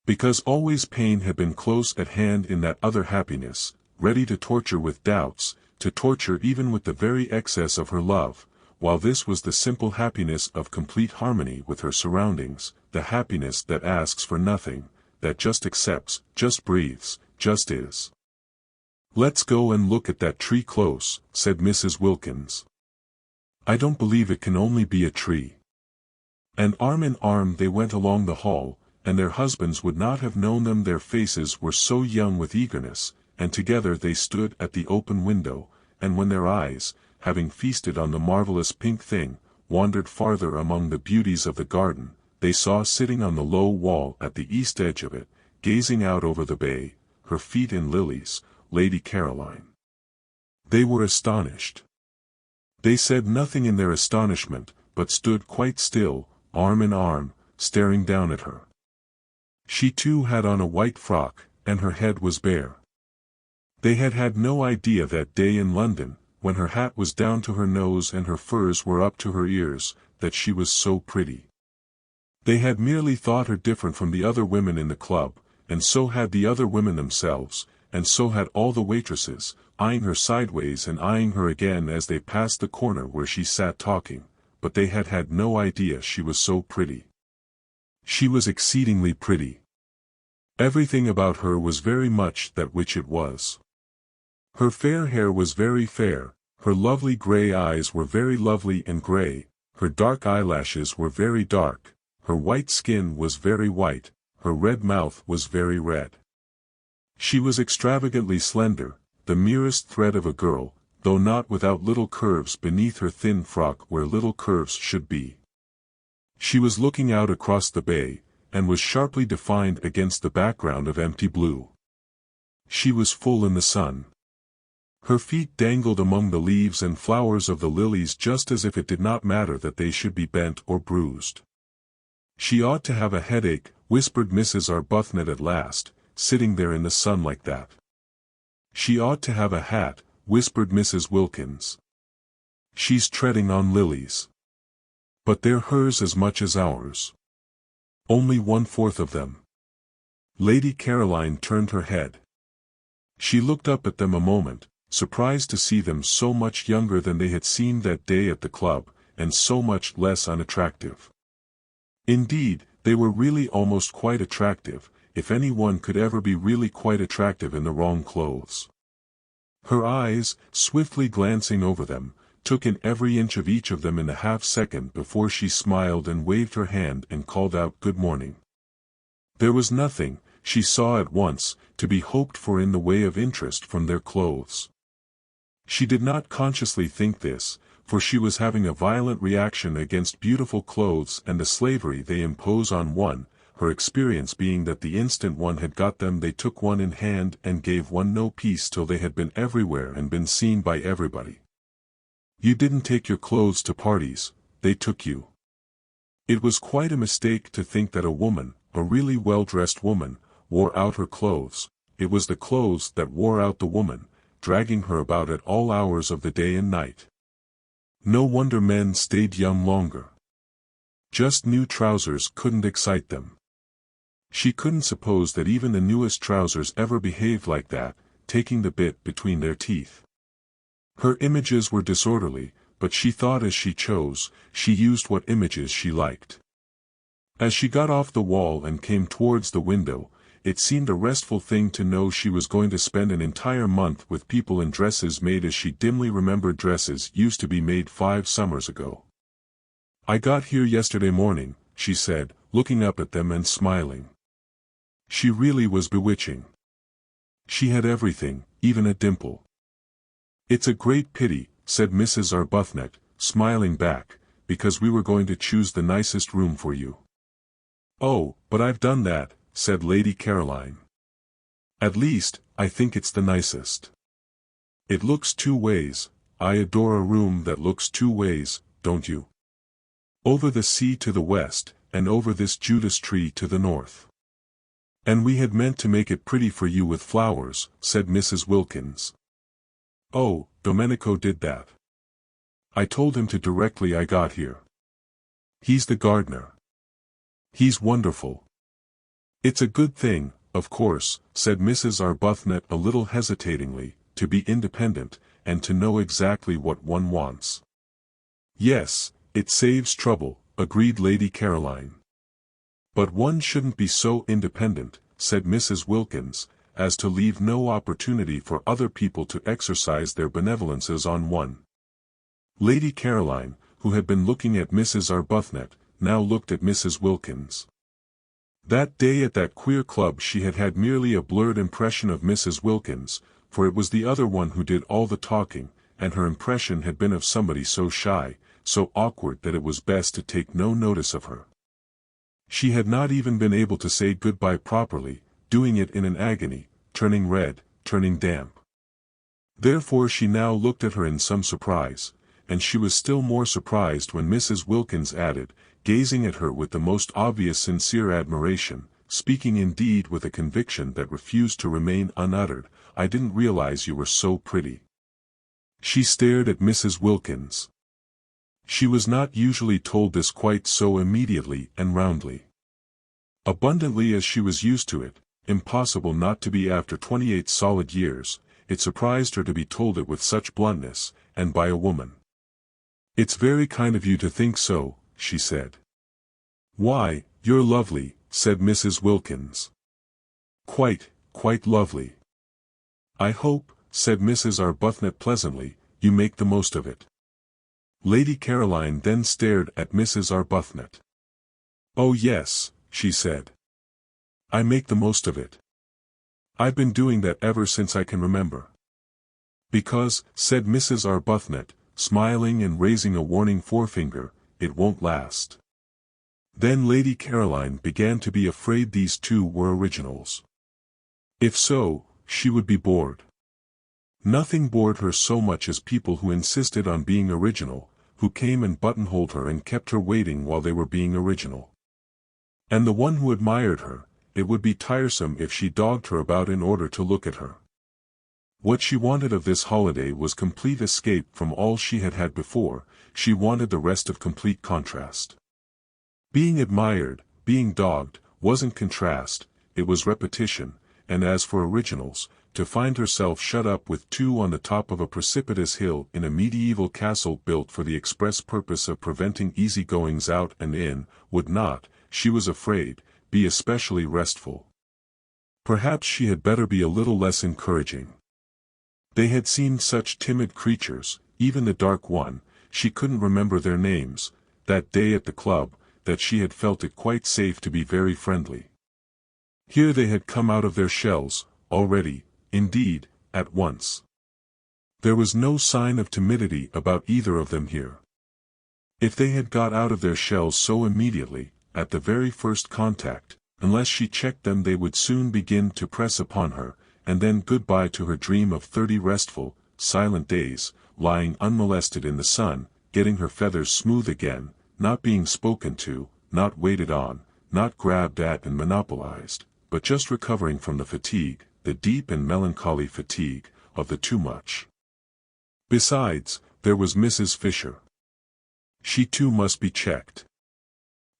Because always pain had been close at hand in that other happiness, ready to torture with doubts, to torture even with the very excess of her love, while this was the simple happiness of complete harmony with her surroundings, the happiness that asks for nothing, that just accepts, just breathes, just is. "Let's go and look at that tree close," said Mrs. Wilkins. "I don't believe it can only be a tree." And arm in arm they went along the hall, and their husbands would not have known them, their faces were so young with eagerness, and together they stood at the open window, and when their eyes, having feasted on the marvelous pink thing, wandered farther among the beauties of the garden, they saw sitting on the low wall at the east edge of it, gazing out over the bay, her feet in lilies, Lady Caroline. They were astonished. They said nothing in their astonishment, but stood quite still, arm in arm, staring down at her. She too had on a white frock, and her head was bare. They had had no idea that day in London, when her hat was down to her nose and her furs were up to her ears, that she was so pretty. They had merely thought her different from the other women in the club, and so had the other women themselves, and so had all the waitresses, eyeing her sideways and eyeing her again as they passed the corner where she sat talking, but they had had no idea she was so pretty. She was exceedingly pretty. Everything about her was very much that which it was. Her fair hair was very fair, her lovely grey eyes were very lovely and grey, her dark eyelashes were very dark, her white skin was very white, her red mouth was very red. She was extravagantly slender, the merest thread of a girl, though not without little curves beneath her thin frock where little curves should be. She was looking out across the bay, and was sharply defined against the background of empty blue. She was full in the sun. Her feet dangled among the leaves and flowers of the lilies just as if it did not matter that they should be bent or bruised. "She ought to have a headache," whispered Mrs. Arbuthnot at last, "sitting there in the sun like that." "She ought to have a hat," whispered Mrs. Wilkins. "She's treading on lilies. But they're hers as much as ours. Only 1/4 of them." Lady Caroline turned her head. She looked up at them a moment, surprised to see them so much younger than they had seen that day at the club, and so much less unattractive. Indeed, they were really almost quite attractive, if any one could ever be really quite attractive in the wrong clothes. Her eyes, swiftly glancing over them, took in every inch of each of them in a half-second before she smiled and waved her hand and called out good morning. There was nothing, she saw at once, to be hoped for in the way of interest from their clothes. She did not consciously think this, for she was having a violent reaction against beautiful clothes and the slavery they impose on one, her experience being that the instant one had got them they took one in hand and gave one no peace till they had been everywhere and been seen by everybody. You didn't take your clothes to parties, they took you. It was quite a mistake to think that a woman, a really well-dressed woman, wore out her clothes. It was the clothes that wore out the woman, dragging her about at all hours of the day and night. No wonder men stayed young longer. Just new trousers couldn't excite them. She couldn't suppose that even the newest trousers ever behaved like that, taking the bit between their teeth. Her images were disorderly, but she thought as she chose, she used what images she liked. As she got off the wall and came towards the window, it seemed a restful thing to know she was going to spend an entire month with people in dresses made as she dimly remembered dresses used to be made 5 summers ago. "I got here yesterday morning," she said, looking up at them and smiling. She really was bewitching. She had everything, even a dimple. "It's a great pity," said Mrs. Arbuthnot, smiling back, "because we were going to choose the nicest room for you." "Oh, but I've done that," said Lady Caroline. "At least, I think it's the nicest. It looks 2 ways, I adore a room that looks 2 ways, don't you? Over the sea to the west, and over this Judas tree to the north. And we had meant to make it pretty for you with flowers," said Mrs. Wilkins. "Oh, Domenico did that. I told him to directly I got here. He's the gardener. He's wonderful." "It's a good thing, of course," said Mrs. Arbuthnot a little hesitatingly, "to be independent, and to know exactly what one wants. Yes, it saves trouble, agreed Lady Caroline. But one shouldn't be so independent, said Mrs. Wilkins, as to leave no opportunity for other people to exercise their benevolences on one. Lady Caroline, who had been looking at Mrs. Arbuthnot, now looked at Mrs. Wilkins. That day at that queer club she had had merely a blurred impression of Mrs. Wilkins, for it was the other one who did all the talking, and her impression had been of somebody so shy, so awkward that it was best to take no notice of her. She had not even been able to say goodbye properly, doing it in an agony, turning red, turning damp. Therefore she now looked at her in some surprise, and she was still more surprised when Mrs. Wilkins added, gazing at her with the most obvious sincere admiration, speaking indeed with a conviction that refused to remain unuttered, "I didn't realize you were so pretty." She stared at Mrs. Wilkins. She was not usually told this quite so immediately and roundly. Abundantly as she was used to it, impossible not to be after 28 solid years, it surprised her to be told it with such bluntness, and by a woman. "It's very kind of you to think so," she said. "Why, you're lovely," said Mrs. Wilkins. Quite lovely." "I hope," said Mrs. Arbuthnot pleasantly, "you make the most of it." Lady Caroline then stared at Mrs. Arbuthnot. "Oh yes," she said. "I make the most of it. I've been doing that ever since I can remember." "Because," said Mrs. Arbuthnot, smiling and raising a warning forefinger, "it won't last." Then Lady Caroline began to be afraid these two were originals. If so, she would be bored. Nothing bored her so much as people who insisted on being original, who came and buttonholed her and kept her waiting while they were being original. And the one who admired her, it would be tiresome if she dogged her about in order to look at her. What she wanted of this holiday was complete escape from all she had had before, she wanted the rest of complete contrast. Being admired, being dogged, wasn't contrast, it was repetition, and as for originals, to find herself shut up with two on the top of a precipitous hill in a medieval castle built for the express purpose of preventing easy-goings out and in, would not, she was afraid, be especially restful. Perhaps she had better be a little less encouraging. They had seen such timid creatures, even the dark one, she couldn't remember their names, that day at the club, that she had felt it quite safe to be very friendly. Here they had come out of their shells, already, indeed, at once. There was no sign of timidity about either of them here. If they had got out of their shells so immediately, at the very first contact, unless she checked them they would soon begin to press upon her, and then goodbye to her dream of 30 restful, silent days, lying unmolested in the sun, getting her feathers smooth again, not being spoken to, not waited on, not grabbed at and monopolized, but just recovering from the fatigue, the deep and melancholy fatigue, of the too much. Besides, there was Mrs. Fisher. She too must be checked.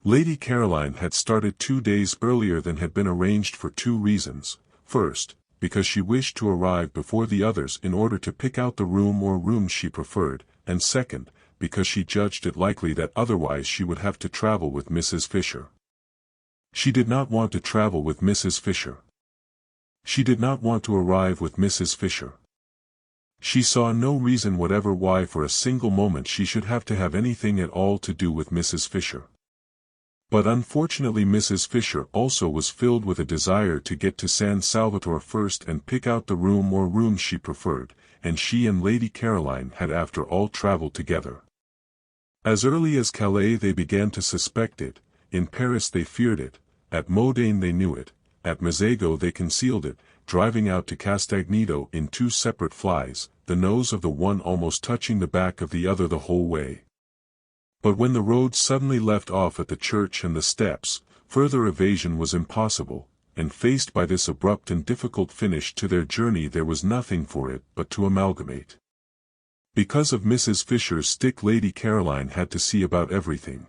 Lady Caroline had started 2 days earlier than had been arranged for 2 reasons. First, because she wished to arrive before the others in order to pick out the room or rooms she preferred, and second, because she judged it likely that otherwise she would have to travel with Mrs. Fisher. She did not want to travel with Mrs. Fisher. She did not want to arrive with Mrs. Fisher. She saw no reason whatever why for a single moment she should have to have anything at all to do with Mrs. Fisher. But unfortunately Mrs. Fisher also was filled with a desire to get to San Salvatore first and pick out the room or rooms she preferred, and she and Lady Caroline had after all traveled together. As early as Calais they began to suspect it, in Paris they feared it, at Modane they knew it, at Mazego they concealed it, driving out to Castagneto in 2 separate flies, the nose of the one almost touching the back of the other the whole way. But when the road suddenly left off at the church and the steps, further evasion was impossible, and faced by this abrupt and difficult finish to their journey there was nothing for it but to amalgamate. Because of Mrs. Fisher's stick Lady Caroline had to see about everything.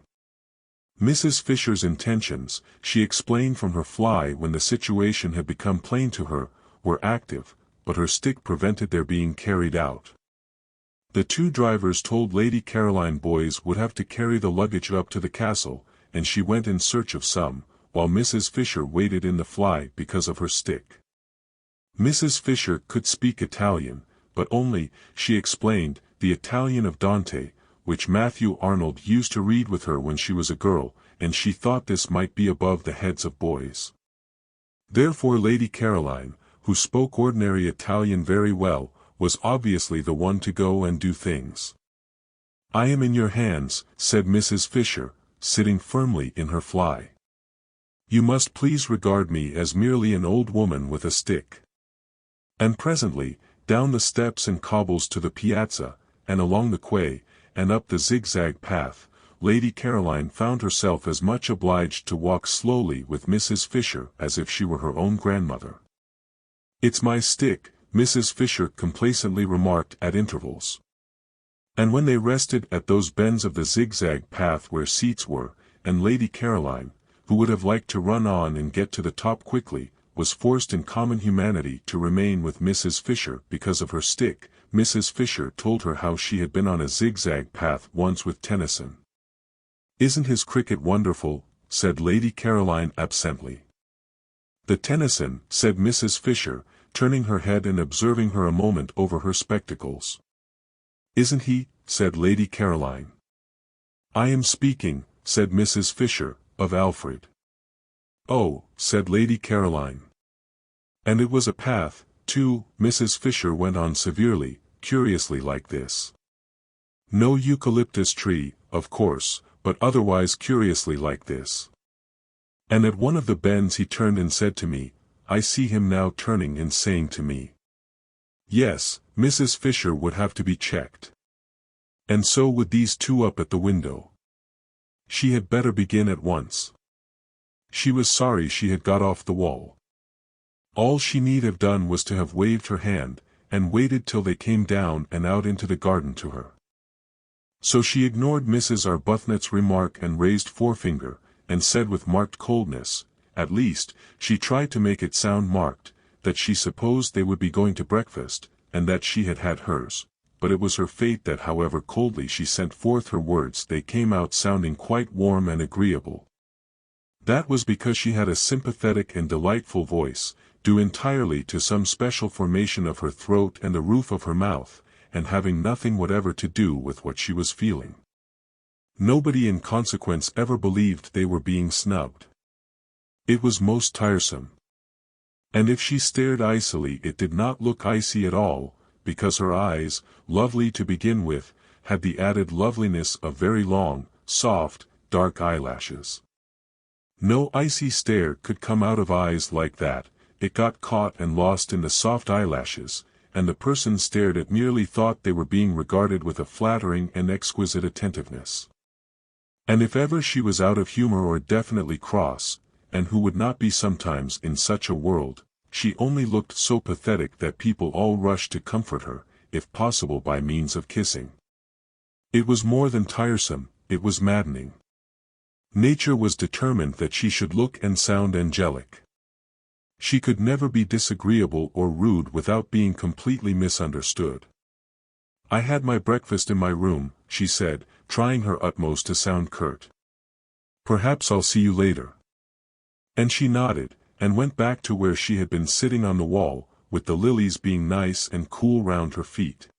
Mrs. Fisher's intentions, she explained from her fly when the situation had become plain to her, were active, but her stick prevented their being carried out. The two drivers told Lady Caroline boys would have to carry the luggage up to the castle, and she went in search of some, while Mrs. Fisher waited in the fly because of her stick. Mrs. Fisher could speak Italian, but only, she explained, the Italian of Dante, which Matthew Arnold used to read with her when she was a girl, and she thought this might be above the heads of boys. Therefore Lady Caroline, who spoke ordinary Italian very well, was obviously the one to go and do things. "I am in your hands," said Mrs. Fisher, sitting firmly in her fly. "You must please regard me as merely an old woman with a stick." And presently, down the steps and cobbles to the piazza, and along the quay, and up the zigzag path, Lady Caroline found herself as much obliged to walk slowly with Mrs. Fisher as if she were her own grandmother. "It's my stick," Mrs. Fisher complacently remarked at intervals. And when they rested at those bends of the zigzag path where seats were, and Lady Caroline, who would have liked to run on and get to the top quickly, was forced in common humanity to remain with Mrs. Fisher because of her stick, Mrs. Fisher told her how she had been on a zigzag path once with Tennyson. "Isn't his cricket wonderful?" said Lady Caroline absently. "The Tennyson," said Mrs. Fisher, turning her head and observing her a moment over her spectacles. "Isn't he?" said Lady Caroline. "I am speaking," said Mrs. Fisher, "of Alfred." "Oh," said Lady Caroline. "And it was a path, too," Mrs. Fisher went on severely, curiously like this. "No eucalyptus tree, of course, but otherwise curiously like this. And at one of the bends he turned and said to me, I see him now turning and saying to me." Yes, Mrs. Fisher would have to be checked. And so would these two up at the window. She had better begin at once. She was sorry she had got off the wall. All she need have done was to have waved her hand, and waited till they came down and out into the garden to her. So she ignored Mrs. Arbuthnot's remark and raised forefinger, and said with marked coldness, at least, she tried to make it sound marked, that she supposed they would be going to breakfast, and that she had had hers, but it was her fate that however coldly she sent forth her words they came out sounding quite warm and agreeable. That was because she had a sympathetic and delightful voice, due entirely to some special formation of her throat and the roof of her mouth, and having nothing whatever to do with what she was feeling. Nobody in consequence ever believed they were being snubbed. It was most tiresome. And if she stared icily it did not look icy at all, because her eyes, lovely to begin with, had the added loveliness of very long, soft, dark eyelashes. No icy stare could come out of eyes like that, it got caught and lost in the soft eyelashes, and the person stared at merely thought they were being regarded with a flattering and exquisite attentiveness. And if ever she was out of humor or definitely cross, and who would not be sometimes in such a world, she only looked so pathetic that people all rushed to comfort her, if possible by means of kissing. It was more than tiresome, it was maddening. Nature was determined that she should look and sound angelic. She could never be disagreeable or rude without being completely misunderstood. "I had my breakfast in my room," she said, trying her utmost to sound curt. "Perhaps I'll see you later." And she nodded, and went back to where she had been sitting on the wall, with the lilies being nice and cool round her feet.